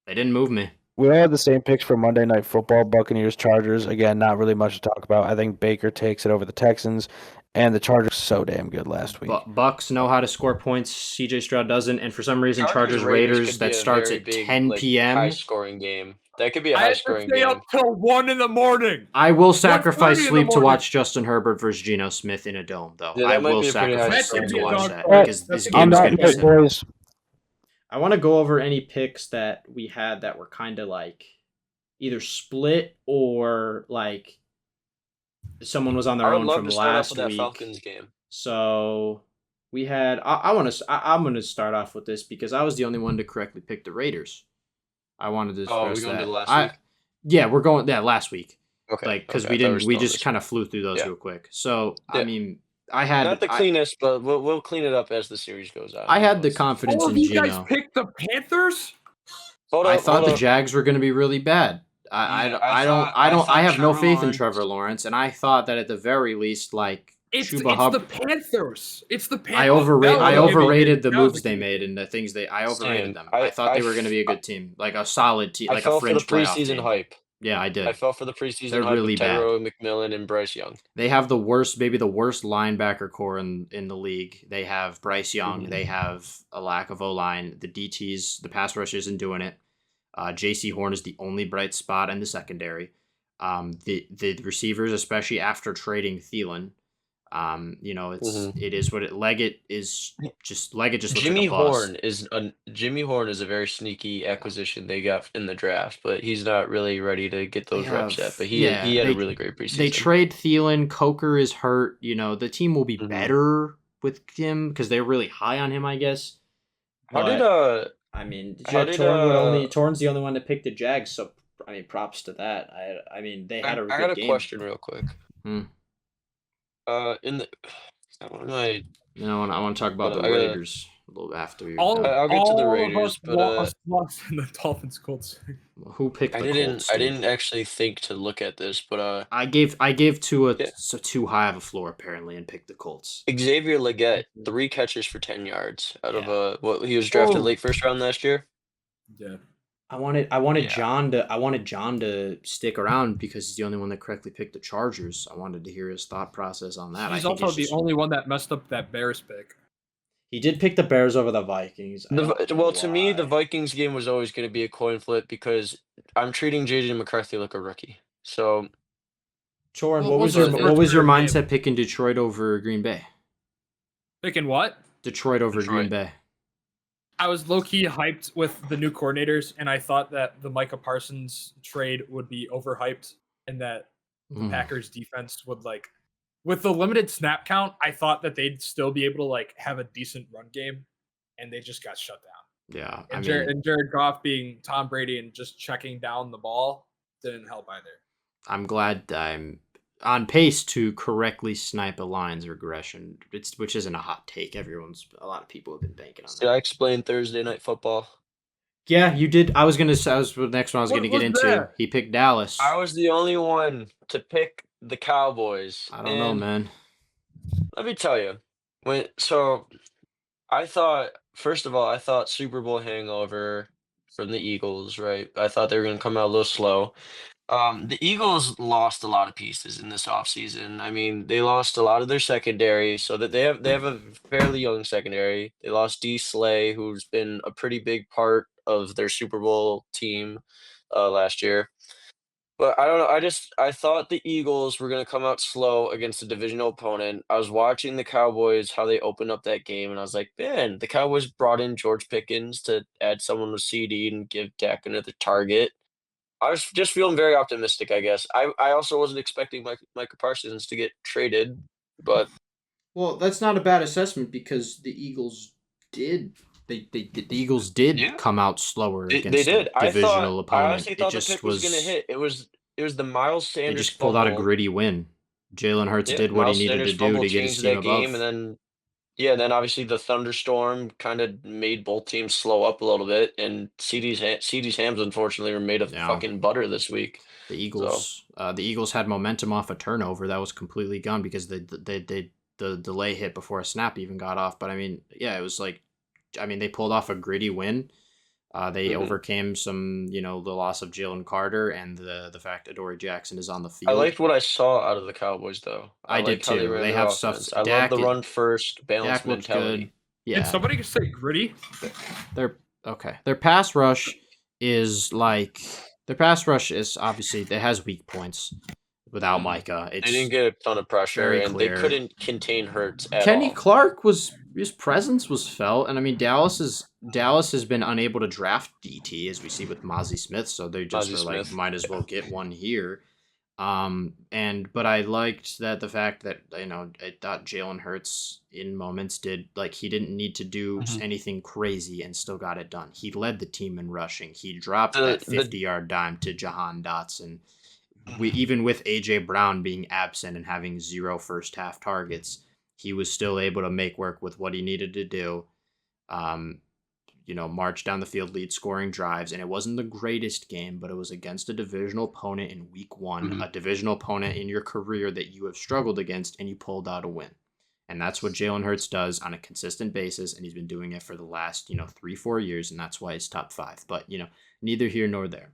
They didn't move me. we all had the same picks for Monday Night Football. Buccaneers Chargers. Again, not really much to talk about. I think Baker takes it over the Texans, and the Chargers so damn good last week. Bucks know how to score points. CJ Stroud doesn't, and for some reason, Chargers Raiders could be that a starts very at big, 10 p.m. high-scoring game. That could be a I had to high-scoring stay game. up till 1 a.m. I will sacrifice 1:30 in the sleep to morning. watch Justin Herbert versus Geno Smith in a dome, though. Yeah, I that might will be a pretty high sacrifice scoring sleep to game. watch that Dog. because this That's game On is a going that to be note, sick. boys, I want to go over any picks that we had that were kind of like either split or like someone was on their I would own love from to start off last with that week. Falcons game. So we had. I'm going to start off with this because I was the only one to correctly pick the Raiders. I wanted to Oh, express we going that. to the last week? Yeah, we're going. Yeah, last week. Okay. Because okay, we I thought didn't. We still on just this kind one. of flew through those Yeah. real quick. So I Yeah. mean, I had Not the cleanest, but we'll clean it up as the series goes on. I had the Let's- confidence All in of you guys Geno. picked the Panthers? Hold I up, thought hold the up. Jags were going to be really bad. Yeah, I have no Trevor faith in Lawrence- Trevor Lawrence, and I thought that at the very least, like It's Chuba the Hubbard. Panthers. It's the Panthers. I That was a overrated the that was moves a they good- made and the things I overrated Same. them. I thought they were going to be a good team, like a solid team, I like a fell for the fringe playoff preseason team. hype. Yeah, I did. I fell for the preseason They're hype really with Tyrell McMillan and Bryce Young. They have the worst, maybe the worst linebacker core in the league. They have Bryce Young. Mhm. They have a lack of O-line. The DTs, the pass rush isn't doing it. J.C. Horn is the only bright spot in the secondary. The receivers, especially after trading Thielen, it is what it. Leggett just looks Jimmy like a bust. Jimmy Horn is a very sneaky acquisition they got in the draft, but he's not really ready to get those reps yet. But he had a really great preseason. They trade Thielen. Coker is hurt. The team will be better with him because they're really high on him, I guess. Torn's the only one that picked the Jags, so I mean, props to that. They had a good game. I got a question real quick. Hmm. I want to talk about the I gotta- Raiders a little after you. I'll get to the Raiders, but lost in the Dolphins Colts. Who picked the Colts? I didn't actually think to look at this, but I gave Tua too high of a floor apparently and picked the Colts. Xavier Legette, 3 catches for 10 yards out of what he was drafted late first round last year. Yeah. I wanted Yeah. John to stick around because he's the only one that correctly picked the Chargers. I wanted to hear his thought process on that. He's also the only one that messed up that Bears pick. He did pick the Bears over the Vikings. To me, the Vikings game was always going to be a coin flip because I'm treating JJ McCarthy like a rookie. So, Chorin, What what was was your the what was your first game? mindset picking Detroit over Green Bay? Picking what? Detroit over Green Bay. I was low-key hyped with the new coordinators, and I thought that the Micah Parsons trade would be overhyped and that the Packers defense would with the limited snap count, I thought that they'd still be able to like have a decent run game, and they just got shut down. Yeah, I And mean, Jared Goff being Tom Brady and just checking down the ball didn't help either. I'm glad I'm on pace to correctly snipe a Lions regression, which isn't a hot take. A lot of people have been banking on Did that. I explain Thursday Night Football? Yeah, you did. I was the next one I was What gonna get was into. that? He picked Dallas. I was the only one to pick the Cowboys, I don't know, and man. let me tell you, I thought, first of all, I thought Super Bowl hangover from the Eagles, right? I thought they were going to come out a little slow. The Eagles lost a lot of pieces in this offseason. I mean, they lost a lot of their secondary, so that they have a fairly young secondary. They lost D. Slay, who's been a pretty big part of their Super Bowl team last year. But I don't know. I thought the Eagles were gonna come out slow against a divisional opponent. I was watching the Cowboys how they opened up that game, and I was like, man, the Cowboys brought in George Pickens to add someone with CD and give Dak another target. I was just feeling very optimistic, I guess. I also wasn't expecting Micah Parsons to get traded, but Well, that's not a bad assessment because the Eagles did. The Eagles did yeah, come out slower they against a did. divisional I opponent. honestly It thought the just pick was gonna was. hit. It was the Miles They Sanders just pulled out a fumble. gritty win. Jalen Hurts Yeah, did what he Miles needed to Sanders do fumble to get his changed team that game, and above. then yeah, then obviously the thunderstorm kind of made both teams slow up a little bit, and CD's hams unfortunately were made of Yeah, fucking butter this week. the So Eagles had momentum off a turnover that was completely gone because the delay hit before a snap even got off. But I mean, yeah, it was like, I mean, they pulled off a gritty win. They mhm. overcame some, the loss of Jalen Carter and the fact that Dory Jackson is on the I field. liked what I saw out of the Cowboys, though. I I did like how they too. ran They their have stuff. offense. I love the run first, balanced Dak looked good. mentality. Did Yeah, somebody say gritty? they're okay. Their pass rush is like their pass rush is obviously it has weak points without Mhm. Micah. They didn't It's get a ton of pressure, very and they clear. couldn't contain Hurts at Kenny all. Clark was his presence was felt, and I mean Dallas has been unable to draft DT as we see with Mozzie Smith, so they just Mozzie were like, Smith. might as well Yeah. get one here. But I liked that the fact that I thought Jalen Hurts in moments did like he didn't need to do Mhm. anything crazy and still got it done. He led the team in rushing. He dropped The that the 50-yard dime to Jahan Dotson. We Mhm. even with AJ Brown being absent and having zero first half targets, he was still able to make work with what he needed to do. Um, march down the field, lead scoring drives, and it wasn't the greatest game, but it was against a divisional opponent in week one, Mhm. a divisional opponent in your career that you have struggled against, and you pulled out a win. And that's what Jalen Hurts does on a consistent basis, and he's been doing it for the last, 3-4 years, and that's why he's top five. But, neither here nor there.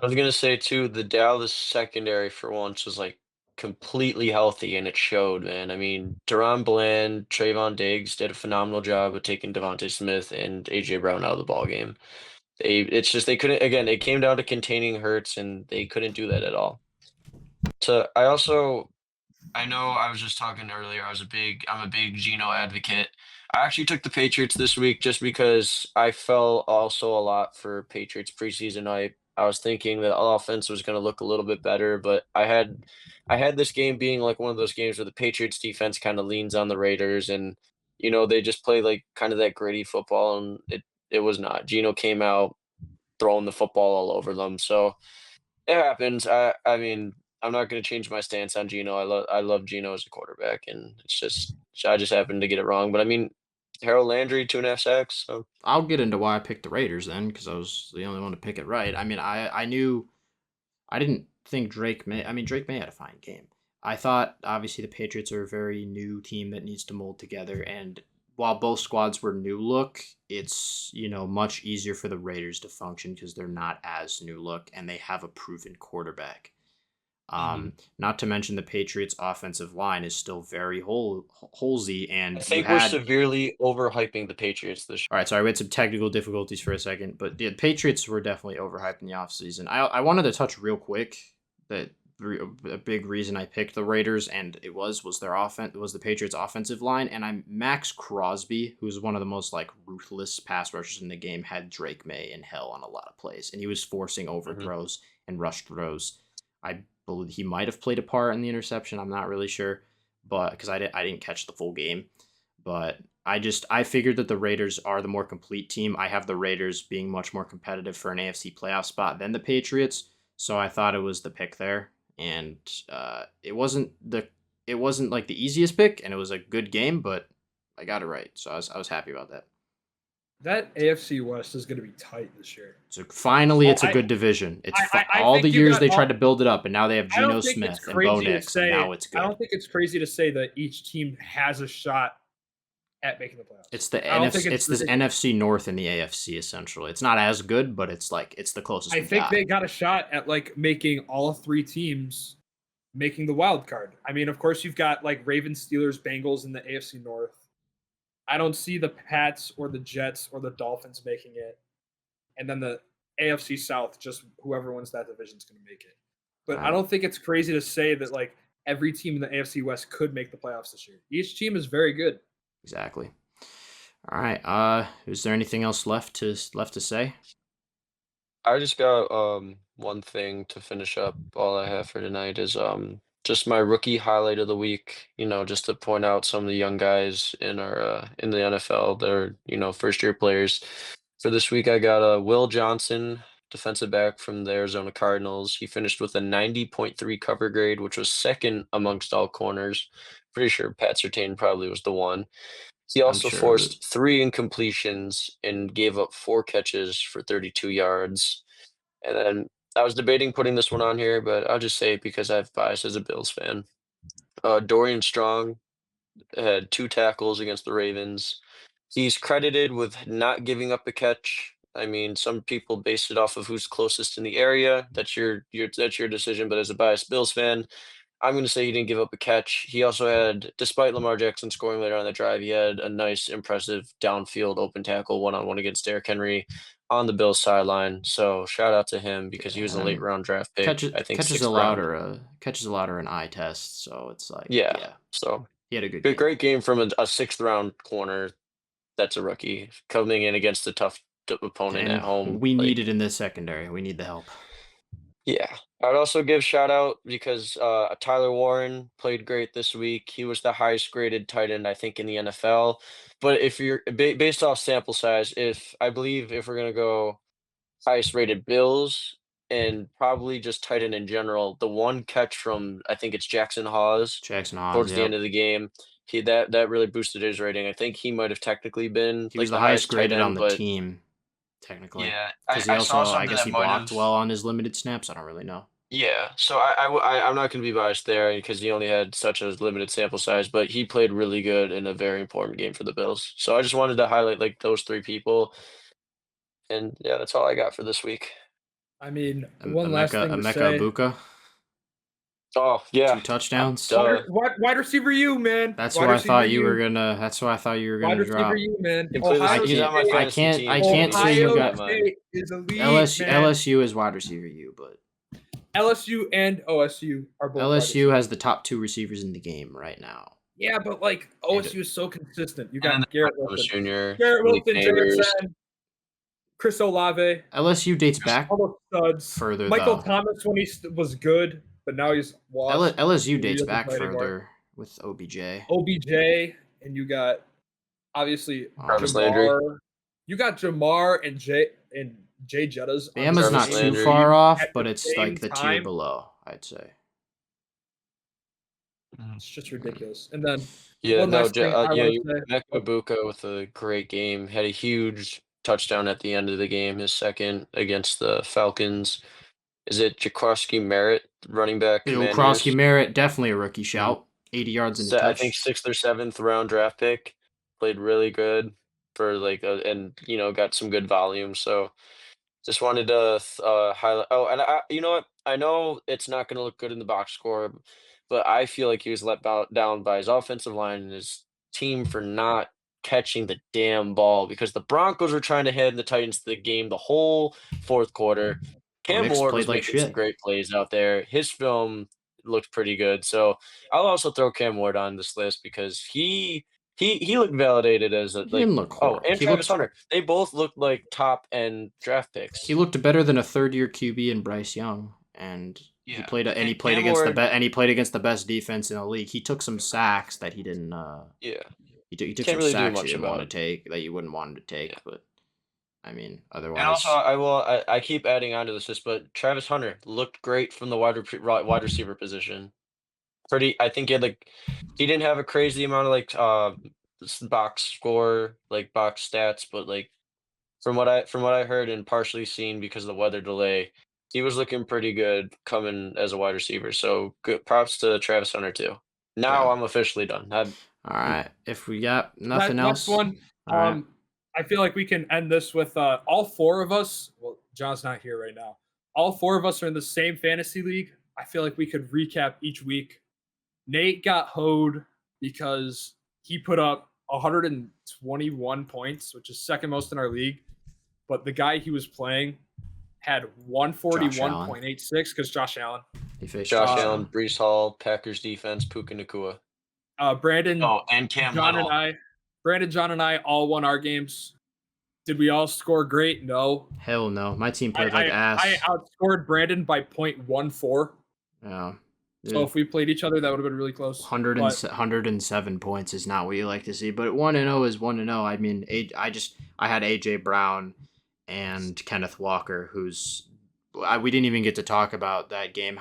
I was gonna say too, the Dallas secondary for once was like completely healthy, and it showed, man. I mean, Deron Bland, Trayvon Diggs did a phenomenal job of taking Devontae Smith and AJ Brown out of the ball game. It's just they couldn't. Again, it came down to containing Hurts, and they couldn't do that at all. So I know I was just talking earlier. I'm a big Geno advocate. I actually took the Patriots this week just because I fell also a lot for Patriots preseason hype. I was thinking that offense was going to look a little bit better, but I had this game being like one of those games where the Patriots defense kind of leans on the Raiders, and they just play like kind of that gritty football, and it was not. Geno came out throwing the football all over them, so it happens. I mean, I'm not gonna change my stance on Geno. I love Geno as a quarterback, and I just happened to get it wrong. But I mean, Harold Landry 2.5 sacks. So I'll get into why I picked the Raiders then, because I was the only one to pick it right. I mean, I knew I didn't think Drake May. I mean, Drake May had a fine game. I thought obviously the Patriots are a very new team that needs to mold together, and while both squads were new look, it's much easier for the Raiders to function because they're not as new look and they have a proven quarterback. Mhm. Not to mention the Patriots' offensive line is still very holesy, I and you think we're had severely overhyping the Patriots this all right, sorry, we had some technical difficulties for a second, but the Patriots were definitely overhyped in the offseason. I wanted to touch real quick that a big reason I picked the Raiders, and it was their offense, was the Patriots' offensive line, and I'm Max Crosby, who's one of the most like ruthless pass rushers in the game, had Drake May in hell on a lot of plays, and he was forcing year. overthrows and rush throws. I believe he might have played a part in the interception. I'm not really sure. but because I didn't catch the full game, but I figured that the Raiders are the more complete team. I have the Raiders being much more competitive for an AFC playoff spot than the Patriots, so I thought it was the pick there, and it wasn't like the easiest pick, and it was a good game, but I got it right, so I was happy about that. That AFC West is going to be tight this year. So finally, Oh, it's a good division. It's I all think the you years got they all- tried to build it up, and now they have I Geno don't think it's Smith and Bo crazy to Nix, and say. now it's I good. don't think it's crazy to say that each team has a shot at making the playoffs. It's the I don't NFC. think It's this NFC North and the AFC essentially. It's not as good, but it's the closest. I we think got. they got a shot at like making all three teams making the wild card. I mean, of course, you've got like Ravens, Steelers, Bengals in the AFC North. I don't see the Pats or the Jets or the Dolphins making it, and then the AFC South, just whoever wins that division is going to make it. But I don't think it's crazy to say that like every team in the AFC West could make the playoffs this year. Each team is very good. Exactly. All right. Is there anything else left to say? I just got one thing to finish up. All I have for tonight is just my rookie highlight of the week. Just to point out some of the young guys in our in the NFL. They're first year players. For this week, I got Will Johnson, defensive back from the Arizona Cardinals. He finished with a 90.3 cover grade, which was second amongst all corners. Pretty sure Pat Surtain probably was the one. He I'm also sure of it. forced 3 incompletions and gave up 4 catches for 32 yards. And then I was debating putting this one on here, but I'll just say it because I have bias as a Bills fan. Dorian Strong had 2 tackles against the Ravens. He's credited with not giving up a catch. I mean, some people base it off of who's closest in the area. That's your decision. But as a biased Bills fan, I'm going to say he didn't give up a catch. He also had, despite Lamar Jackson scoring later on the drive, he had a nice, impressive downfield open tackle one-on-one against Derrick Henry on the Bills sideline. So shout out to him because he was a late round draft pick. I think Catches sixth round. catches allowed an eye test, so it's like Yeah. So he had a good good, game. great game from a sixth round corner. That's a rookie coming in against a tough opponent And at home. we need it in this secondary. We need the help. Yeah. I'd also give shout out because Tyler Warren played great this week. He was the highest graded tight end, I think, in the NFL. But if you're based off sample size, if we're gonna go highest rated Bills and probably just tight end in general, the one catch from I think it's Jackson Hawes Jackson Hawes, towards the yep. end of the game, that really boosted his rating. I think he might have technically been He like was the the highest highest tight graded on end, the but team, technically. yeah, Because he I saw also, I something guess that he might blocked have. well on his limited snaps. I don't really know. Yeah, so I'm not going to be biased there because he only had such a limited sample size, but he played really good in a very important game for the Bills. So I just wanted to highlight like those 3 people, and yeah, that's all I got for this week. I mean, one last thing to Emeka say. Ibuka, Oh yeah, 2 touchdowns. duh. Wide receiver, you man. That's Wide who I receiver thought you were gonna. That's who I thought you were Wide gonna receiver, drop. you man. Completely, Ohio he's on my State- fantasy can't- team. I so can't he's say you on got- mine. State is elite, LSU, man. LSU is wide receiver U, but LSU and OSU are both. wide LSU receivers. has the top 2 receivers in the game right now. Yeah, but like OSU is so consistent. You got And Garrett Thomas Wilson, Jr., Garrett Malik Wilson, Neighbors. JSN, Chris Olave, LSU dates back all those studs. further Michael though. Thomas when he was good, but now he's washed. LSU He dates doesn't back play anymore. further with OBJ. OBJ, and you got obviously Jarvis Landry. Jamar. You got Jamar and Jay Jettas. on Bama's the not Jarvis too Landry. far off, At but the it's like the same tier time- below, I'd say. It's just ridiculous. And then Yeah, one no, last thing I yeah, wanna say- Emeka Ibuka with a great game. Had a huge touchdown at the end of the game, his second against the Falcons. Is it Jaquaski Merritt, running back? Krosky Commanders? Merritt, definitely a rookie shout. 80 yards in a I touch. think 6th or 7th round draft pick. Played really good for and got some good volume. So just wanted to highlight. Oh, and you know what? I know it's not going to look good in the box score, but I feel like he was down by his offensive line and his team for not catching the damn ball because the Broncos were trying to head the Titans to the game the whole fourth quarter. Cam Nix Ward played was like making some shit. great plays out there. His film looked pretty good. So I'll also throw Cam Ward on this list because he looked validated as a He didn't look horrible. and He Travis looked- Hunter. They both looked like top end draft picks. He looked better than a third-year QB in Bryce Young, and He Yeah. played and he played Cam against Ward, and he played against the best defense in the league. He took some sacks that he didn't. yeah. He took Can't some really do sacks he much didn't want to about. take that you wouldn't want him to Yeah. take. But I mean, And also, otherwise, I keep adding on to this list, but Travis Hunter looked great from the wide receiver position. I think he didn't have a crazy amount of box score, like box stats, but like from what I heard and partially seen because of the weather delay, he was looking pretty good coming as a wide receiver. So good props to Travis Hunter too. Now yeah. I'm officially done. All right. If we got That nothing next else, one, all right. I feel like we can end this with all four of us. Well, John's not here right now. All four of us are in the same fantasy league. I feel like we could recap each week. Nate got hoed because he put up 121 points, which is second most in our league. But the guy he was playing had 141.86 because Josh Allen. He faced Josh Josh Allen, Allen. Brees Hall, Packers defense, Puka Nakua. Brandon, Oh, and Cam John, Little. John, and I all won our games. Did we all score great? No. Hell no. My team played like I ass. outscored Brandon by 0.14. Yeah. So if we played each other, that would have been really close. 107 points is not what you like to see, but 1-0 is 1-0. I mean, I had AJ Brown and Kenneth Walker, we didn't even get to talk about that game.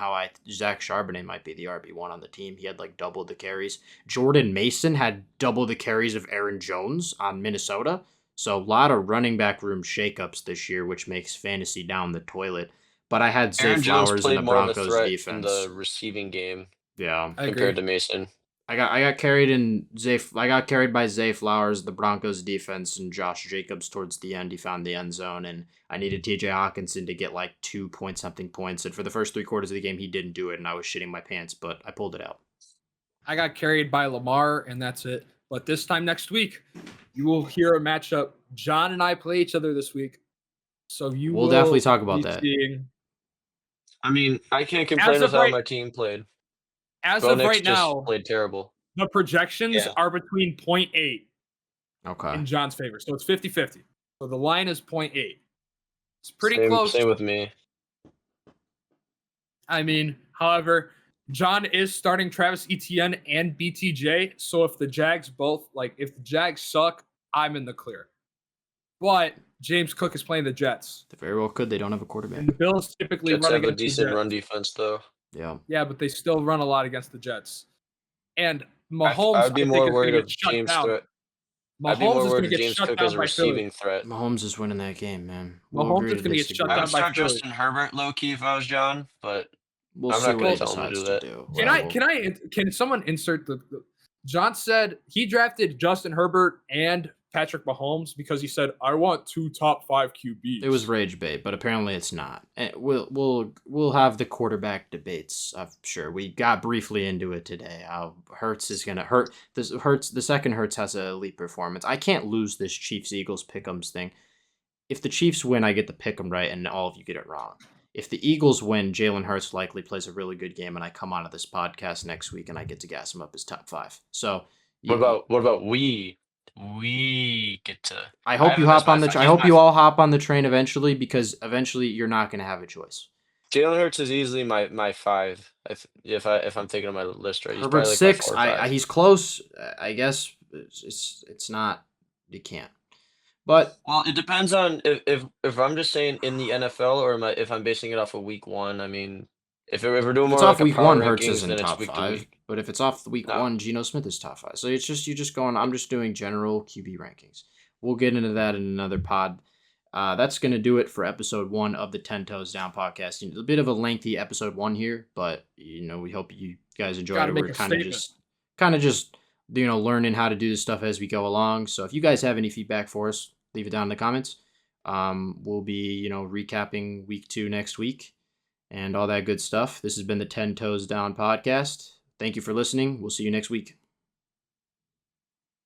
Zach Charbonnet might be the RB1 on the team. He had like double the carries. Jordan Mason had double the carries of Aaron Jones on Minnesota. So a lot of running back room shakeups this year, which makes fantasy down the toilet. But I had Zay Aaron Jones Flowers in played the more of a Broncos threat in defense. the receiving game Yeah. I compared agree. to Mason. I got carried by Zay Flowers, the Broncos defense, and Josh Jacobs towards the end. He found the end zone, and I needed TJ Hawkinson to get like 2-point-something points. And for the first 3 quarters of the game, he didn't do it, and I was shitting my pants, but I pulled it out. I got carried by Lamar, and that's it. But this time next week, you will hear a matchup. John and I play each other this week. So We'll definitely talk about that. I mean, I can't complain with how my team played. As Bo of Nix right just now, played terrible. the projections Yeah. are between 0.8 Okay. in John's favor. So it's 50-50. So the line is 0.8. It's pretty Same, close. Same with me. I mean, however, John is starting Travis Etienne and BTJ. So if the Jags if the Jags suck, I'm in the clear. But James Cook is playing the Jets. They very well could. They don't have a quarterback. And the Bills typically Jets run have a against the decent Jets. run defense, though. Yeah. Yeah, but they still run a lot against the Jets. And I Mahomes, would be I think, more is going worried to of get shut James down. threat. I'd be Mahomes more is going worried to of get James shut Cook down as a by Philly. receiving threat. Mahomes is winning that game, man. We'll Mahomes agree is to gonna get shut disagree. I down would by start Philly. Justin Herbert low key if I was John, but We'll I'm see not what gonna he tell him to decides do to that. do. Can someone insert the John said he drafted Justin Herbert and Patrick Mahomes because he said, I want 2 top 5 QBs. It was rage bait, but apparently it's not. We'll have the quarterback debates. I'm sure we got briefly into it today. Hurts is gonna hurt. The second Hurts has a elite performance. I can't lose this Chiefs Eagles pick'ems thing. If the Chiefs win, I get to pick them right, and all of you get it wrong. If the Eagles win, Jalen Hurts likely plays a really good game, and I come onto this podcast next week and I get to gas him up as top 5. So What about we? We get to. I hope you hop on the. I hope you all hop on the train eventually, because eventually you're not going to have a choice. Jalen Hurts is easily my 5. If I'm thinking of my list right, he's Herbert probably like 6. my 4 or 5. He's close. I guess it's not. You can't. But Well, it depends on if I'm just saying in the NFL or if I'm basing it off of week 1. I mean, if we're doing more it's like off a week power 1, Hurts rankings, isn't then it's top week to 5. week. But if it's off week No. 1, Geno Smith is top 5. So it's just you're just going. I'm just doing general QB rankings. We'll get into that in another pod. That's going to do it for episode 1 of the 10 Toes Down podcast. A bit of a lengthy episode 1 here, but we hope you guys enjoyed it. We're kind of just learning how to do this stuff as we go along. So if you guys have any feedback for us, leave it down in the comments. We'll be recapping week 2 next week and all that good stuff. This has been the 10 Toes Down podcast. Thank you for listening. We'll see you next week.